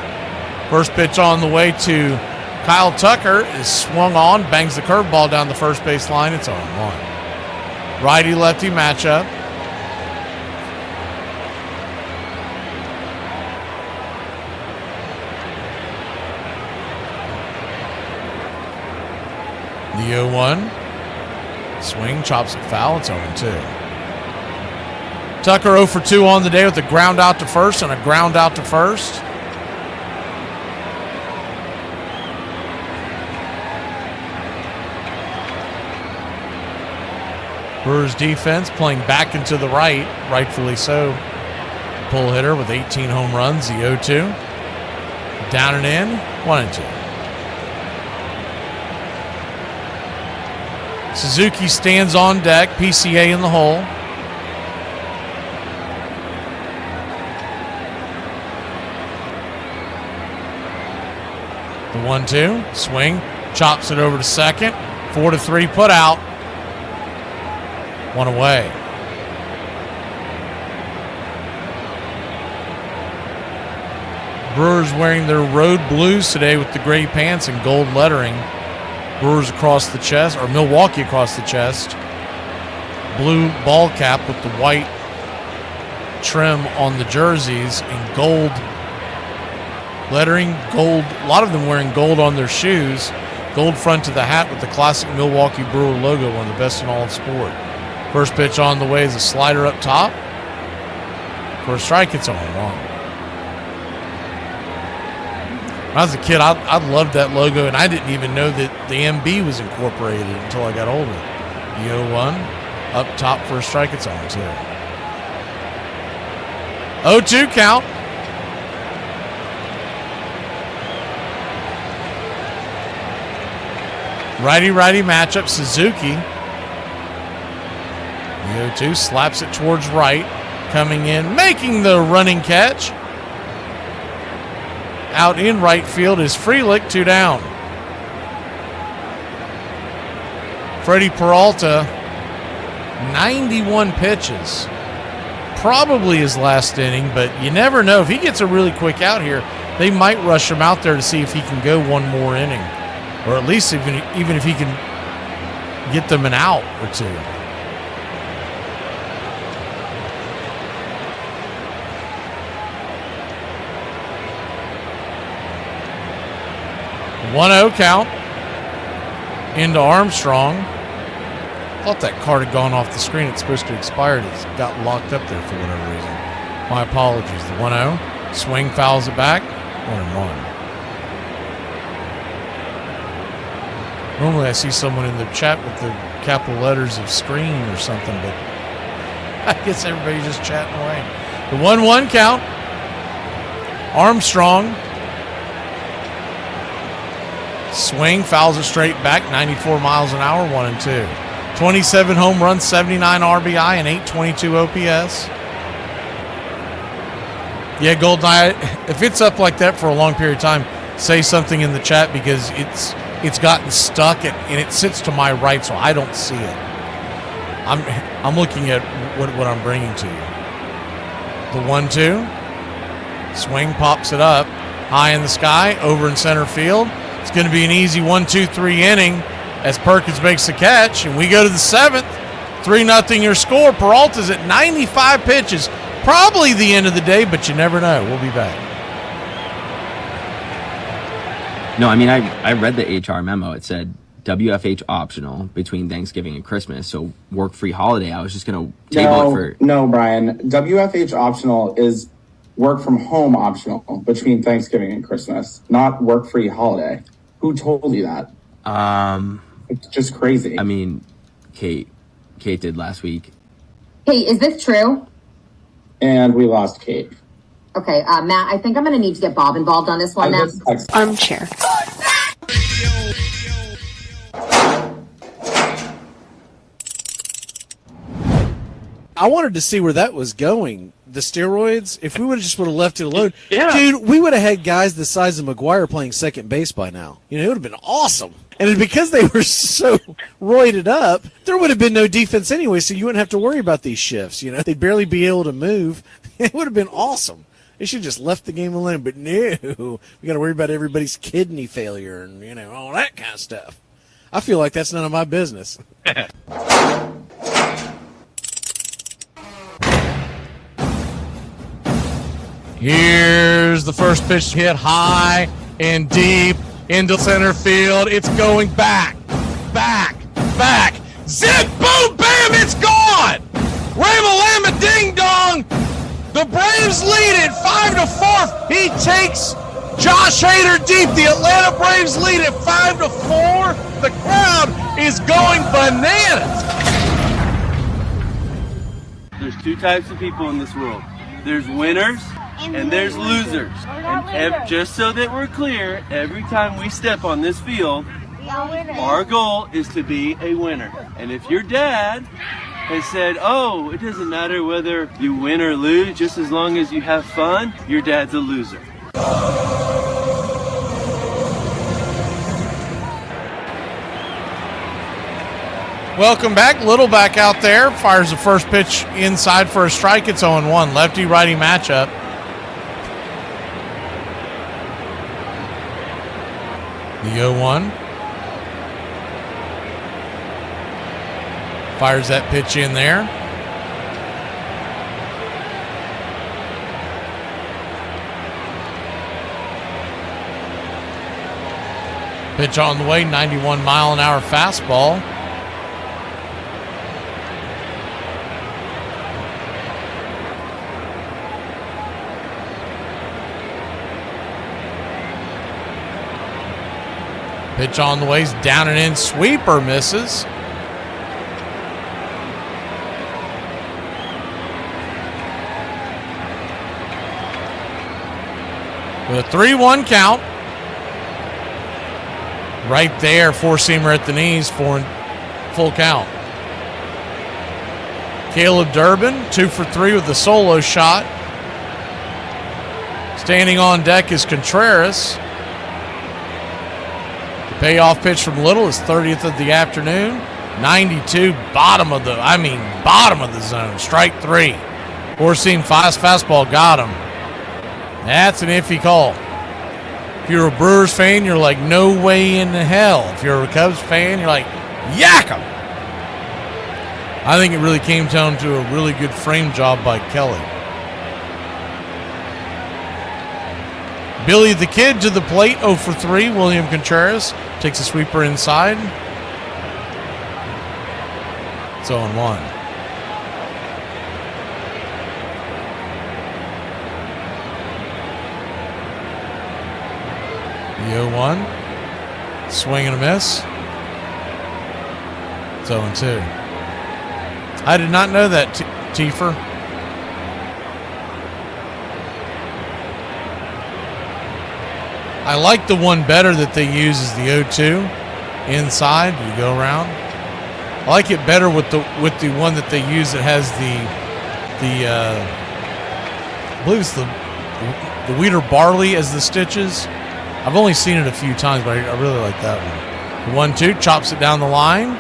First pitch on the way to Kyle Tucker is swung on, bangs the curveball down the first base line. It's 0-1. Righty-lefty matchup. The 0-1. Swing, chops it foul. It's 0-2. Tucker 0 for 2 on the day with a ground out to first and a ground out to first. Brewers defense playing back into the right, rightfully so. Pull hitter with 18 home runs, the 0-2. Down and in, 1-2. Suzuki stands on deck, PCA in the hole. The 1-2, swing, chops it over to second. 4-3 put out. 1 away. Brewers wearing their road blues today with the gray pants and gold lettering. Brewers across the chest, or Milwaukee across the chest. Blue ball cap with the white trim on the jerseys and gold lettering, gold. A lot of them wearing gold on their shoes. Gold front to the hat with the classic Milwaukee Brewer logo, one of the best in all of sport. First pitch on the way is a slider up top. For a strike, it's 0-1. When I was a kid, I loved that logo, and I didn't even know that the MB was incorporated until I got older. The 0-1, up top for a strike, it's 0-2. 0-2 count. Righty-righty matchup, Suzuki. The 0-2 slaps it towards right, coming in, making the running catch. Out in right field is Frelick, 2 down. Freddie Peralta, 91 pitches. Probably his last inning, but you never know. If he gets a really quick out here, they might rush him out there to see if he can go one more inning. Or at least even if he can get them an out or two. One 1-0 count into Armstrong. Thought that card had gone off the screen. It's supposed to expire. It's got locked up there for whatever reason. My apologies. The 1-0. Swing fouls it back. 1-1. Normally I see someone in the chat with the capital letters of screen or something, but I guess everybody's just chatting away. The 1-1 count. Armstrong. Swing, fouls it straight back, 94 miles an hour, 1-2. 27 home runs, 79 RBI, and 822 OPS. Yeah, Golden Eye, if it's up like that for a long period of time, say something in the chat because it's gotten stuck and it sits to my right, so I don't see it. I'm looking at what I'm bringing to you. The 1-2. Swing pops it up. High in the sky, over in center field. It's going to be an easy 1-2-3 inning as Perkins makes the catch, and we go to the 7th. 3-0 your score. Peralta's at 95 pitches. Probably the end of the day, but you never know. We'll be back. No, I mean, I read the HR memo. It said WFH optional between Thanksgiving and Christmas, so work-free holiday. I was just going to table it for... No, Brian. WFH optional is work from home optional between Thanksgiving and Christmas, not work-free holiday. Who told you that? It's just crazy. I mean, Kate did last week. Hey, is this true? And we lost Kate. Okay, Matt, I think I'm going to need to get Bob involved on this one now. Armchair. I wanted to see where that was going. The steroids, if we would have left it alone, Yeah. dude, we would have had guys the size of McGuire playing second base by now. You know, it would have been awesome. And because they were so roided up, there would have been no defense anyway, so you wouldn't have to worry about these shifts. You know, they'd barely be able to move. It would have been awesome. They should have just left the game alone. But no, we got to worry about everybody's kidney failure and, you know, all that kind of stuff. I feel like that's none of my business. Here's the first pitch hit high and deep into center field. It's going back. Zip, boom, bam, it's gone. Ramalama ding dong. The Braves lead it 5-4. He takes Josh Hader deep. The Atlanta Braves lead it 5-4. The crowd is going bananas. There's two types of people in this world. There's winners and there's losers. And just so that we're clear, every time we step on this field, our goal is to be a winner. And if your dad has said, oh, it doesn't matter whether you win or lose, just as long as you have fun, your dad's a loser. Welcome back. Little back out there. Fires the first pitch inside for a strike. It's 0-1. Lefty-righty matchup. The 0-1. Fires that pitch in there. Pitch on the way, 91-mile-an-hour fastball. Pitch on the way, down and in, sweeper misses. With a 3-1 count. Right there, four-seamer at the knees for full count. Caleb Durbin, 2 for 3 with the solo shot. Standing on deck is Contreras. The payoff pitch from Little is 30th of the afternoon. 92, bottom of the zone. Strike 3. Four-seam fastball got him. That's an iffy call. If you're a Brewers fan, you're like, no way in hell. If you're a Cubs fan, you're like, yak 'em. I think it really came down to a really good frame job by Kelly. Billy the Kid to the plate, 0 for 3. William Contreras takes a sweeper inside. It's 0-1. The 0-1. Swing and a miss. It's 0-2. I did not know that, Tiefer. I like the one better that they use is the 0-2 inside. You go around. I like it better with the one that they use that has I believe it's the wheat or barley as the stitches. I've only seen it a few times, but I really like that one. The 1-2 chops it down the line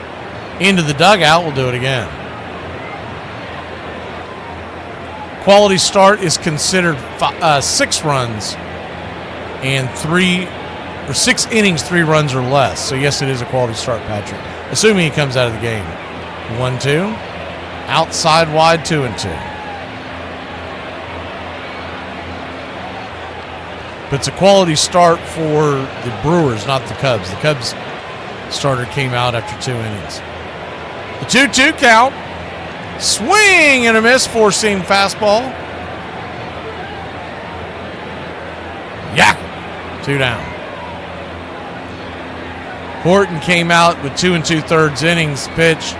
into the dugout. We'll do it again. Quality start is considered 6 runs and 6 innings, 3 runs or less. So yes, it is a quality start, Patrick. Assuming he comes out of the game. 1-2. Outside wide, 2-2. But it's a quality start for the Brewers, not the Cubs. The Cubs starter came out after 2 innings. The 2-2 count. Swing and a miss, 4-seam fastball. Yak! 2 down. Horton came out with 2 2/3 innings pitch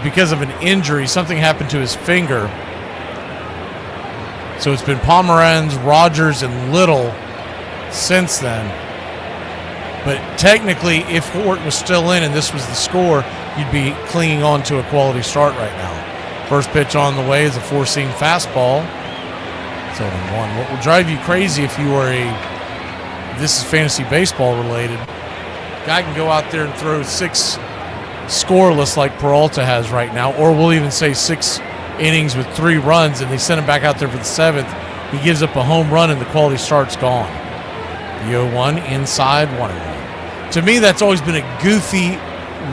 because of an injury. Something happened to his finger. So it's been Pomeranz, Rogers, and Little since then. But technically, if Horton was still in and this was the score, you'd be clinging on to a quality start right now. First pitch on the way is a 4-seam fastball. It's 0-1. What will drive you crazy if you are this is fantasy baseball related, guy can go out there and throw 6 scoreless like Peralta has right now, or we'll even say 6 innings with 3 runs, and they send him back out there for the 7th. He gives up a home run, and the quality start's gone. The 0-1 inside, 1-1. To me, that's always been a goofy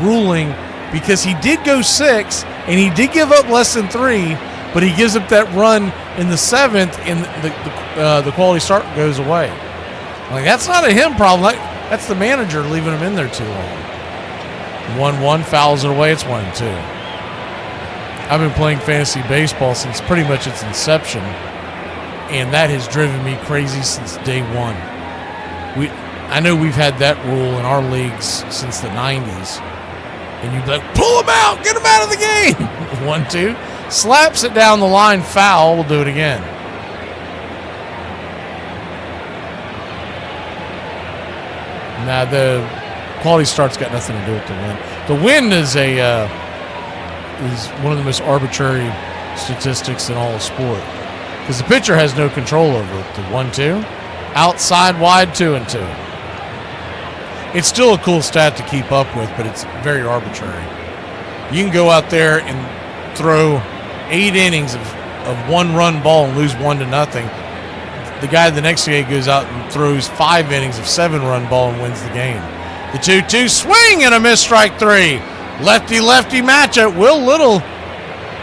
ruling because he did go 6, and he did give up less than 3, but he gives up that run in the 7th, and the quality start goes away. Like, that's not a him problem. That's the manager leaving him in there too long. 1-1, fouls it away. It's 1-2. I've been playing fantasy baseball since pretty much its inception, and that has driven me crazy since day one. I know we've had that rule in our leagues since the 90s, and you'd be like, pull him out, get him out of the game. 1-2, slaps it down the line, foul. We'll do it again. Now, the quality start's got nothing to do with the wind. The wind is one of the most arbitrary statistics in all of sport because the pitcher has no control over it. The 1-2, outside wide, 2-2. It's still a cool stat to keep up with, but it's very arbitrary. You can go out there and throw 8 innings of 1-run ball and lose 1-0. The guy the next day goes out and throws 5 innings of 7-run ball and wins the game. The 2-2 swing and a miss, strike 3. Lefty-lefty matchup. Will Little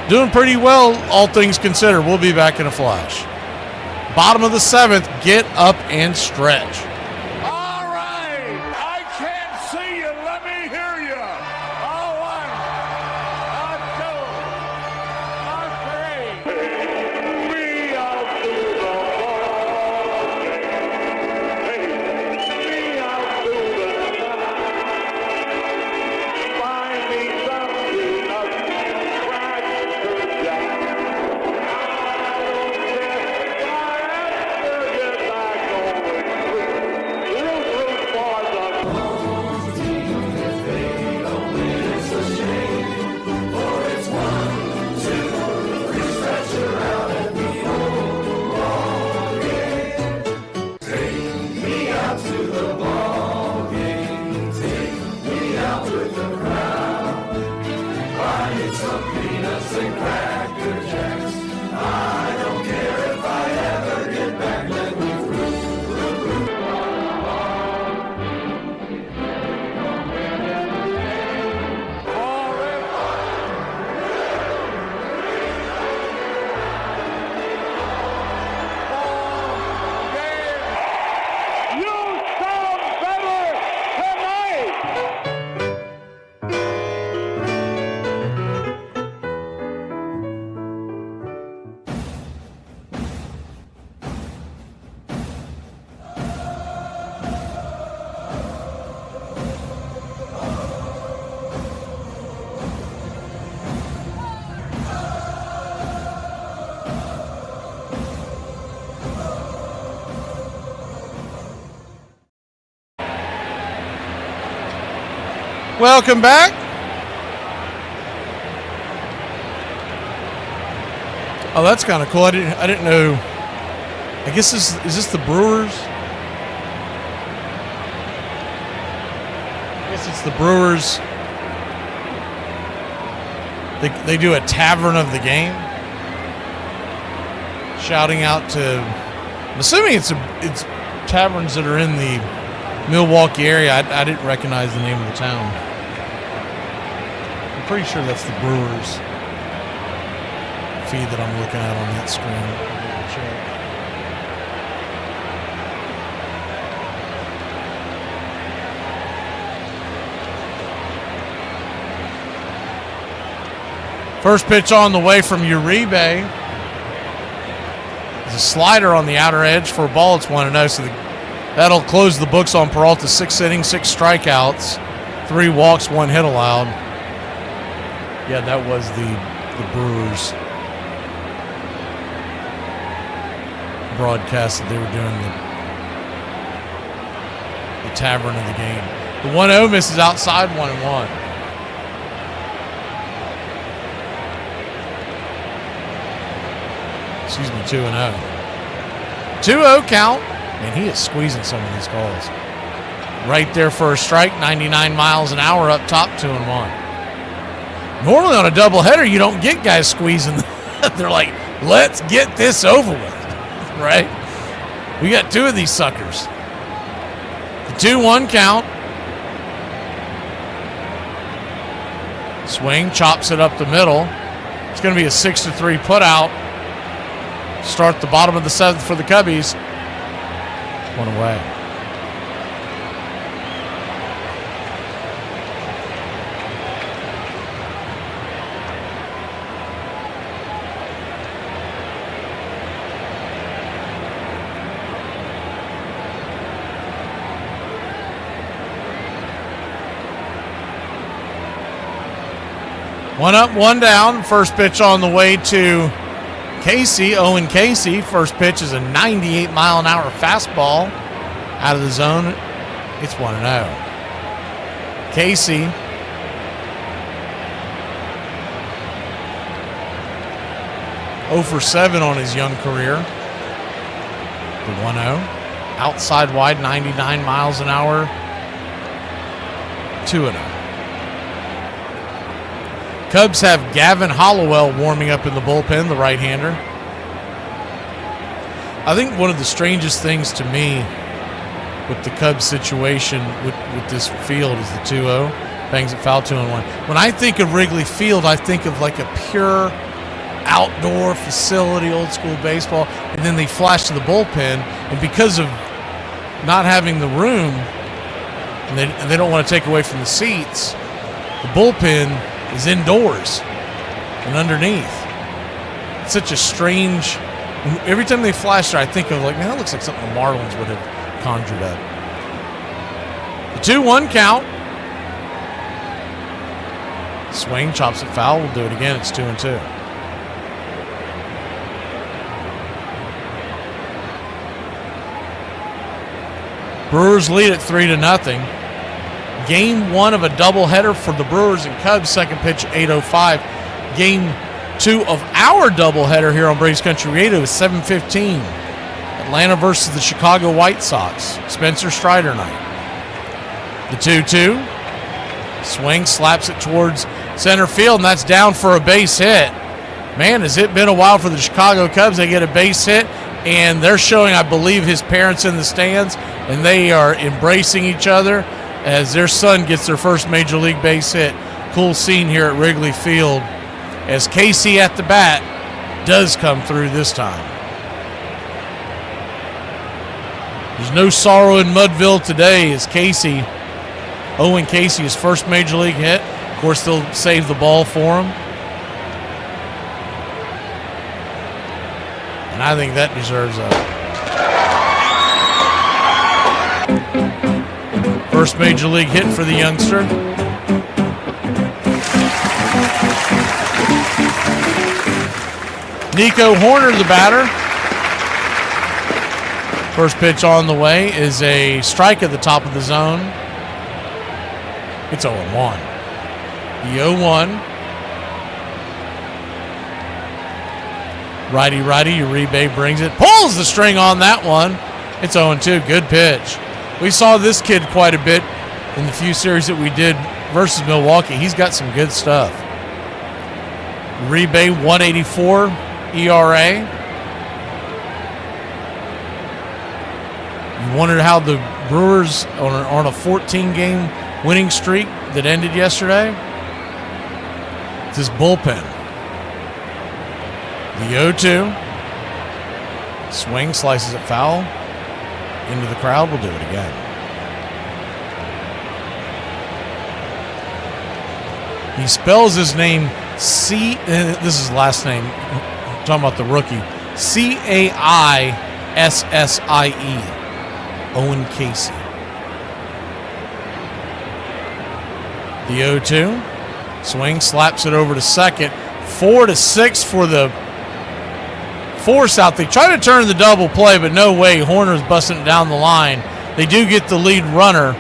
doing pretty well, all things considered. We'll be back in a flash. Bottom of the 7th, get up and stretch. Welcome back. Oh, that's kind of cool. I didn't know. I guess is this the Brewers? I guess it's the Brewers. They do a tavern of the game, shouting out to. I'm assuming it's taverns that are in the Milwaukee area. I didn't recognize the name of the town. I'm pretty sure that's the Brewers feed that I'm looking at on that screen. First pitch on the way from Uribe. There's a slider on the outer edge for a ball. It's 1-0, so that'll close the books on Peralta's 6 innings, 6 strikeouts, 3 walks, 1 hit allowed. Yeah, that was the Brewers broadcast that they were doing the tavern of the game. The 1-0 misses outside, 1-1. Excuse me, 2-0. 2-0 count, and he is squeezing some of these calls. Right there for a strike, 99 miles an hour up top, 2-1. Normally on a doubleheader, you don't get guys squeezing. They're like, let's get this over with, right? We got 2 of these suckers. The 2-1 count. Swing, chops it up the middle. It's going to be a 6-3 put out. Start the bottom of the 7th for the Cubbies. 1 away. One up, one down. First pitch on the way to Casey, Owen Casey. First pitch is a 98-mile-an-hour fastball out of the zone. It's 1-0. Casey oh for 7 on his young career. The 1-0. Outside wide, 99 miles an hour. 2-0. Cubs have Gavin Hollowell warming up in the bullpen, the right-hander. I think one of the strangest things to me with the Cubs situation with this field is the 2-0. Bangs it foul, 2-1. When I think of Wrigley Field, I think of like a pure outdoor facility, old school baseball, and then they flash to the bullpen, and because of not having the room, and they don't want to take away from the seats, the bullpen is indoors and underneath. It's such a strange. Every time they flash there, I think of like, man, that looks like something the Marlins would have conjured up. The 2-1 count. Swing, chops it foul. We'll do it again. It's 2-2. Brewers lead at 3-0. Game 1 of a doubleheader for the Brewers and Cubs. Second pitch, 8:05. Game 2 of our doubleheader here on Braves Country Radio is 7:15. Atlanta versus the Chicago White Sox. Spencer Strider night. The 2-2. Swing, slaps it towards center field, and that's down for a base hit. Man, has it been a while for the Chicago Cubs. They get a base hit, and they're showing, I believe, his parents in the stands, and they are embracing each other as their son gets their first Major League base hit. Cool scene here at Wrigley Field as Casey at the bat does come through this time. There's no sorrow in Mudville today as Owen Casey, his first Major League hit. Of course, they'll save the ball for him. And I think that deserves a first Major League hit for the youngster. Nico Horner, the batter. First pitch on the way is a strike at the top of the zone. It's 0-1. The 0-1. Righty, Uribe brings it. Pulls the string on that one. It's 0-2. Good pitch. We saw this kid quite a bit in the few series that we did versus Milwaukee. He's got some good stuff. Uribe, 184 ERA. You wondered how the Brewers on a 14-game winning streak that ended yesterday? It's his bullpen. The 0-2. Swing, slices it foul. Into the crowd. We'll do it again. He spells his name this is his last name. I'm talking about the rookie. Caissie. Owen Casey. The 0-2. Swing, slaps it over to second. 4-6 for the force out. They try to turn the double play, but no way. Horner's busting it down the line. They do get the lead runner,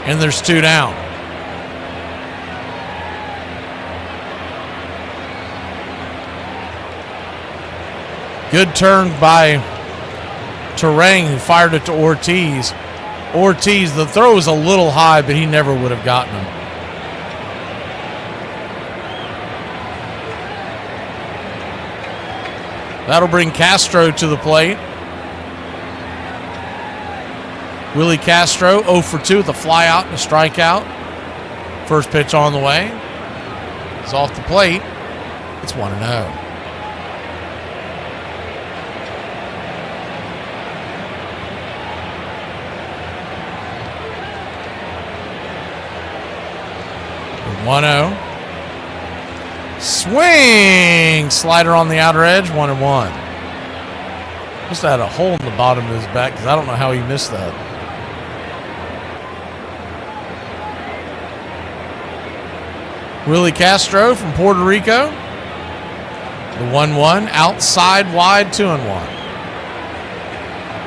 and there's 2 down. Good turn by Terang, who fired it to Ortiz. Ortiz, the throw was a little high, but he never would have gotten him. That'll bring Castro to the plate. Willie Castro, 0 for 2 with a fly out and a strikeout. First pitch on the way. It's off the plate. It's 1-0. Swing! Slider on the outer edge, 1-1. Must have had a hole in the bottom of his bat because I don't know how he missed that. Willie Castro from Puerto Rico. The 1-1, outside wide, 2-1.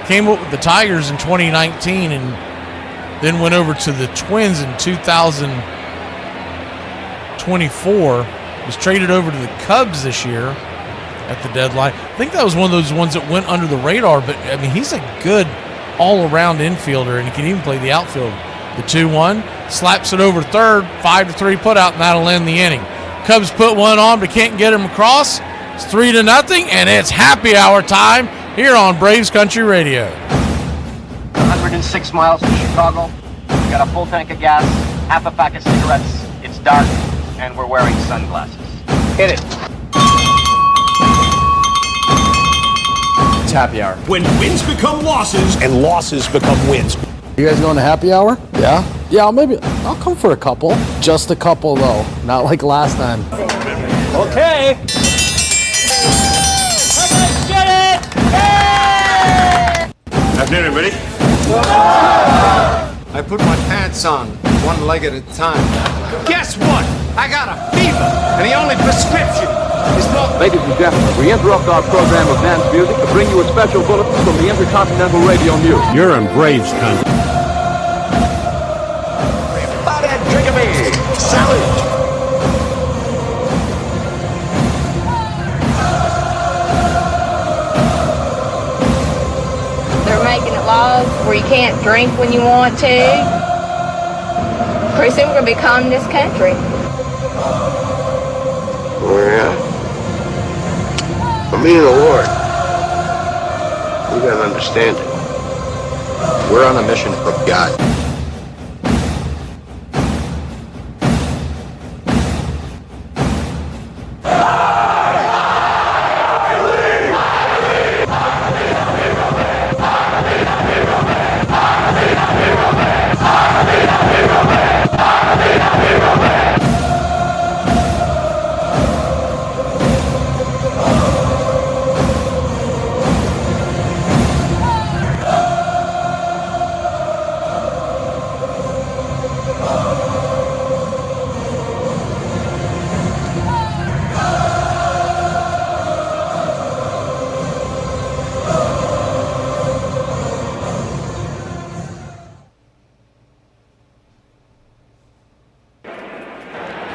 Came up with the Tigers in 2019 and then went over to the Twins in 2024. Was traded over to the Cubs this year at the deadline. I think that was one of those ones that went under the radar, but I mean, he's a good all-around infielder, and he can even play the outfield. The 2-1, slaps it over third, 5-3 putout, and that'll end the inning. Cubs put one on, but can't get him across. It's 3-0, and it's happy hour time here on Braves Country Radio. 106 miles to Chicago. Got a full tank of gas, half a pack of cigarettes. It's dark, and we're wearing sunglasses. Hit it. It's happy hour. When wins become losses and losses become wins. You guys going to happy hour? Yeah? Yeah, I'll come for a couple. Just a couple, though. Not like last time. Okay. Let's get it! Hey! Afternoon, everybody. I put my pants on, one leg at a time. Guess what? I got a fever, and the only prescription is more... Ladies and gentlemen, we interrupt our program of dance music to bring you a special bulletin from the Intercontinental Radio News. You're in Braves country. Everybody drink a beer. Salute. They're making it laws where you can't drink when you want to. Pretty soon we're going to be communist country. Oh, yeah. For me and the Lord, we gotta understand it. We're on a mission from God.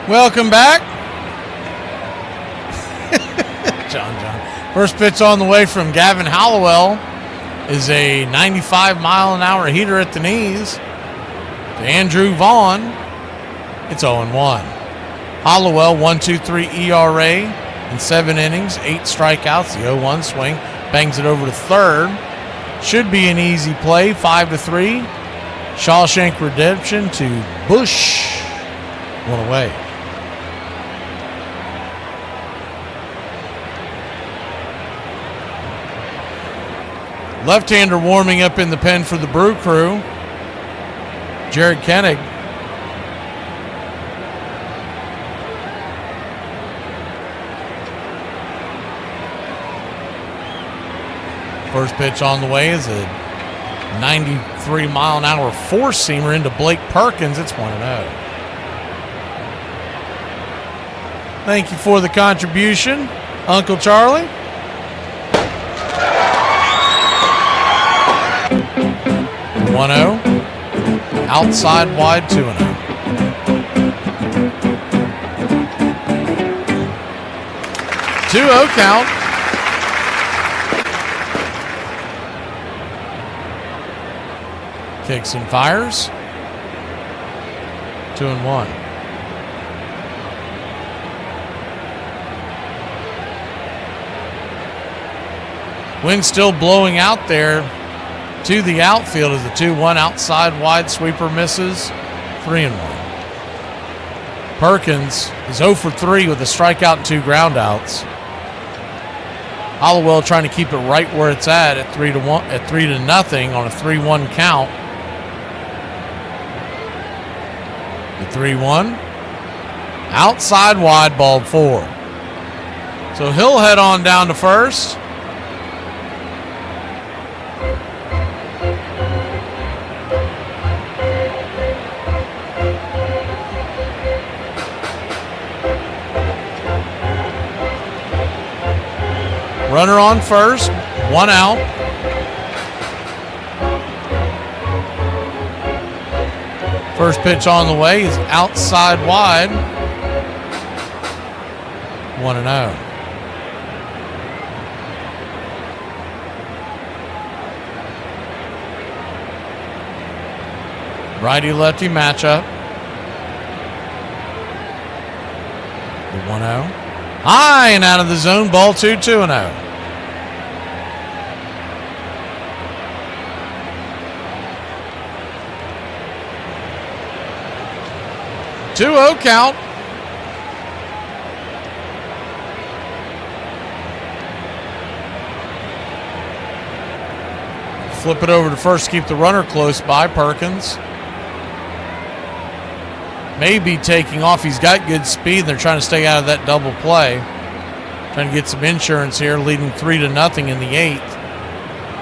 Welcome back. John. First pitch on the way from Gavin Hallowell is a 95-mile-an-hour heater at the knees to Andrew Vaughn. It's 0-1. Hallowell, 1.23 ERA in 7 innings, 8 strikeouts. The 0-1 swing bangs it over to third. Should be an easy play, 5-3. Shawshank Redemption to Bush. 1 away. Left-hander warming up in the pen for the Brew Crew. Jared Koenig. First pitch on the way is a 93-mile-an-hour four-seamer into Blake Perkins. It's 1-0. Thank you for the contribution, Uncle Charlie. 1-0. Outside wide, 2-0. Two-0 count. Kicks and fires. 2-1. Wind still blowing out there to the outfield as the 2-1 outside wide sweeper misses. 3-1. Perkins is 0 for 3 with a strikeout and 2 groundouts. Hollowell trying to keep it right where it's at 3-1 at 3-0 on a 3-1 count. The 3-1 outside wide, ball 4. So he'll head on down to first. Runner on first, 1 out. First pitch on the way is outside wide. 1-0. Righty-lefty matchup. The 1-0. High and out of the zone, ball 2, 2-0. 2-0 count. Flip it over to first, keep the runner close by. Perkins may be taking off. He's got good speed. They're trying to stay out of that double play. Trying to get some insurance here, leading 3-0 in the 8th.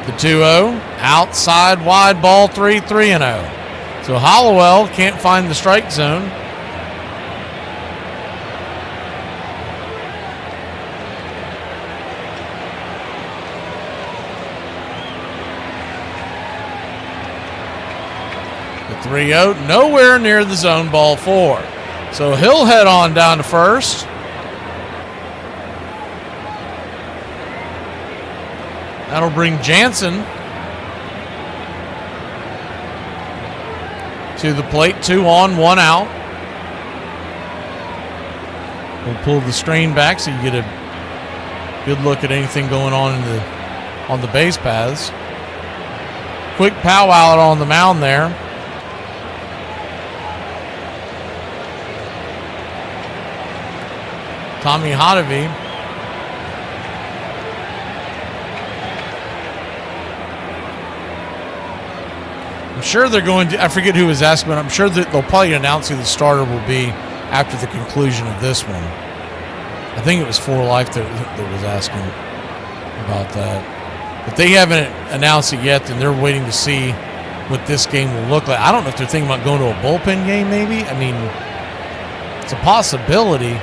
The 2-0, outside wide, ball 3, 3-0. So Hollowell can't find the strike zone. The 3-0, nowhere near the zone, ball 4. So he'll head on down to first. That'll bring Jansen to the plate. 2 on, 1 out. We'll pull the strain back so you get a good look at anything going on the base paths. Quick pow out on the mound there. Tommy Hotovy. I'm sure they're going to, I forget who was asking, but I'm sure that they'll probably announce who the starter will be after the conclusion of this one. I think it was For Life that was asking about that. But they haven't announced it yet, and they're waiting to see what this game will look like. I don't know if they're thinking about going to a bullpen game maybe. I mean, it's a possibility.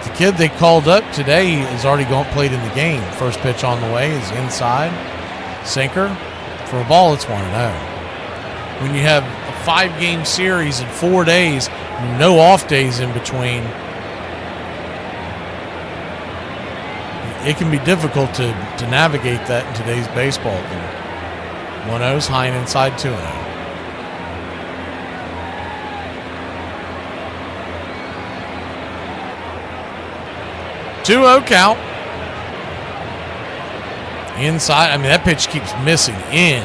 The kid they called up today has already played in the game. First pitch on the way is inside. Sinker. For a ball, it's 1-0. When you have a 5-game series in 4 days, No off days in between. It can be difficult to navigate that in today's baseball game. 1-0's high and inside 2-0. 2-0 count. Inside. I mean, that pitch keeps missing. In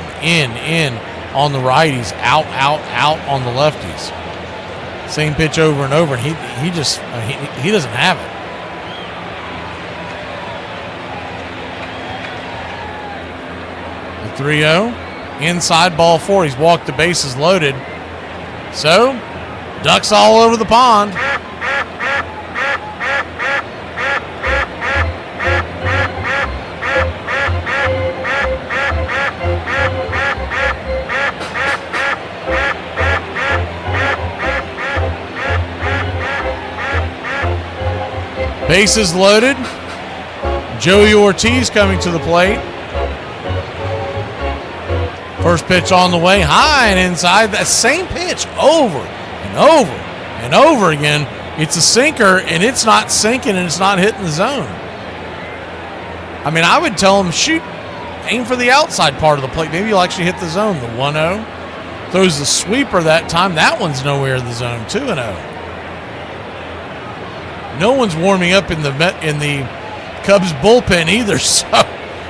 on the righties. Out on the lefties. Same pitch over and over. And he just he doesn't have it. The 3-0. Inside ball 4. He's walked the bases loaded. So, ducks all over the pond. Bases loaded. Joey Ortiz coming to the plate. First pitch on the way, high and inside. That same pitch over and over and over again. It's a sinker, and it's not sinking, and it's not hitting the zone. I mean, I would tell him, shoot, aim for the outside part of the plate. Maybe you'll actually hit the zone. The 1-0. Throws the sweeper that time. That one's nowhere in the zone. 2-0. No one's warming up in the Cubs bullpen either. So,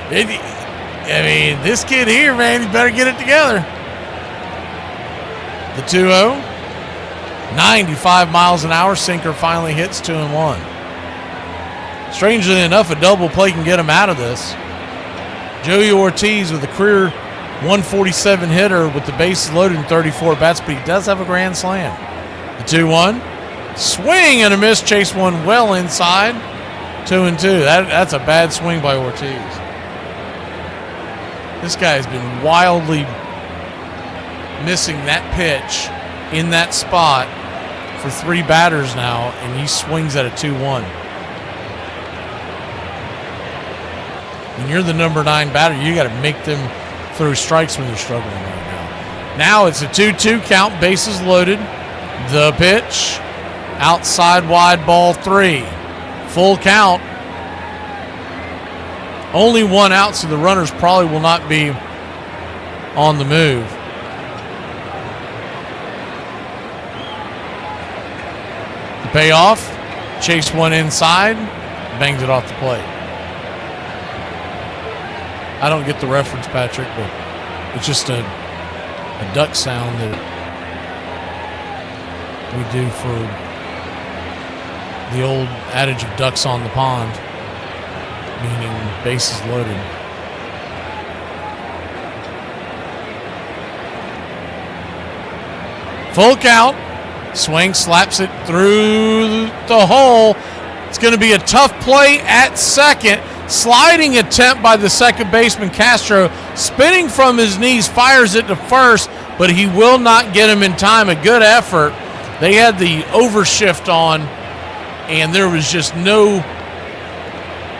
this kid here, man, he better get it together. The 2-0. 95 miles an hour sinker finally hits 2-1. Strangely enough, a double play can get him out of this. Joey Ortiz with a career 147 hitter with the bases loaded in 34 bats, but he does have a grand slam. The 2-1. Swing and a miss. Chase one well inside. 2-2. That's a bad swing by Ortiz. This guy has been wildly missing that pitch in that spot for 3 batters now, and he swings at a 2-1. When you're the number 9 batter, you got to make them throw strikes when they're struggling right now. Now it's a 2-2 count, bases loaded. The pitch. Outside wide ball 3. Full count. Only 1 out, so the runners probably will not be on the move. The payoff. Chase one inside. Bangs it off the plate. I don't get the reference, Patrick, but it's just a duck sound that we do for the old adage of ducks on the pond, meaning bases loaded. Full count. Swing, slaps it through the hole. It's going to be a tough play at second. Sliding attempt by the second baseman, Castro. Spinning from his knees, fires it to first, but he will not get him in time. A good effort. They had the overshift on, and there was just no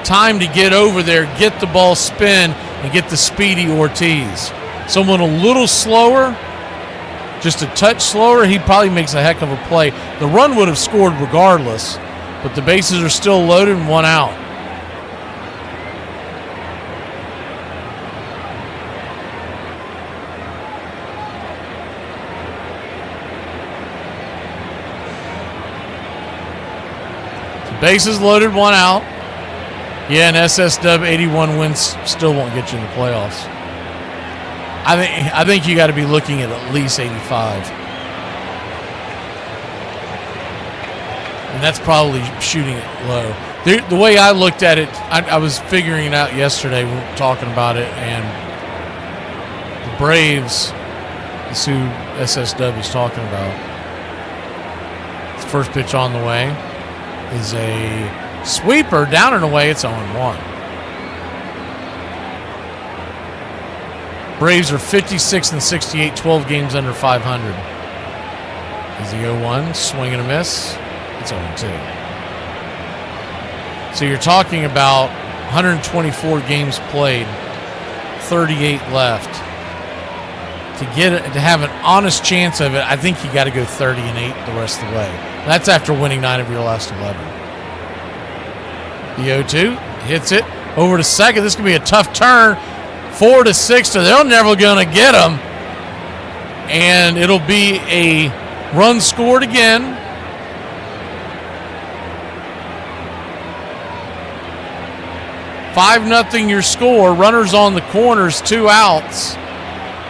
time to get over there, get the ball spin, and get the speedy Ortiz. Someone a little slower, just a touch slower, he probably makes a heck of a play. The run would have scored regardless, but the bases are still loaded and 1 out. Bases loaded, 1 out. Yeah, an SSW 81 wins still won't get you in the playoffs. I think you got to be looking at least 85. And that's probably shooting it low. The way I looked at it, I was figuring it out yesterday. We were talking about it, and the Braves is who SSW is talking about. It's the first pitch on the way. Is a sweeper down and away. It's 0-1. Braves are 56-68, 12 games under 500. Is the 0-1, swing and a miss. It's 0-2. So you're talking about 124 games played, 38 left. to have an honest chance of it, I think you got to go 30-8 the rest of the way. That's after winning 9 of your last 11. The 0-2 hits it over to second. This could be a tough turn. 4-6. They're never going to get him. And it'll be a run scored again. $5-0 your score. Runners on the corners, 2 outs.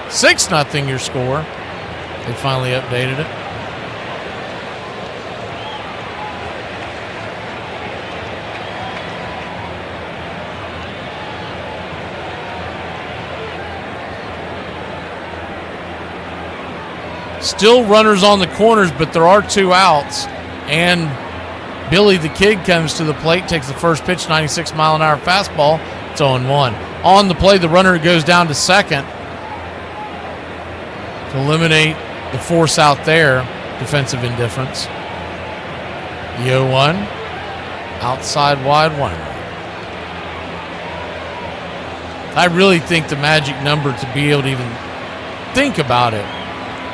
6-0 your score. They finally updated it. Still runners on the corners, but there are 2 outs. And Billy the Kid comes to the plate, takes the first pitch, 96-mile-an-hour fastball. It's 0-1. On the play, the runner goes down to second to eliminate the force out there, defensive indifference. The 0-1, outside wide, 1. I really think the magic number to be able to even think about it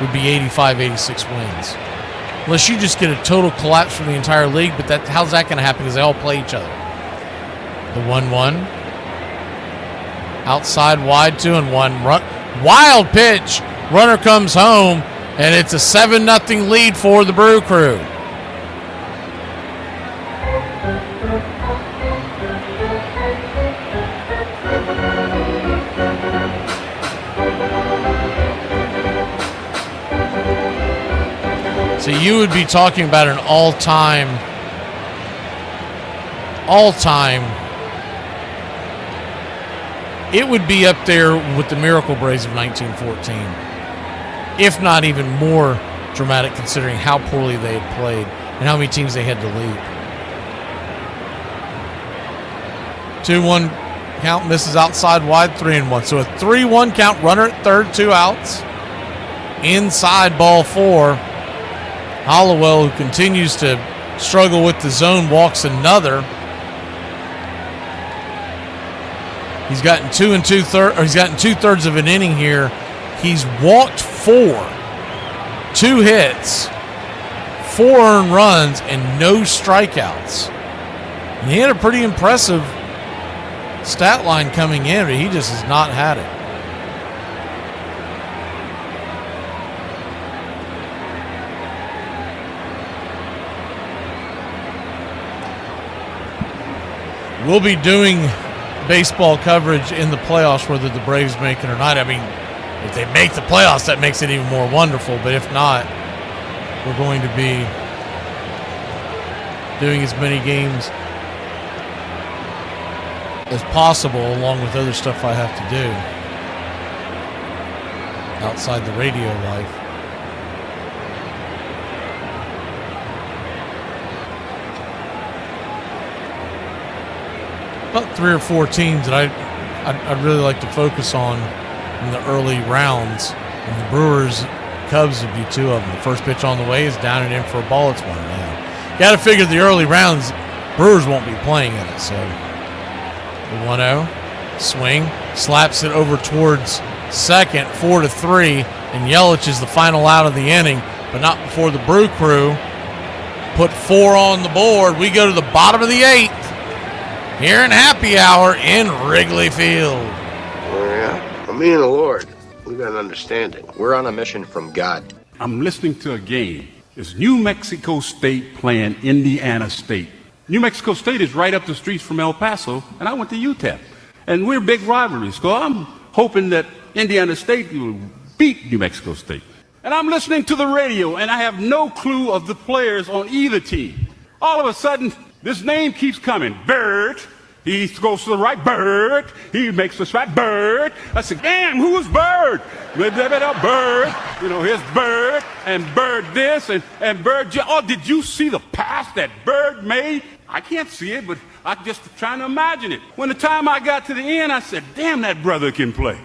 would be 85, 86 wins. Unless you just get a total collapse from the entire league, but how's that going to happen because they all play each other? The 1-1. Outside wide, 2-1. Wild pitch. Runner comes home, and it's a 7-0 lead for the Brew Crew. So you would be talking about an all-time, it would be up there with the Miracle Braves of 1914, if not even more dramatic considering how poorly they had played and how many teams they had to lead. 2-1 count, misses outside wide, 3-1. So a 3-1 count, runner at third, 2 outs. Inside ball 4. Hollowell, who continues to struggle with the zone, walks another. He's gotten 2 2/3 of an inning here. He's walked 4, 2 hits, 4 earned runs, and no strikeouts. And he had a pretty impressive stat line coming in, but he just has not had it. We'll be doing baseball coverage in the playoffs, whether the Braves make it or not. I mean, if they make the playoffs, that makes it even more wonderful. But if not, we're going to be doing as many games as possible, along with other stuff I have to do outside the radio life. About 3 or 4 teams that I'd really like to focus on in the early rounds. And the Brewers, Cubs would be 2 of them. The first pitch on the way is down and in for a ball. It's 1-0. Got to figure the early rounds, Brewers won't be playing in it. So the 1-0, swing, slaps it over towards second, 4-3, and Yelich is the final out of the inning, but not before the Brew Crew put 4 on the board. We go to the bottom of the 8th. Here in happy hour in Wrigley Field. Oh, yeah. For me and the Lord, we got an understanding. We're on a mission from God. I'm listening to a game. It's New Mexico State playing Indiana State. New Mexico State is right up the street from El Paso, and I went to UTEP. And we're big rivalries, so I'm hoping that Indiana State will beat New Mexico State. And I'm listening to the radio, and I have no clue of the players on either team. All of a sudden, this name keeps coming. Bird. He goes to the right. Bird. He makes the shot. Bird. I said, damn, who's Bird? Bird. You know, here's Bird and Bird this and Bird. Oh, did you see the pass that Bird made? I can't see it, but I'm just trying to imagine it. When the time I got to the end, I said, damn, that brother can play.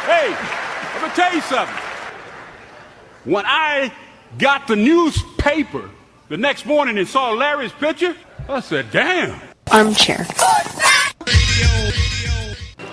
Hey, I'm going to tell you something. When I got the newspaper the next morning and saw Larry's picture, I said, damn. Armchair.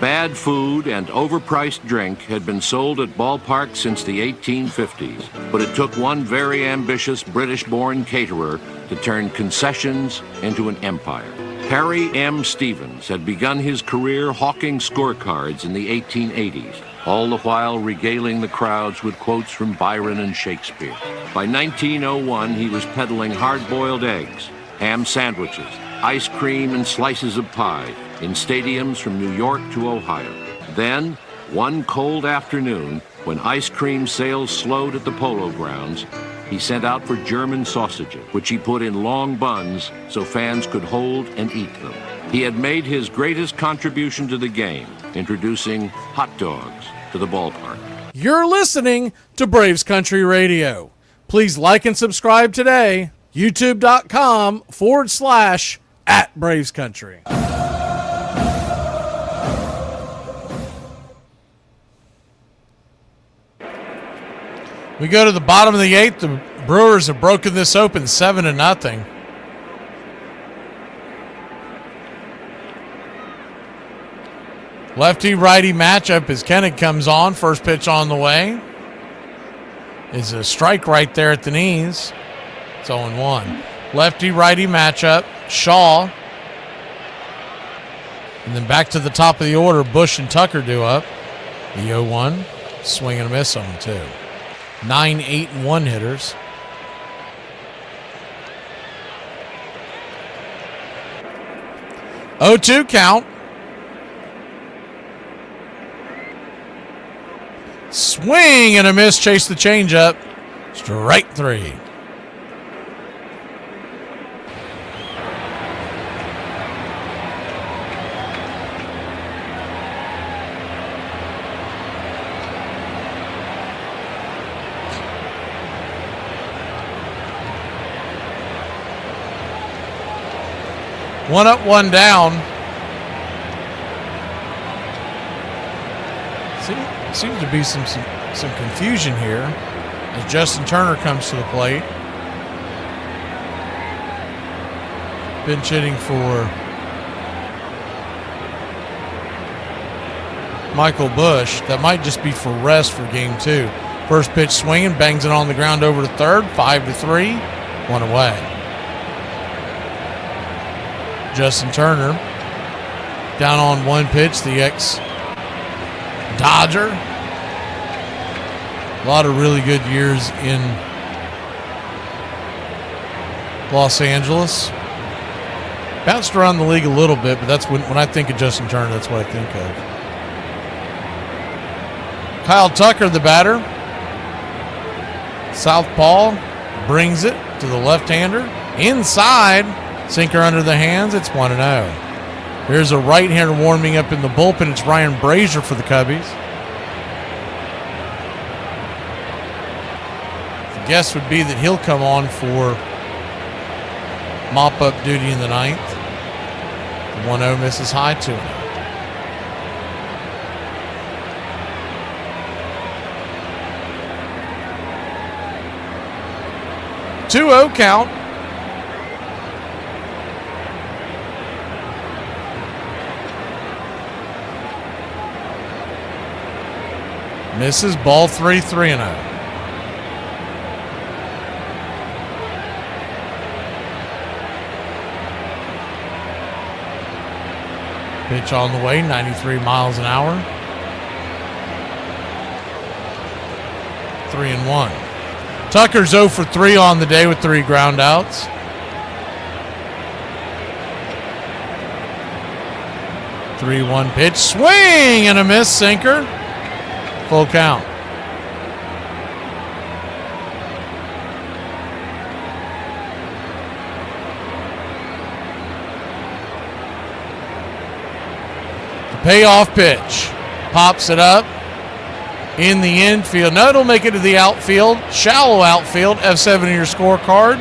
Bad food and overpriced drink had been sold at ballparks since the 1850s, but it took one very ambitious British-born caterer to turn concessions into an empire. Harry M. Stevens had begun his career hawking scorecards in the 1880s, all the while regaling the crowds with quotes from Byron and Shakespeare. By 1901, he was peddling hard-boiled eggs, ham sandwiches, ice cream, and slices of pie in stadiums from New York to Ohio. Then, one cold afternoon, when ice cream sales slowed at the Polo Grounds, he sent out for German sausages, which he put in long buns so fans could hold and eat them. He had made his greatest contribution to the game, introducing hot dogs to the ballpark. You're listening to Braves Country Radio. Please like and subscribe today. YouTube.com/@Braves Country. We go to the bottom of the 8th. The Brewers have broken this open 7-0. Lefty-righty matchup as Kennig comes on. First pitch on the way. Is a strike right there at the knees. It's 0-1. Lefty-righty matchup. Shaw. And then back to the top of the order. Bush and Tucker do up. The 0-1. Swing and a miss on 2. 9, 8, and 1 hitters. Oh, 2 count. Swing and a miss. Chase the changeup. Strike 3. One up, one down. Seems to be some confusion here as Justin Turner comes to the plate. Bench hitting for Michael Bush. That might just be for rest for game 2. First pitch swinging, bangs it on the ground over to third. 5-3, 1 away. Justin Turner down on 1 pitch, the ex-Dodger. A lot of really good years in Los Angeles. Bounced around the league a little bit, but that's when I think of Justin Turner, that's what I think of. Kyle Tucker, the batter. Southpaw brings it to the left-hander. Inside. Sinker under the hands. It's 1-0. Here's a right-hander warming up in the bullpen. It's Ryan Brazier for the Cubbies. The guess would be that he'll come on for mop-up duty in the 9th. The 1-0 misses high, 2-0. Two-0 count. Misses, ball 3, 3-0. Pitch on the way, 93 miles an hour. 3-1. Tucker's 0 for 3 on the day with 3 ground outs. Three-one pitch, swing and a miss, sinker. Full count. The payoff pitch. Pops it up in the infield. No, it'll make it to the outfield. Shallow outfield. F7 in your scorecard.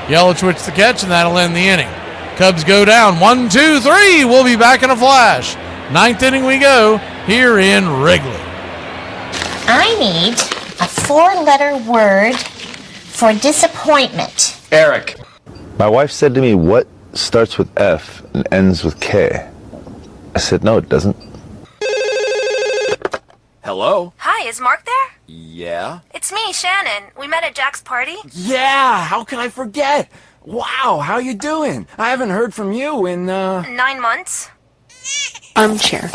Yelich with the catch, and that'll end the inning. Cubs go down. 1, 2, 3. We'll be back in a flash. 9th inning we go here in Wrigley. I need a 4-letter word for disappointment. Eric. My wife said to me, what starts with F and ends with K? I said, no, it doesn't. Hello? Hi, is Mark there? Yeah? It's me, Shannon. We met at Jack's party. Yeah, how can I forget? Wow, how you doing? I haven't heard from you in, 9 months. Armchair.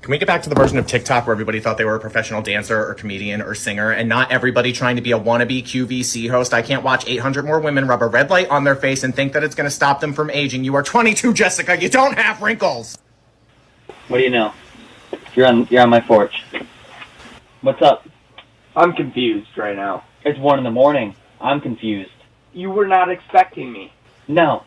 Can we get back to the version of TikTok where everybody thought they were a professional dancer or comedian or singer and not everybody trying to be a wannabe QVC host? I can't watch 800 more women rub a red light on their face and think that it's going to stop them from aging. You are 22, Jessica. You don't have wrinkles. What do you know? You're on my porch. What's up? I'm confused right now. It's 1 a.m. I'm confused. You were not expecting me. No.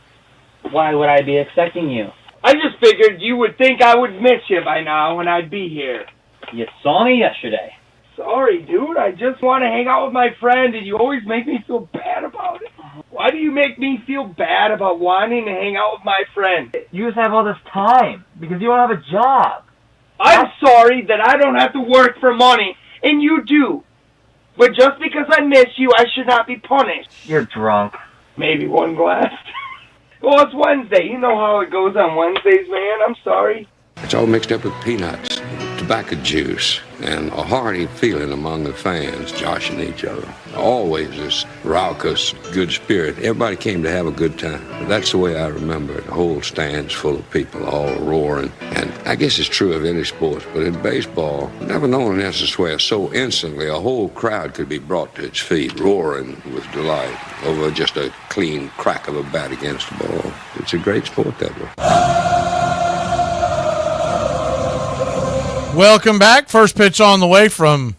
Why would I be expecting you? I just figured you would think I would miss you by now and I'd be here. You saw me yesterday. Sorry, dude. I just want to hang out with my friend and you always make me feel bad about it. Why do you make me feel bad about wanting to hang out with my friend? You just have all this time because you don't have a job. I'm sorry that I don't have to work for money and you do. But just because I miss you, I should not be punished. You're drunk. Maybe 1 glass. Well, it's Wednesday. You know how it goes on Wednesdays, man. I'm sorry. It's all mixed up with peanuts, tobacco juice, and a hearty feeling among the fans joshing each other. Always this raucous, good spirit. Everybody came to have a good time. But that's the way I remember it. The whole stand's full of people all roaring. And I guess it's true of any sport, but in baseball, I've never known an instance where so instantly a whole crowd could be brought to its feet, roaring with delight over just a clean crack of a bat against the ball. It's a great sport that way. Welcome back. First pitch on the way from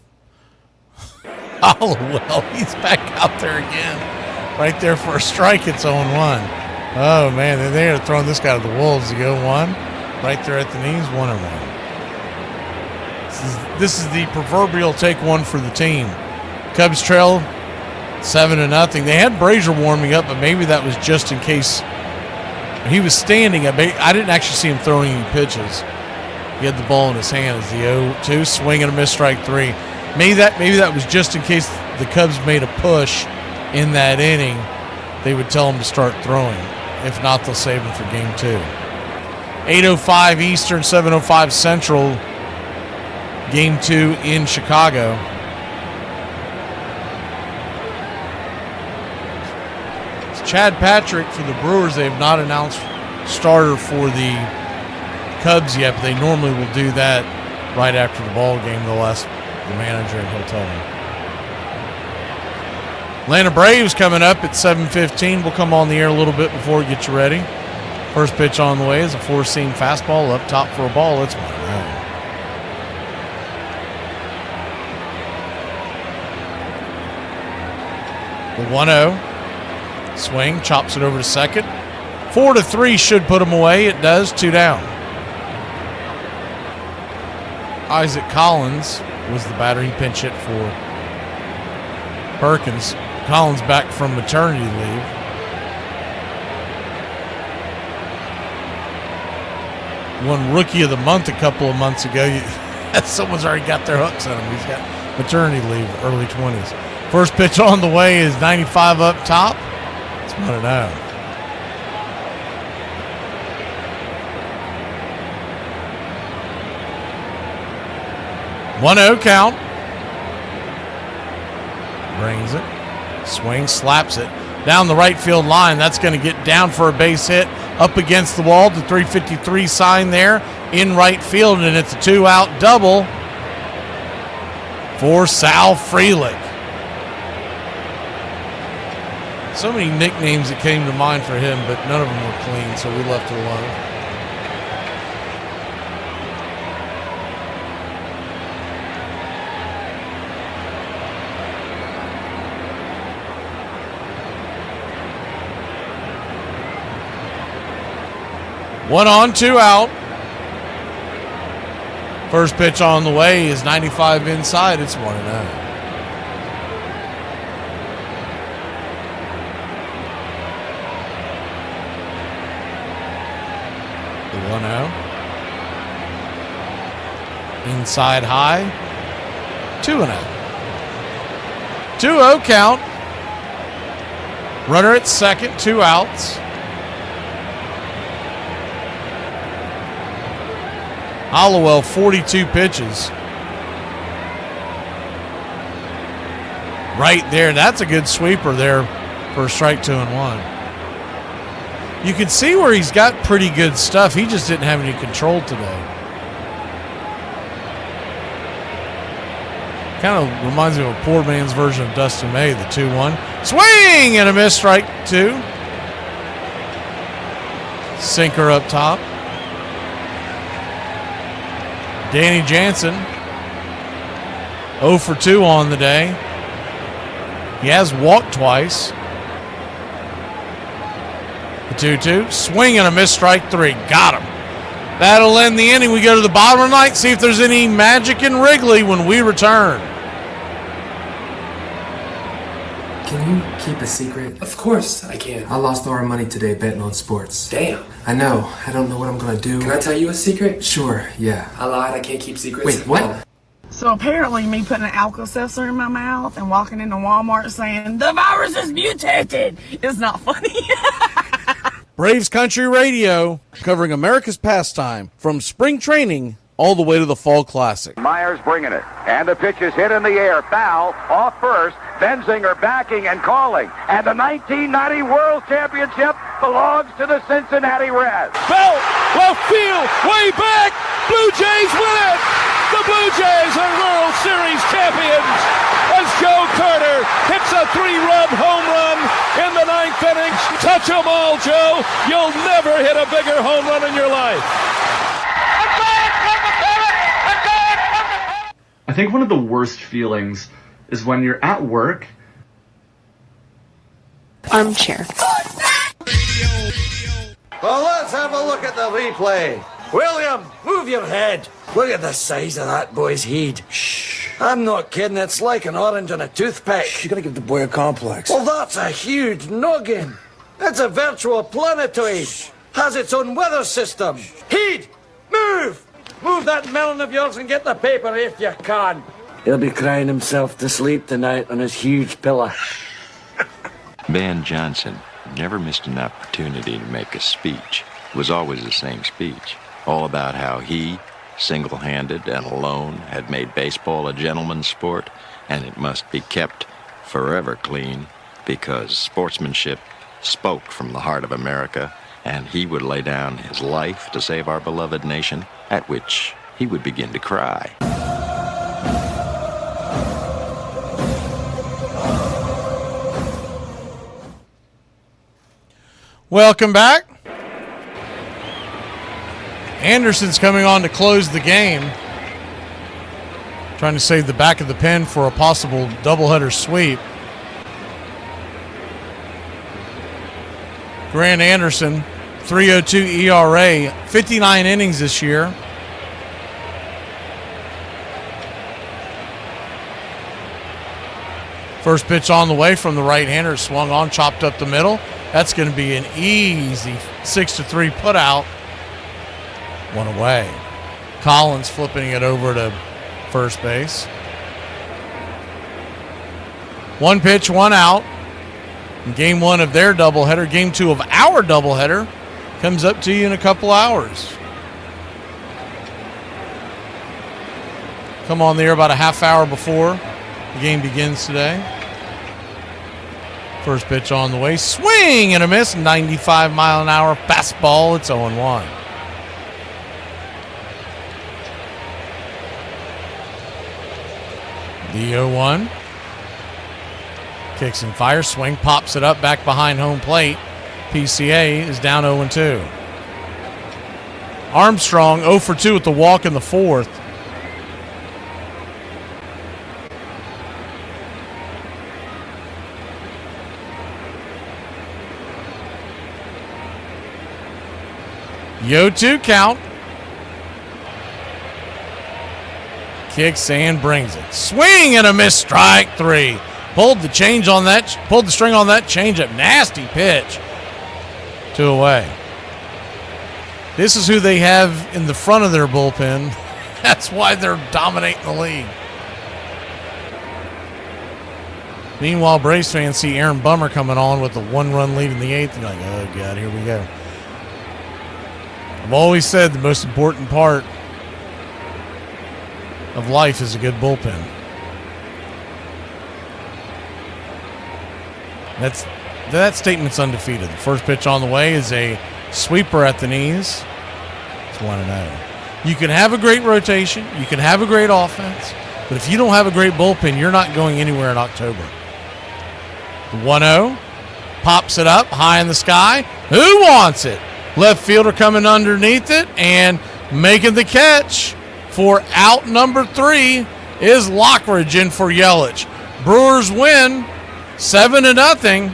Hollowell. He's back out there again. Right there for a strike. It's 0-1. Oh, man. They're throwing this guy to the wolves. The 0-1. Right there at the knees. 1-1. This is the proverbial take one for the team. Cubs trail 7-0. They had Brazier warming up, but maybe that was just in case he was standing. I didn't actually see him throwing any pitches. He had the ball in his hand as the 0-2, swing and a miss, strike 3. Maybe that was just in case the Cubs made a push in that inning. They would tell him to start throwing. If not, they'll save him for game 2. 8:05 Eastern, 7:05 Central. Game 2 in Chicago. It's Chad Patrick for the Brewers. They have not announced starter for the Cubs yet, but they normally will do that right after the ball game. They'll ask the manager and he'll tell them. Atlanta Braves coming up at 7:15. We'll come on the air a little bit before we get you ready. First pitch on the way is a 4-seam fastball up top for a ball. It's 1-0. The 1-0. Swing, chops it over to second. 4-3 should put him away. It does. 2 down. Isaac Collins was the batter. He pinch hit for Perkins. Collins back from maternity leave. Won Rookie of the Month a couple of months ago. Someone's already got their hooks on him. He's got maternity leave, early 20s. First pitch on the way is 95 up top. It's 1-0. 1-0 count. Brings it. Swing, slaps it. Down the right field line. That's going to get down for a base hit. Up against the wall. The 353 sign there in right field. And it's a 2-out double for Sal Frelick. So many nicknames that came to mind for him, but none of them were clean, so we left it alone. One on, 2 out. First pitch on the way is 95 inside. It's 1-0. The 1-0. Inside high. 2-0. 2-0 count. Runner at second, 2 outs. Hollowell, 42 pitches. Right there. That's a good sweeper there for a strike 2 and 1. You can see where he's got pretty good stuff. He just didn't have any control today. Kind of reminds me of a poor man's version of Dustin May, the 2-1. Swing and a miss, strike 2. Sinker up top. Danny Jansen, 0 for 2 on the day. He has walked twice. The 2-2. Swing and a miss, strike 3. Got him. That'll end the inning. We go to the bottom of the ninth, see if there's any magic in Wrigley when we return. Can you keep a secret? Of course I can. I lost all our money today betting on sports. Damn. I know. I don't know what I'm gonna do. Can I tell you a secret? Sure, yeah. I lied. I can't keep secrets. Wait, what? So apparently me putting an Alka-Seltzer in my mouth and walking into Walmart saying, "The virus is mutated," is not funny. Braves Country Radio, covering America's pastime from spring training all the way to the Fall Classic. Myers bringing it, and the pitch is hit in the air, foul, off first, Benzinger backing and calling, and the 1990 World Championship belongs to the Cincinnati Reds. Bell, left field, way back, Blue Jays win it! The Blue Jays are World Series champions as Joe Carter hits a 3-run home run in the 9th inning. Touch 'em all, Joe. You'll never hit a bigger home run in your life. I think one of the worst feelings is when you're at work. Armchair. Well, let's have a look at the replay. William, move your head. Look at the size of that boy's head. Shh. I'm not kidding. It's like an orange on a toothpick. You're gonna give the boy a complex. Well, that's a huge noggin. It's a virtual planetoid. Has its own weather system. Heed, move! Move that melon of yours and get the paper if you can. He'll be crying himself to sleep tonight on his huge pillow. Ben Johnson never missed an opportunity to make a speech. It was always the same speech, all about how he, single-handed and alone, had made baseball a gentleman's sport, and it must be kept forever clean because sportsmanship spoke from the heart of America, and he would lay down his life to save our beloved nation, at which he would begin to cry. Welcome back. Anderson's coming on to close the game. Trying to save the back of the pen for a possible doubleheader sweep. Grant Anderson, 3.02 ERA, 59 innings this year. First pitch on the way from the right-hander, swung on, chopped up the middle. That's going to be an easy 6-3 putout. One away. Collins flipping it over to first base. One pitch, one out. In game one of their doubleheader, game two of our doubleheader comes up to you in a couple hours. Come on there about a half hour before the game begins today. First pitch on the way. Swing and a miss. 95-mile-an-hour fastball. It's 0-1. The 0-1. Kicks and fires. Swing. Pops it up back behind home plate. PCA is down 0-2. Armstrong 0 for 2 with the walk in the fourth. Yo-2 count. Kicks and brings it. Swing and a miss, strike three. Pulled the string on that changeup. Nasty pitch. 2 away. This is who they have in the front of their bullpen. That's why they're dominating the league. Meanwhile, Braves fans see Aaron Bummer coming on with a 1-run lead in the 8th. And like, oh, God, here we go. I've always said the most important part of life is a good bullpen. That statement's undefeated. The first pitch on the way is a sweeper at the knees. It's 1-0. You can have a great rotation. You can have a great offense. But if you don't have a great bullpen, you're not going anywhere in October. The 1-0. Pops it up high in the sky. Who wants it? Left fielder coming underneath it and making the catch for out number 3 is Lockridge in for Yelich. Brewers win 7-0,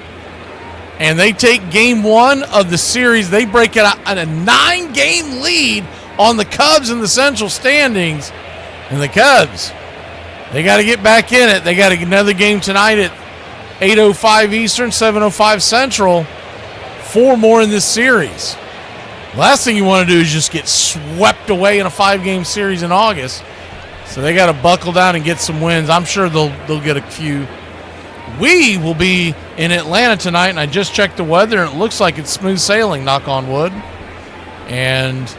and they take game 1 of the series. They break it out on a 9-game lead on the Cubs in the Central standings. And the Cubs, they got to get back in it. They got another game tonight at 8:05 Eastern, 7:05 Central. 4 more in this series. Last thing you want to do is just get swept away in a 5-game series in August. So they got to buckle down and get some wins. I'm sure they'll get a few. We will be in Atlanta tonight, and I just checked the weather, and it looks like it's smooth sailing, knock on wood. And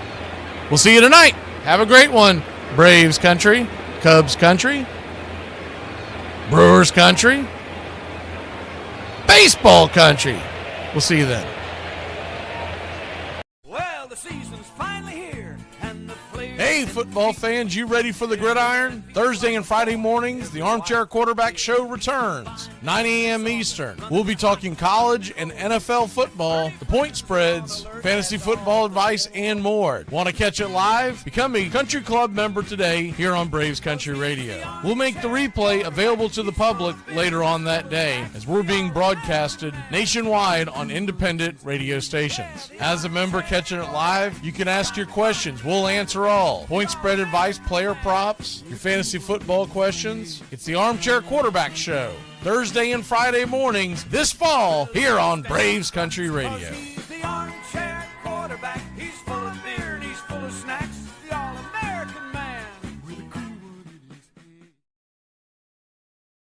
we'll see you tonight. Have a great one. Braves country, Cubs country, Brewers country, baseball country. We'll see you then. Well, the season's finally here, and the players... Hey, football fans, you ready for the gridiron? Thursday and Friday mornings, the Armchair Quarterback Show returns, 9 a.m. Eastern. We'll be talking college and NFL football, the point spreads, fantasy football advice, and more. Want to catch it live? Become a Country Club member today here on Braves Country Radio. We'll make the replay available to the public later on that day as we're being broadcasted nationwide on independent radio stations. As a member catching it live, you can ask your questions. We'll answer all. Point spread advice, player props, your fantasy football questions. It's the Armchair Quarterback Show. Thursday and Friday mornings this fall here on Braves Country Radio. The armchair quarterback, he's full of beer and he's full of snacks.